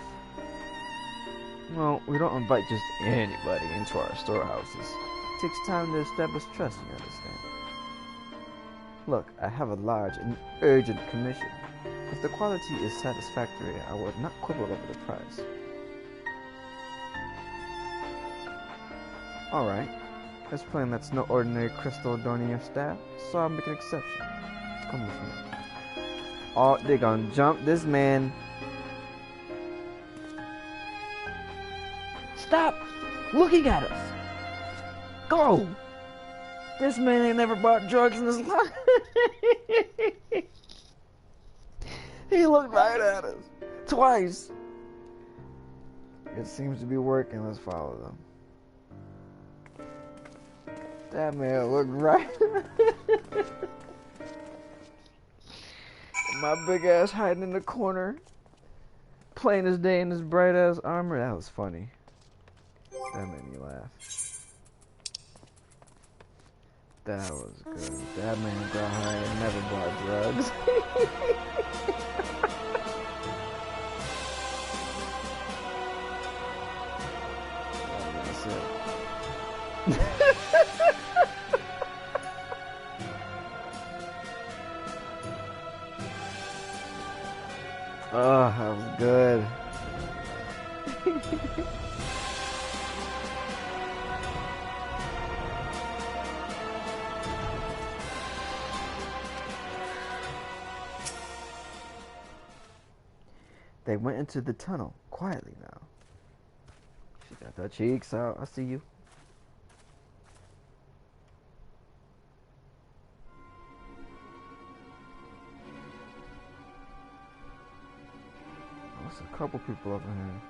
Well, we don't invite just anybody into our storehouses. It takes time to establish trust, you understand. Look, I have a large and urgent commission. If the quality is satisfactory, I would not quibble over the price. Alright. It's plain that's no ordinary crystal adorning your staff, so I'll make an exception. Come with me. Oh, they're gonna jump this man. Stop looking at us. Go. This man ain't never bought drugs in his life. He looked right at us. Twice. It seems to be working. Let's follow them. That man looked right. My big ass hiding in the corner. Plain as day in his bright ass armor. That was funny. That made me laugh. That was good. That man got high and never bought drugs. Oh, that was good. They went into the tunnel quietly now. She got her cheeks out. I see you. There's a couple people over here.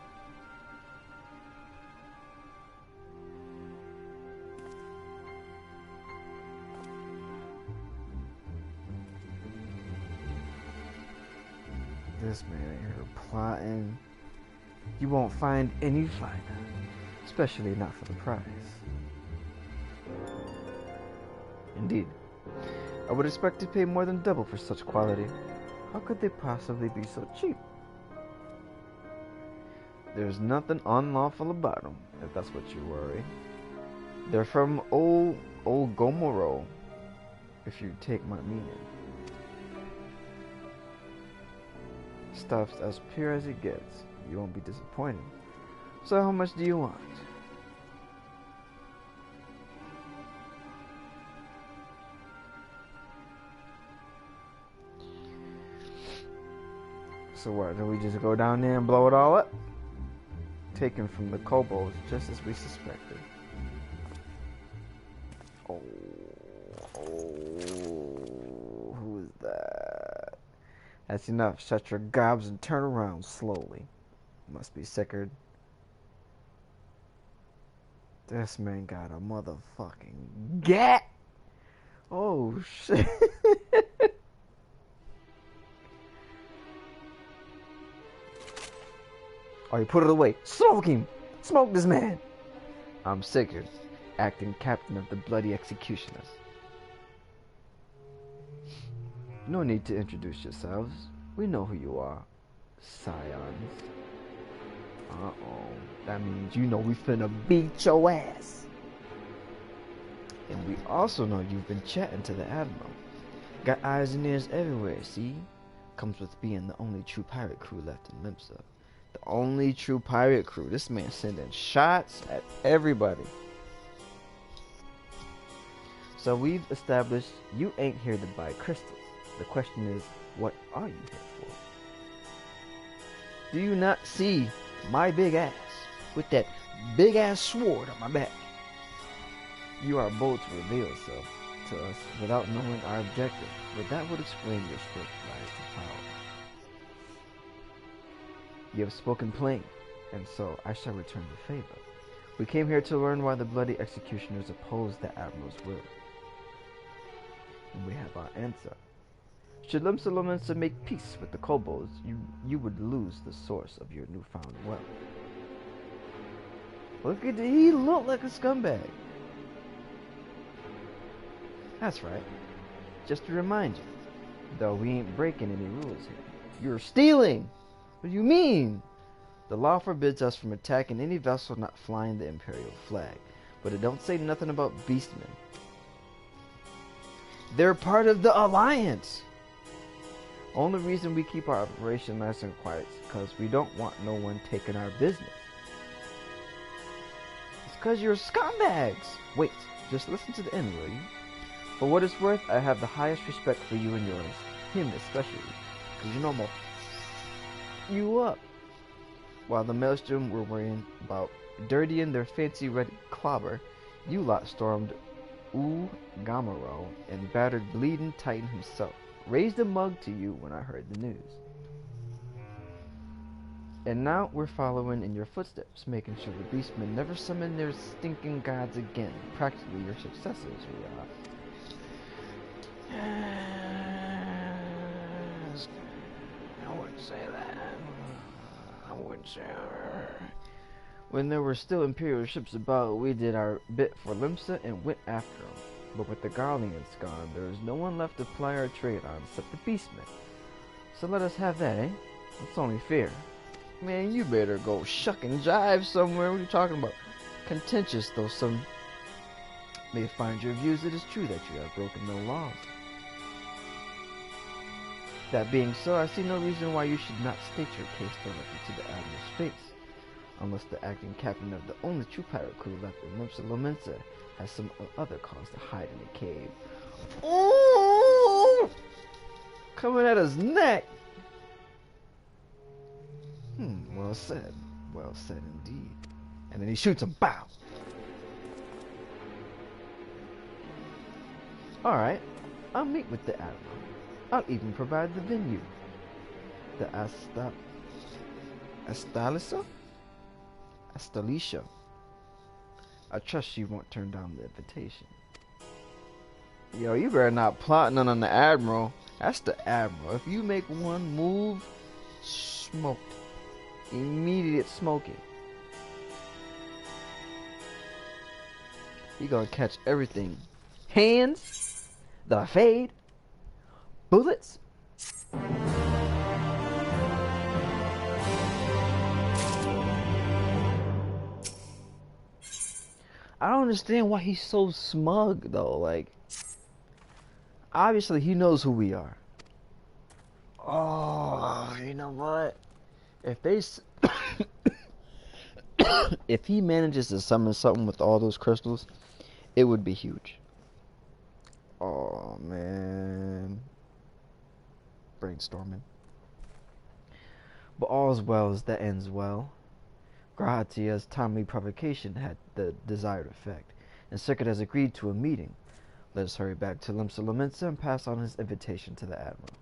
This man in here plotting. You won't find any fighter, especially not for the prize. Indeed, I would expect to pay more than double for such quality. How could they possibly be so cheap? There's nothing unlawful about them, if that's what you worry. They're from old Gomoro, if you take my meaning. Stuff's as pure as it gets. You won't be disappointed. So how much do you want? So what, do we just go down there and blow it all up? Taken from the kobolds, just as we suspected. Oh, who is that? That's enough. Shut your gobs and turn around slowly. Must be Sickard. This man got a motherfucking gat. Oh shit. Oh, you put it away. Smoke him. Smoke this man. I'm Sickard, acting captain of the bloody executioners. No need to introduce yourselves. We know who you are. Scions. Uh-oh. That means you know we finna beat your ass. And we also know you've been chatting to the Admiral. Got eyes and ears everywhere, see? Comes with being the only true pirate crew left in Limsa. The only true pirate crew. This man sending shots at everybody. So we've established you ain't here to buy crystals. The question is, what are you here for? Do you not see my big ass with that big ass sword on my back? You are bold to reveal yourself to us without knowing our objective, but that would explain your swift rise to power. You have spoken plain, and so I shall return the favor. We came here to learn why the bloody executioners oppose the Admiral's will. And we have our answer. Should Limsa make peace with the kobolds, you would lose the source of your newfound wealth. Look at he look like a scumbag. That's right. Just to remind you, though we ain't breaking any rules here. You're stealing! What do you mean? The law forbids us from attacking any vessel not flying the Imperial flag, but it don't say nothing about beastmen. They're part of the Alliance! Only reason we keep our operation nice and quiet is because we don't want no one taking our business. It's because you're scumbags! Wait, just listen to the end, will you? For what it's worth, I have the highest respect for you and yours. Him especially. Because you know more. You up. While the Maelstrom were worrying about dirtying their fancy red clobber, you lot stormed Gamero and battered Bleeding Titan himself. Raised a mug to you when I heard the news. And now we're following in your footsteps, making sure the beastmen never summon their stinking gods again. Practically your successors, we are. I wouldn't say that. I wouldn't say that. When there were still Imperial ships about, we did our bit for Limsa and went after them. But with the Garleans gone, there is no one left to ply our trade on except the beastmen. So let us have that, eh? That's only fair. Man, you better go shuck and jive somewhere. What are you talking about? Contentious, though some may find your views, it is true that you have broken no laws. That being so, I see no reason why you should not state your case directly to the Admiral's face. Unless the acting captain of the only true pirate crew left in Limsa has some other cause to hide in a cave. Ooh! Coming at his neck! Well said. Well said indeed. And then he shoots him. Bow! Alright, I'll meet with the Admiral. I'll even provide the venue. The Astalicia. I trust she won't turn down the invitation. Yo, you better not plot none on the Admiral. That's the Admiral. If you make one move, smoke. Immediate smoking. You gonna catch everything. Hands, the fade, bullets. I don't understand why he's so smug though. Like, obviously he knows who we are. Oh, you know what? If they if he manages to summon something with all those crystals, it would be huge. Oh man, brainstorming. But all's well as that ends well. Grahatia's timely provocation had the desired effect, and Circuit has agreed to a meeting. Let us hurry back to Limsa and pass on his invitation to the Admiral.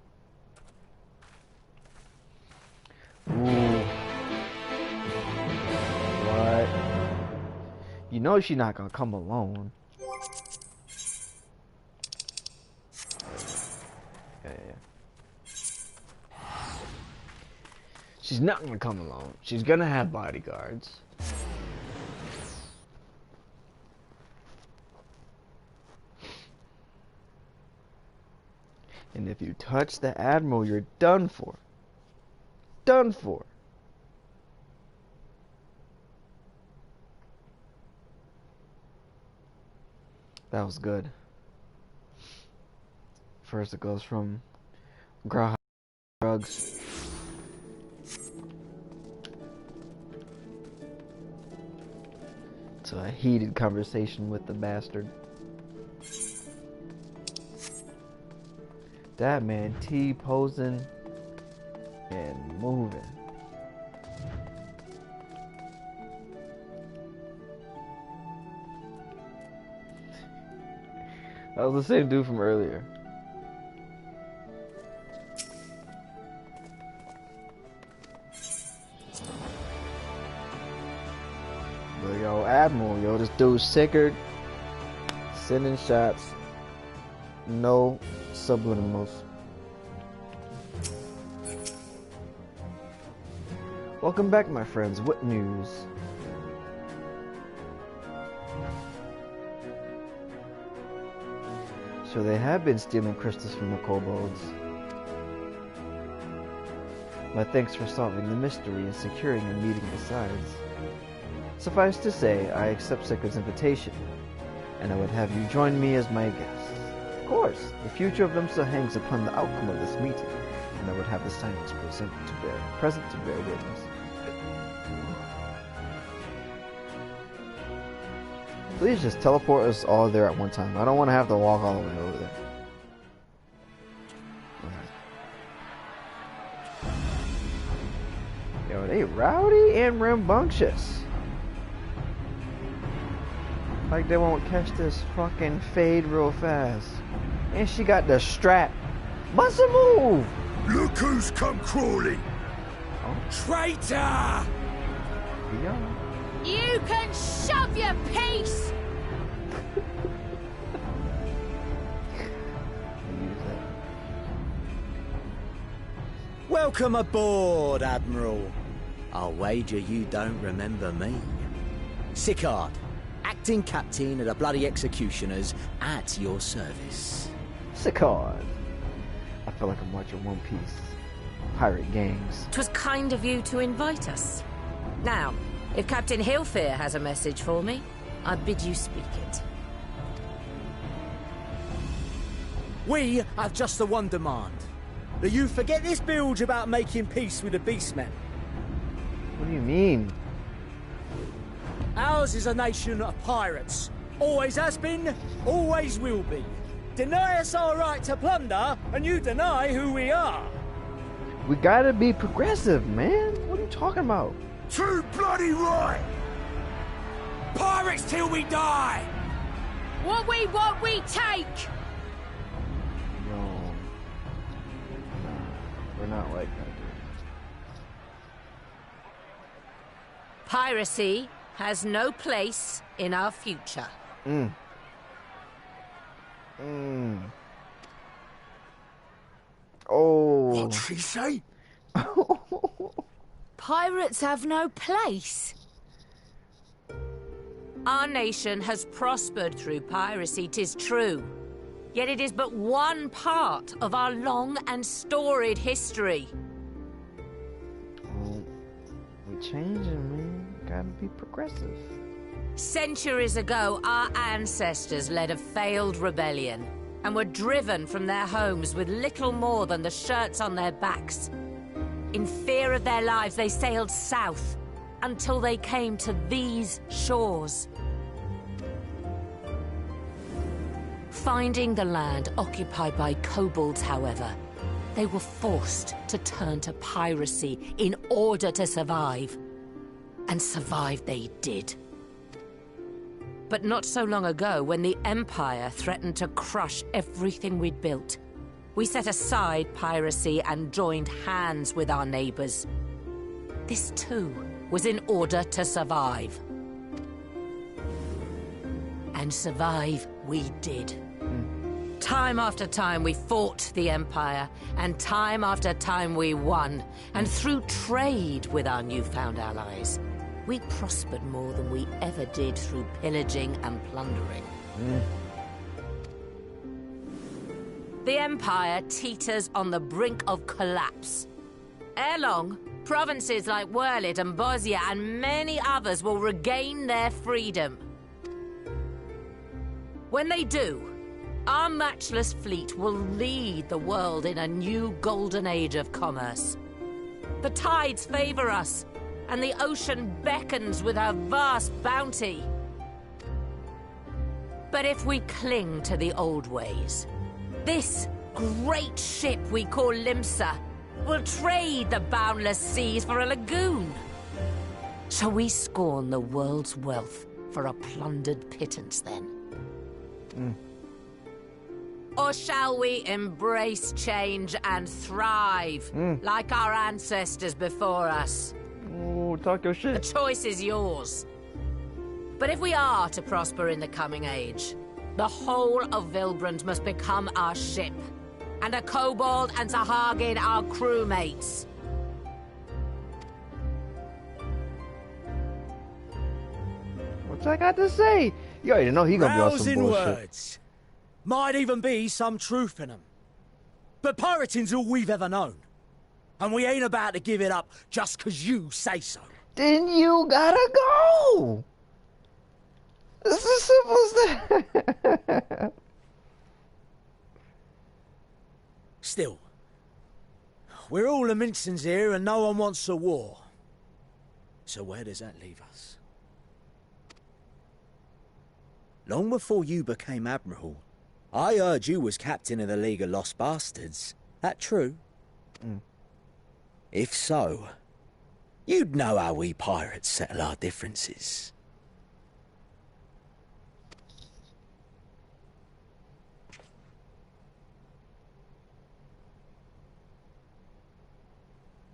Ooh. What? You know she's not gonna come alone. Yeah. She's not gonna come alone. She's gonna have bodyguards. And if you touch the Admiral, you're done for. Done for. That was good. First it goes from Graha drugs to a heated conversation with the bastard. That man T-posing and moving. That was the same dude from earlier. But yo, Admiral, yo, this dude's sickered, sending shots, no subliminals. Welcome back, my friends. What news? So they have been stealing crystals from the kobolds. My thanks for solving the mystery and securing a meeting besides. Suffice to say, I accept Sekir's invitation, and I would have you join me as my guest. Of course, the future of Limsa hangs upon the outcome of this meeting, and I would have the silence present to bear witness. Please just teleport us all there at one time. I don't want to have to walk all the way over there. Yo, they rowdy and rambunctious. Like they won't catch this fucking fade real fast. And she got the strap. Must move! Look who's come crawling! Oh. Traitor! Yeah. You can shove your piece! Welcome aboard, Admiral. I'll wager you don't remember me. XIVGARD, acting captain of the bloody executioners, at your service. XIVGARD. I feel like I'm watching One Piece. Pirate gangs. 'Twas kind of you to invite us. Now, if Captain Hillfear has a message for me, I bid you speak it. We have just the one demand. that you forget this bilge about making peace with the beastmen. What do you mean? Ours is a nation of pirates. Always has been, always will be. Deny us our right to plunder, and you deny who we are. We gotta be progressive, man. What are you talking about? Too bloody right! Pirates till we die! What we want, we take! No. Nah, we're not like that, dude. Piracy has no place in our future. Oh. What'd she say? Pirates have no place. Our nation has prospered through piracy, 'tis true. Yet it is but one part of our long and storied history. Well, we changing, man. Gotta be progressive. Centuries ago, our ancestors led a failed rebellion and were driven from their homes with little more than the shirts on their backs. In fear of their lives, they sailed south until they came to these shores. Finding the land occupied by kobolds, however, they were forced to turn to piracy in order to survive. And survive they did. But not so long ago, when the Empire threatened to crush everything we'd built, we set aside piracy and joined hands with our neighbors. This too was in order to survive. And survive we did. Time after time we fought the Empire, and time after time we won. And through trade with our newfound allies, we prospered more than we ever did through pillaging and plundering. The Empire teeters on the brink of collapse. Ere long, provinces like Wurlit and Bosnia and many others will regain their freedom. When they do, our matchless fleet will lead the world in a new golden age of commerce. The tides favor us, and the ocean beckons with her vast bounty. But if we cling to the old ways, this great ship we call Limsa will trade the boundless seas for a lagoon. Shall we scorn the world's wealth for a plundered pittance then? Or shall we embrace change and thrive like our ancestors before us? Oh, talk your shit. The choice is yours. But if we are to prosper in the coming age, the whole of Vilbrand must become our ship, and a kobold and Sahagin our crewmates. What's I got to say? You already know he gonna be on some Rousing bullshit. words. Might even be some truth in them. But pirating's all we've ever known. And we ain't about to give it up just 'cause you say so. Then you gotta go! It's as simple as that. Still, we're all Mincins here and no one wants a war. So where does that leave us? Long before you became Admiral, I heard you was captain of the League of Lost Bastards. That true? If so, you'd know how we pirates settle our differences.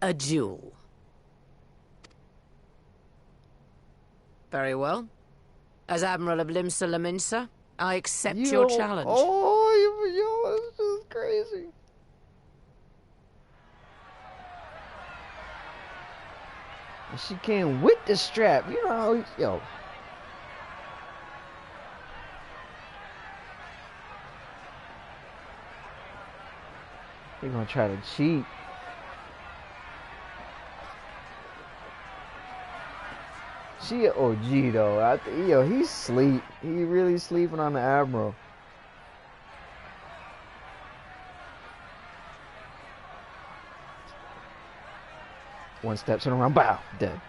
A duel. Very well. As Admiral of Limsa Laminsa, I accept your challenge. Oh, this is crazy. And she came with the strap. You know how, yo. They're gonna try to cheat. She an OG though. Yo, he's sleep. He really sleeping on the Admiral. One step, turn around, bow, dead.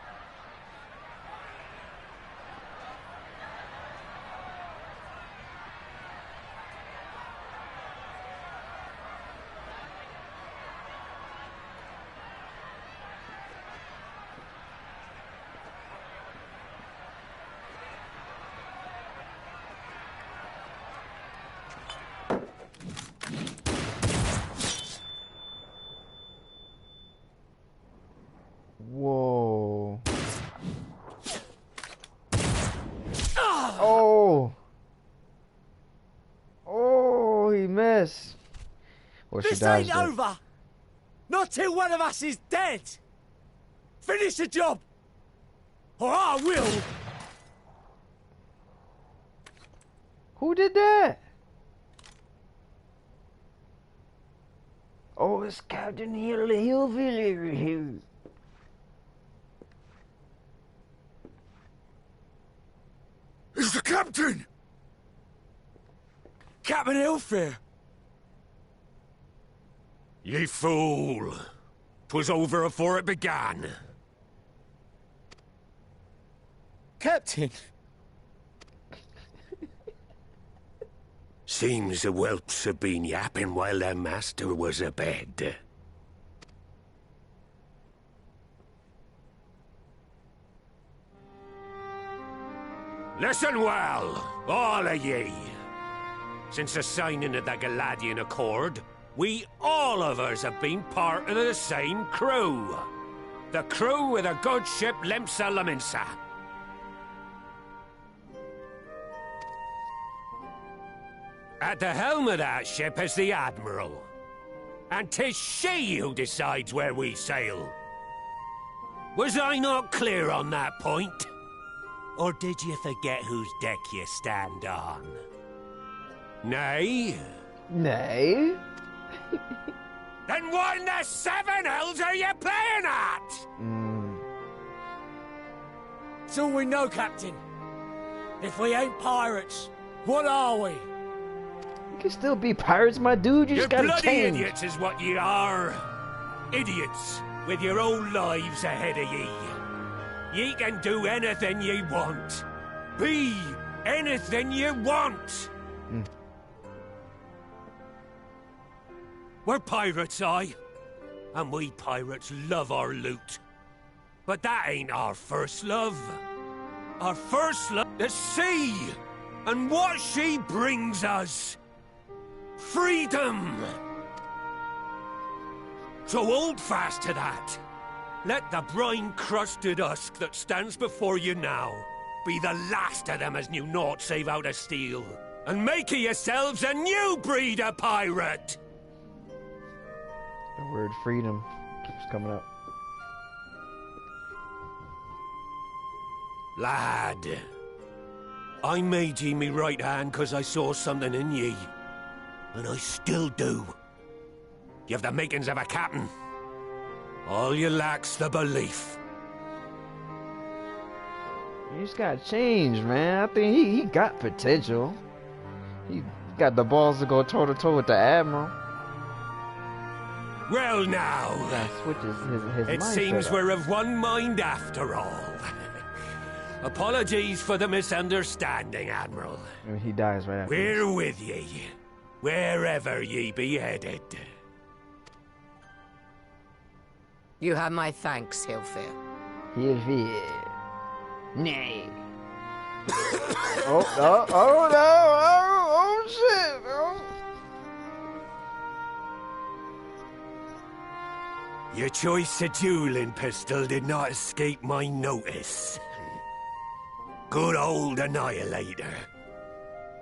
Whoa. Oh. Oh, he missed. Or she This dodged ain't it. over! Not till one of us is dead! Finish the job! Or I will! Who did that? Oh, it's Captain Hillbilly. It's the captain! Captain Hillfair! Ye fool! 'Twas over afore it began. Captain! Seems the whelps have been yapping while their master was abed. Listen well, all of ye. Since the signing of the Galadian Accord, we all of us have been part of the same crew. The crew of the good ship Lemsa Laminsa. At the helm of that ship is the Admiral. And 'tis she who decides where we sail. Was I not clear on that point? Or did you forget whose deck you stand on? Nay? Nay? Then what in the seven hells are you playing at? It's all we know, Captain. If we ain't pirates, what are we? You can still be pirates, my dude. You just gotta bloody change. idiots is what ye are. Idiots with your own lives ahead of ye. Ye can do anything ye want. Be anything ye want. We're pirates, aye. And we pirates love our loot. But that ain't our first love. Our first love, the sea. And what she brings us. Freedom. So hold fast to that. Let the brine-crusted husk that stands before you now be the last of them as knew naught save out of steel. And make of yourselves a new breed of pirate! The word freedom keeps coming up. Lad, I made ye me right hand 'cause I saw something in ye. And I still do. You have the makings of a captain. All you lack's the belief. You just gotta change, man. I think he got potential. He got the balls to go toe to toe with the Admiral. Well now, That switches his it mindset seems up. we're of one mind after all. Apologies for the misunderstanding, Admiral. And he dies right after. We're with ye, wherever ye be headed. You have my thanks, Hilfir. Hilfir. Nay. Oh no! Oh shit! Oh. Your choice of dueling pistol did not escape my notice. Good old Annihilator.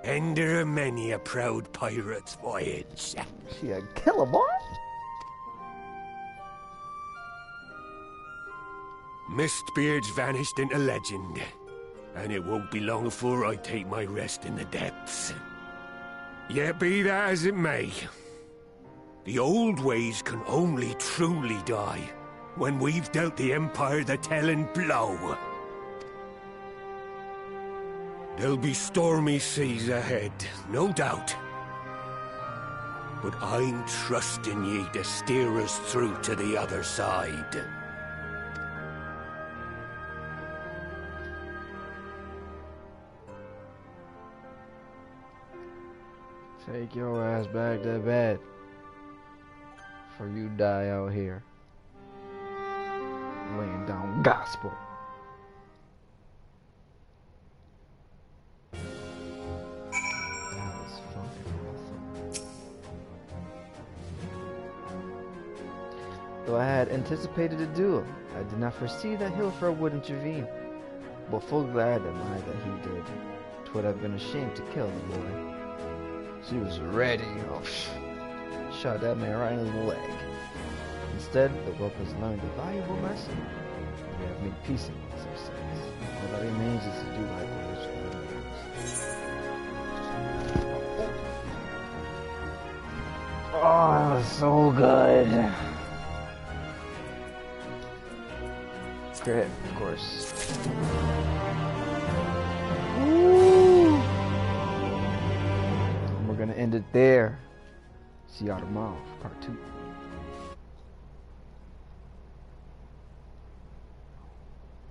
Ender of many a proud pirate's voyage. She a killer, boy. Mistbeard's vanished into legend, and it won't be long before I take my rest in the depths. Yet be that as it may, the old ways can only truly die when we've dealt the Empire the telling blow. There'll be stormy seas ahead, no doubt. But I'm trusting ye to steer us through to the other side. Take your ass back to bed. For you die out here. Laying down gospel. That was fucking awesome. Though I had anticipated a duel, I did not foresee that Hilfer would intervene. But full glad am I that he did. 'Twould have been a shame to kill the boy. She was ready. Oh, shot that man right in the leg. Instead, the world has learned a valuable lesson. We have made peace amongst ourselves. All that remains is to do likewise for others. Oh, that was so good. Spearhead, of course. Woo! And we're gonna end it there. See y'all tomorrow for part 2.